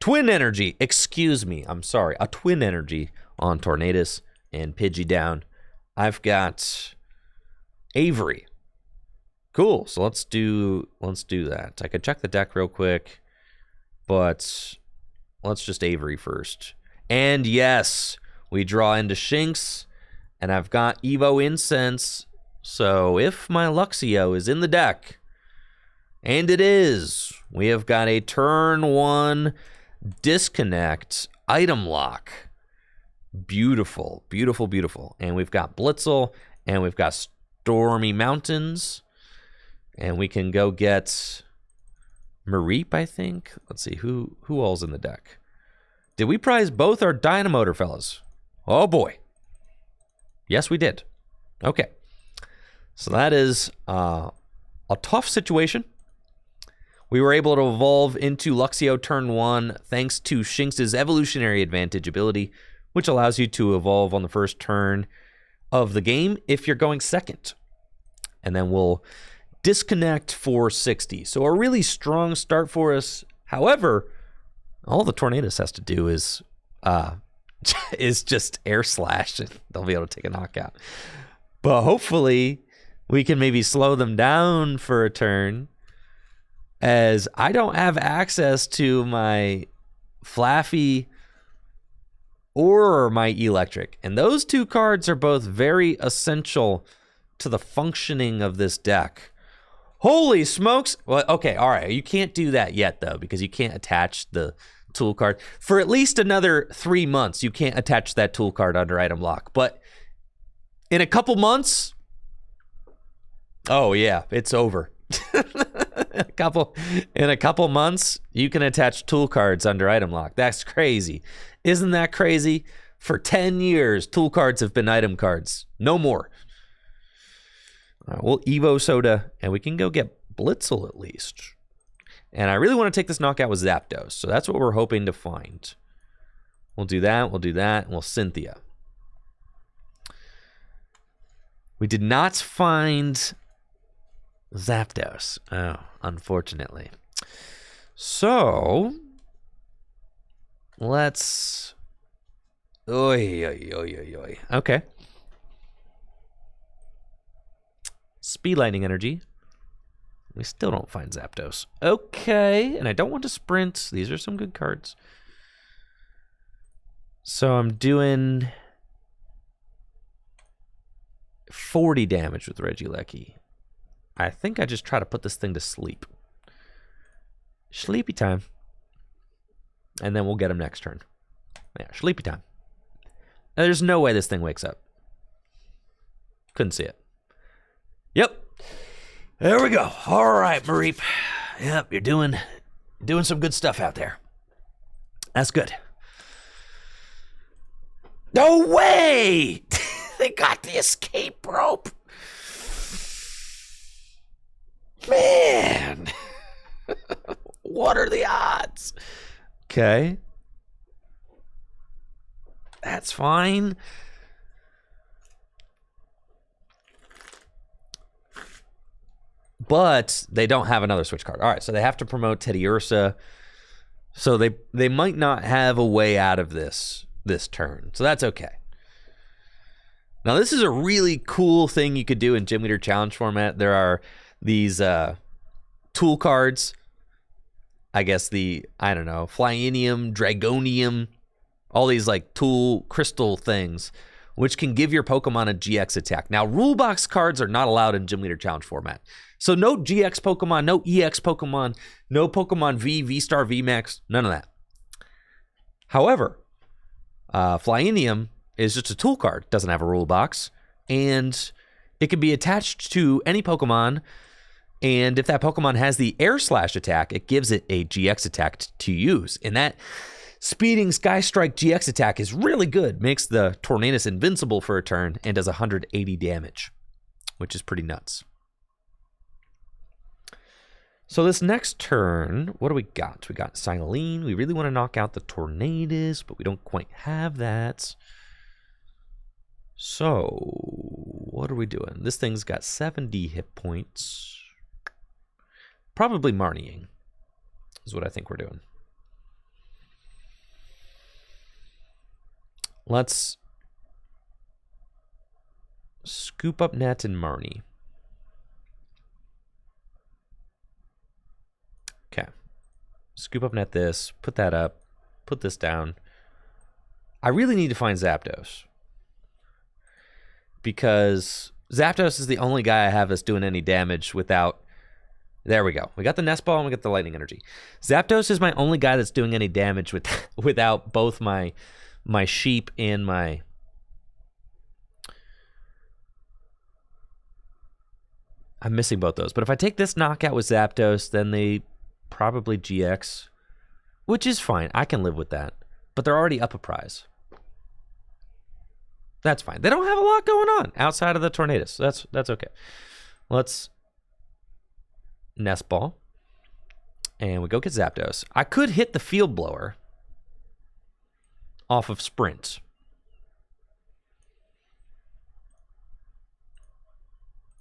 Twin Energy, excuse me, I'm sorry. A Twin Energy on Tornadus and Pidgey down. I've got Avery. Cool, so let's do that. I could check the deck real quick, but let's just Avery first. And yes, we draw into Shinx, and I've got Evo Incense. So if my Luxio is in the deck, and it is, we have got a turn 1 disconnect item lock. Beautiful, beautiful, beautiful. And we've got Blitzel, and we've got Stormy Mountains, and we can go get Mareep, I think. Let's see, who all's in the deck? Did we prize both our Dynamotor, fellas? Oh boy. Yes, we did. Okay. So that is a tough situation. We were able to evolve into Luxio turn 1 thanks to Shinx's Evolutionary Advantage ability, which allows you to evolve on the first turn of the game if you're going second. And then we'll disconnect for 60. So a really strong start for us. However, all the Tornadus has to do is just air slash, and they'll be able to take a knockout. But hopefully we can maybe slow them down for a turn, as I don't have access to my Flaffy or my Electric. And those 2 cards are both very essential to the functioning of this deck. Holy smokes. Well, okay, all right. You can't do that yet, though, because you can't attach the tool card. For at least another 3 months, you can't attach that tool card under item lock. But in a couple months, Oh yeah, it's over. In a couple months, you can attach tool cards under item lock. That's crazy. Isn't that crazy? For 10 years, tool cards have been item cards. No more. We'll Evo Soda, and we can go get Blitzel at least. And I really want to take this knockout with Zapdos, so that's what we're hoping to find. We'll do that, and we'll Cynthia. We did not find Zapdos. Oh, unfortunately. So, let's... Okay. Speed Lightning Energy. We still don't find Zapdos. Okay, and I don't want to sprint. These are some good cards. So I'm doing 40 damage with Regieleki. I think I just try to put this thing to sleep. Sleepy time. And then we'll get him next turn. Yeah, sleepy time. There's no way this thing wakes up. Couldn't see it. Yep. There we go. All right, Mareep. Yep, you're doing some good stuff out there. That's good. No way! They got the escape rope. Man. What are the odds? Okay. That's fine. But they don't have another switch card. All right, so they have to promote Teddy Ursa. So they might not have a way out of this turn. So that's okay. Now, this is a really cool thing you could do in Gym Leader Challenge format. There are these tool cards. I guess Flyinium, Dragonium, all these like tool crystal things, which can give your Pokemon a GX attack. Now, rule box cards are not allowed in Gym Leader Challenge format. So no GX Pokemon, no EX Pokemon, no Pokemon V, V-Star, V-Max, none of that. However, Flyinium is just a tool card, doesn't have a rule box, and it can be attached to any Pokemon, and if that Pokemon has the Air Slash attack, it gives it a GX attack to use. And that Speeding Sky Strike GX attack is really good, makes the Tornadus invincible for a turn, and does 180 damage, which is pretty nuts. So this next turn, what do we got? We got Silene. We really want to knock out the Tornadus, but we don't quite have that. So, what are we doing? This thing's got 70 hit points. Probably Marnieing is what I think we're doing. Let's scoop up Net and Marnie. Okay. Scoop up Net this, put that up, put this down. I really need to find Zapdos, because Zapdos is the only guy I have that's doing any damage without... There we go. We got the Nest Ball and we got the Lightning Energy. Zapdos is my only guy that's doing any damage without both my sheep and my... I'm missing both those. But if I take this knockout with Zapdos, then they probably GX, which is fine. I can live with that. But they're already up a prize. That's fine. They don't have a lot going on outside of the Tornadus. That's okay. Let's Nest Ball. And we go get Zapdos. I could hit the Field Blower off of Sprint.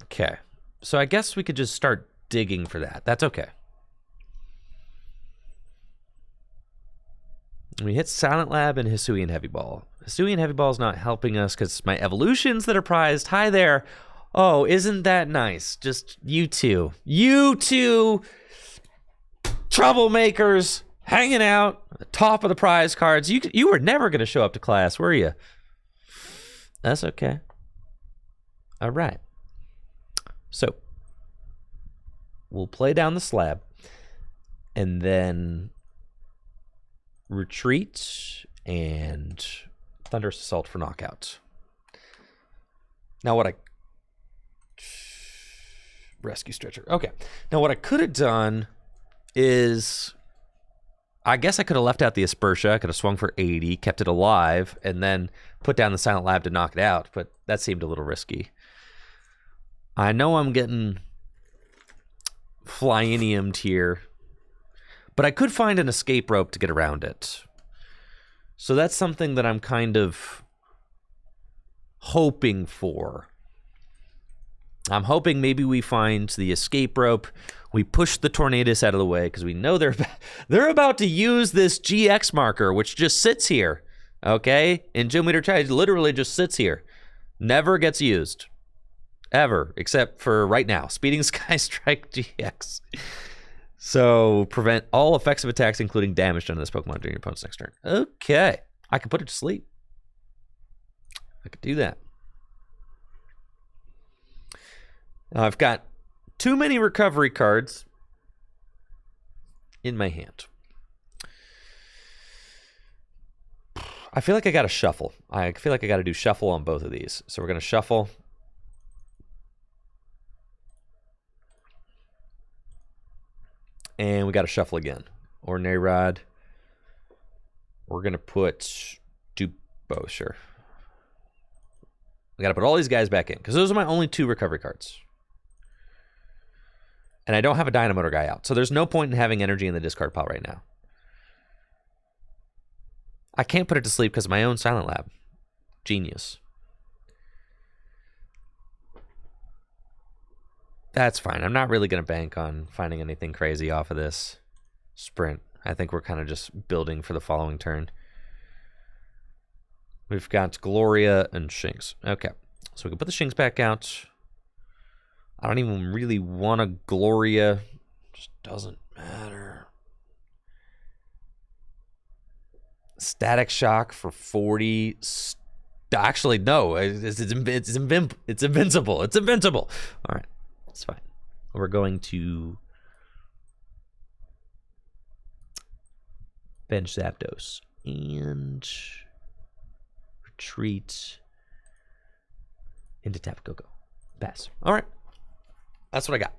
Okay. So I guess we could just start digging for that. That's okay. We hit Silent Lab and Hisuian Heavy Ball. Hisuian Heavy Ball is not helping us because my evolutions that are prized. Hi there. Oh, isn't that nice? Just you two. You two troublemakers hanging out at the top of the prize cards. You were never going to show up to class, were you? That's okay. All right. So we'll play down the slab and then retreat and Thunderous Assault for knockout. Now what rescue stretcher. Okay. Now what I could have done is, I guess I could have left out the Aspertia. I could have swung for 80, kept it alive, and then put down the Silent Lab to knock it out, but that seemed a little risky. I know I'm getting flyiniumed here, but I could find an escape rope to get around it. So that's something that I'm kind of hoping for. I'm hoping maybe we find the escape rope. We push the Tornadus out of the way because we know they're about to use this GX marker, which just sits here. Okay? In Geometer Chat, it literally just sits here. Never gets used. Ever. Except for right now. Speeding Sky Strike GX. So, prevent all effects of attacks, including damage done to this Pokemon during your opponent's next turn. Okay. I can put it to sleep. I could do that. Now, I've got too many recovery cards in my hand. I feel like I got to shuffle. I feel like I got to do shuffle on both of these. So we're going to shuffle. And we got to shuffle again. Ordinary Rod. We're going to put Dubo, sure. We got to put all these guys back in because those are my only 2 recovery cards. And I don't have a Dynamotor guy out. So there's no point in having energy in the discard pile right now. I can't put it to sleep because of my own Silent Lab. Genius. That's fine. I'm not really going to bank on finding anything crazy off of this sprint. I think we're kind of just building for the following turn. We've got Gloria and Shinx. Okay. So we can put the Shinx back out. I don't even really want a Gloria. Just doesn't matter. Static Shock for 40. Actually, no. It's invincible. It's invincible. All right. It's fine. We're going to bench Zapdos and retreat into Tapu Koko. Pass. All right. That's what I got.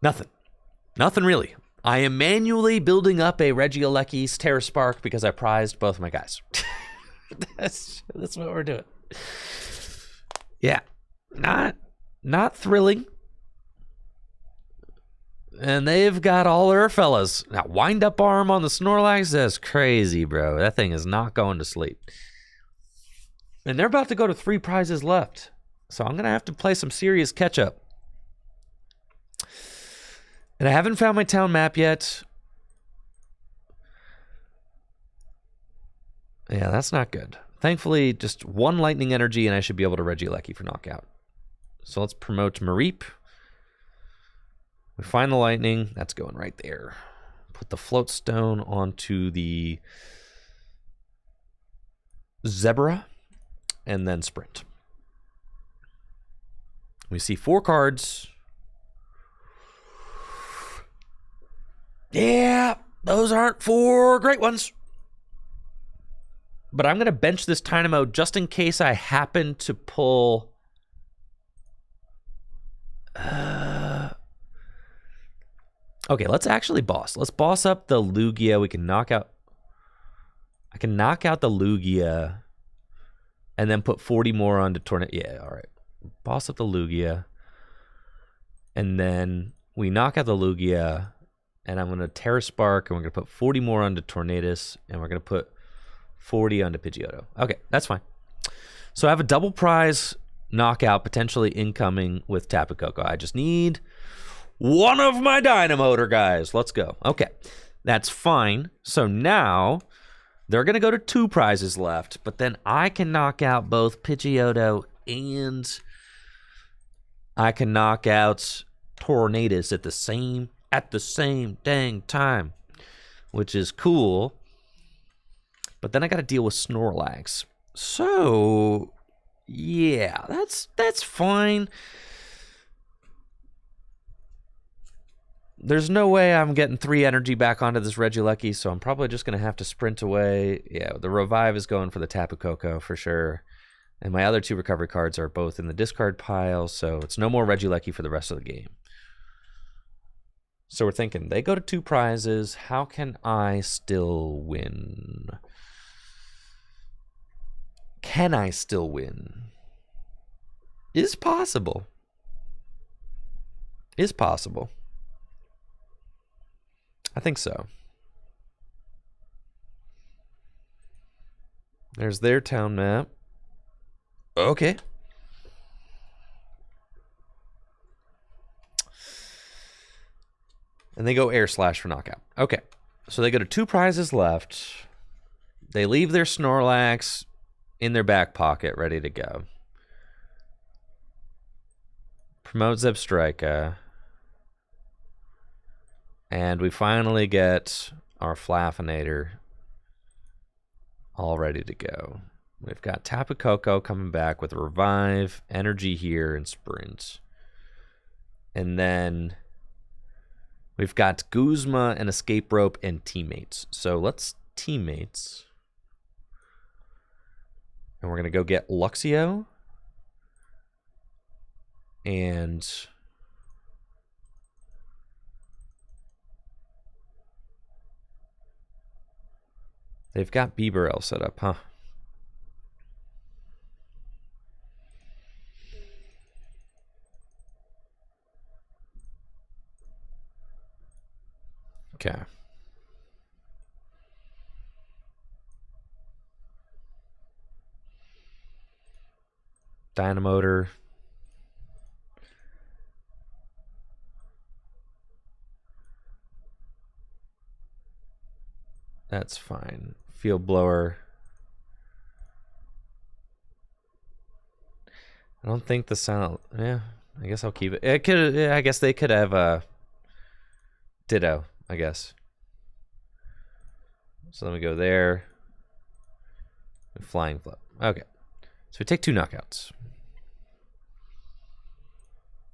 Nothing. Nothing really. I am manually building up a Regieleki's Terra Spark because I prized both my guys. That's what we're doing. Yeah. Not thrilling. And they've got all their fellas. Now, wind up arm on the Snorlax, that's crazy, bro. That thing is not going to sleep. And they're about to go to 3 prizes left. So I'm going to have to play some serious catch-up. And I haven't found my town map yet. Yeah, that's not good. Thankfully, just 1 lightning energy and I should be able to Regieleki for knockout. So let's promote Mareep. We find the lightning. That's going right there. Put the float stone onto the Zebra. And then sprint. We see 4 cards. Yeah, those aren't 4 great ones. But I'm going to bench this Dynamo just in case I happen to pull... Okay, let's actually boss. Let's boss up the Lugia. We can knock out... I can knock out the Lugia and then put 40 more onto Tornado. Yeah, all right. Boss up the Lugia. And then we knock out the Lugia. And I'm going to Terra Spark. And we're going to put 40 more onto Tornadus. And we're going to put 40 onto Pidgeotto. Okay, that's fine. So I have a double prize knockout potentially incoming with Tapu Koko. I just need one of my Dynamotor guys. Let's go. Okay, that's fine. So now they're going to go to 2 prizes left. But then I can knock out both Pidgeotto and I can knock out Tornadus at the same dang time, which is cool. But then I got to deal with Snorlax. So yeah, that's fine. There's no way I'm getting 3 energy back onto this Regieleki, so I'm probably just going to have to sprint away. Yeah, the Revive is going for the Tapu Koko for sure. And my other 2 recovery cards are both in the discard pile, so it's no more Regieleki for the rest of the game. So we're thinking, they go to 2 prizes. How can I still win? Can I still win? Is possible. Is possible. I think so. There's their town map. Okay. And they go air slash for knockout. Okay. So they go to 2 prizes left. They leave their Snorlax in their back pocket, ready to go. Promote Zebstrika. And we finally get our Flafinator all ready to go. We've got Tapu Koko coming back with Revive, Energy here, and Sprint. And then we've got Guzma and Escape Rope and Teammates. So let's Teammates. And we're going to go get Luxio. And they've got Bieberell set up, huh? Okay. Dynamotor. That's fine. Field blower. I don't think the sound. Yeah, I guess I'll keep it. It could. I guess they could have Ditto. I guess. So let me go there. Flying flip. Okay. So we take 2 knockouts.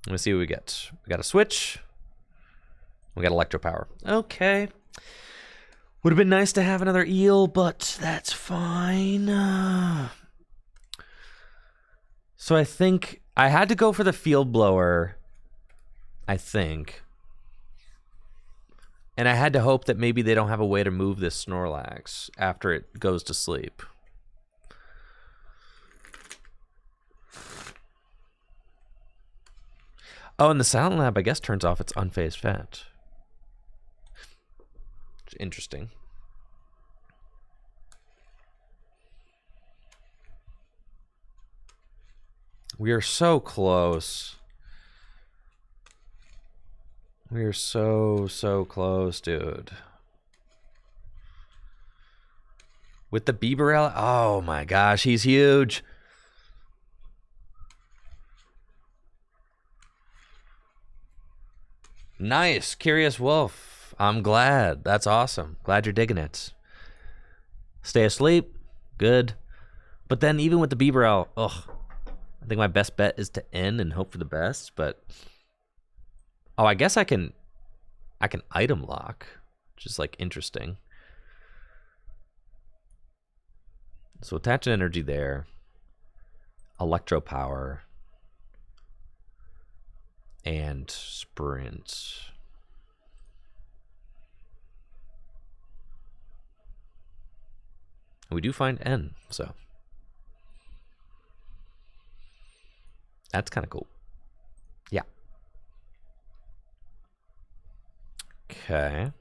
Let's see what we get. We got a switch. We got electro power. Okay. Would have been nice to have another eel, but that's fine. So I think I had to go for the field blower, I think. And I had to hope that maybe they don't have a way to move this Snorlax after it goes to sleep. Oh, and the Silent Lab, I guess, turns off its unfazed fat. Interesting. We are so close. We are so close, dude. With the Bieberell, oh my gosh, he's huge. Nice, Curious Wolf. I'm glad. That's awesome. Glad you're digging it. Stay asleep. Good. But then even with the Bieberell, ugh. I think my best bet is to end and hope for the best, but oh, I guess I can item lock, which is like interesting. So attach an energy there. Electro power. And sprint. We do find N, so that's kind of cool. Yeah. Okay.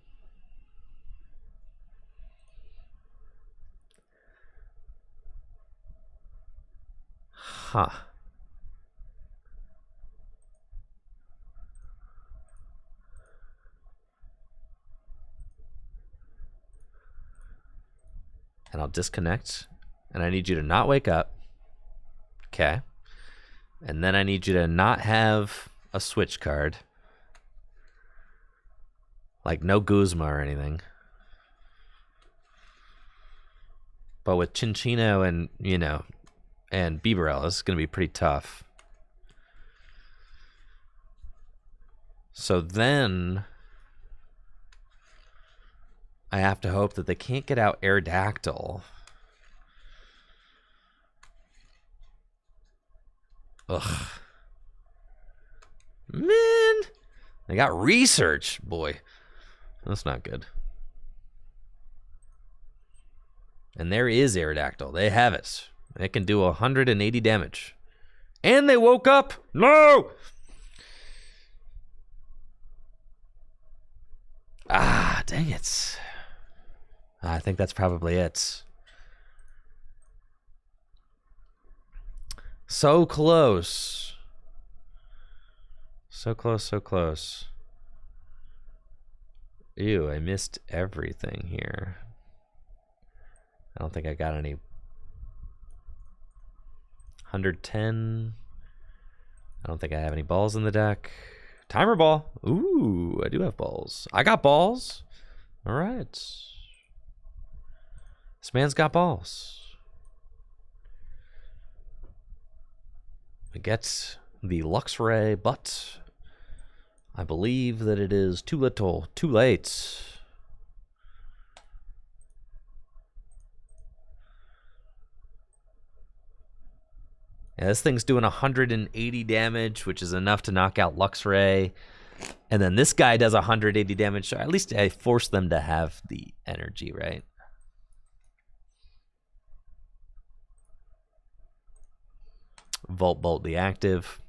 Huh. And I'll disconnect. And I need you to not wake up. Okay. And then I need you to not have a switch card. Like no Guzma or anything. But with Chinchino and, you know, and Bieberell, this is going to be pretty tough. So then I have to hope that they can't get out Aerodactyl. Ugh. Man, they got research, boy. That's not good. And there is Aerodactyl. They have it. It can do 180 damage. And they woke up. No! Ah, dang it. I think that's probably it. So close. So close, so close. Ew, I missed everything here. I don't think I got any. 110. I don't think I have any balls in the deck. Timer ball. Ooh, I do have balls. I got balls. All right. This man's got balls. We get the Luxray, but I believe that it is too little, too late. Yeah, this thing's doing 180 damage, which is enough to knock out Luxray. And then this guy does 180 damage, so at least I force them to have the energy, right? Volt Bolt the active.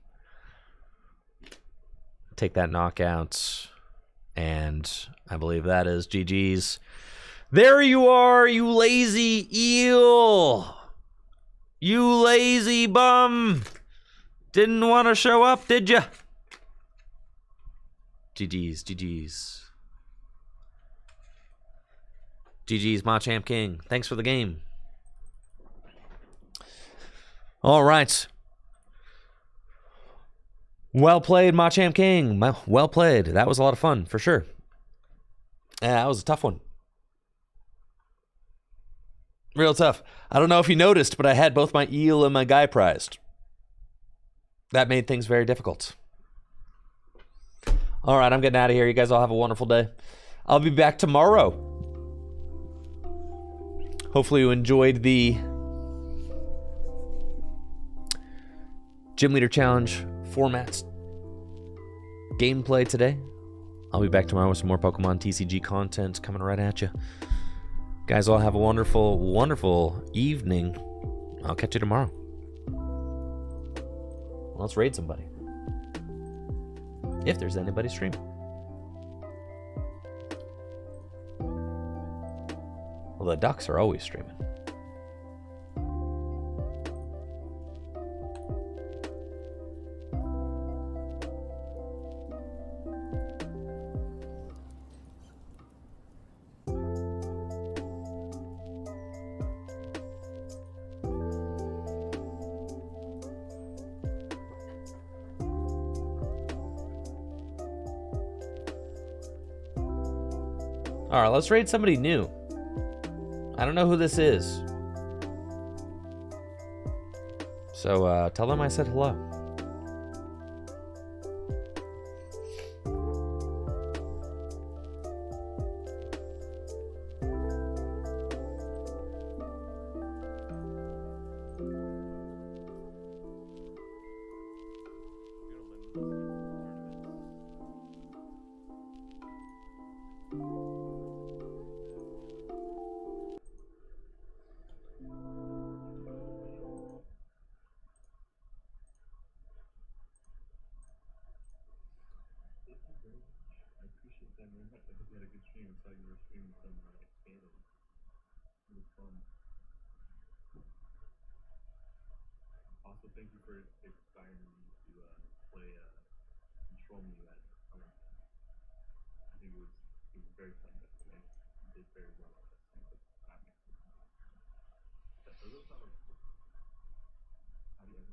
Take that knockout. And I believe that is GG's. There you are, you lazy eel. You lazy bum. Didn't want to show up, did ya? GG's, GG's. GG's, Machamp King. Thanks for the game. All right. Well played, Machamp King. Well played. That was a lot of fun, for sure. Yeah, that was a tough one. Real tough. I don't know if you noticed, but I had both my eel and my guy prized. That made things very difficult. All right, I'm getting out of here. You guys all have a wonderful day. I'll be back tomorrow. Hopefully you enjoyed the Gym Leader Challenge formats gameplay today. I'll be back tomorrow with some more Pokemon TCG content coming right at you. Guys, all have a wonderful, wonderful evening. I'll catch you tomorrow. Let's raid somebody. If there's anybody streaming. Well, the ducks are always streaming. All right, let's raid somebody new. I don't know who this is. So tell them I said hello. Also, thank you for inspiring me to play Control Me at Summer. I think it was very fun yesterday. You did very well at that. That makes me. Are those how do you ever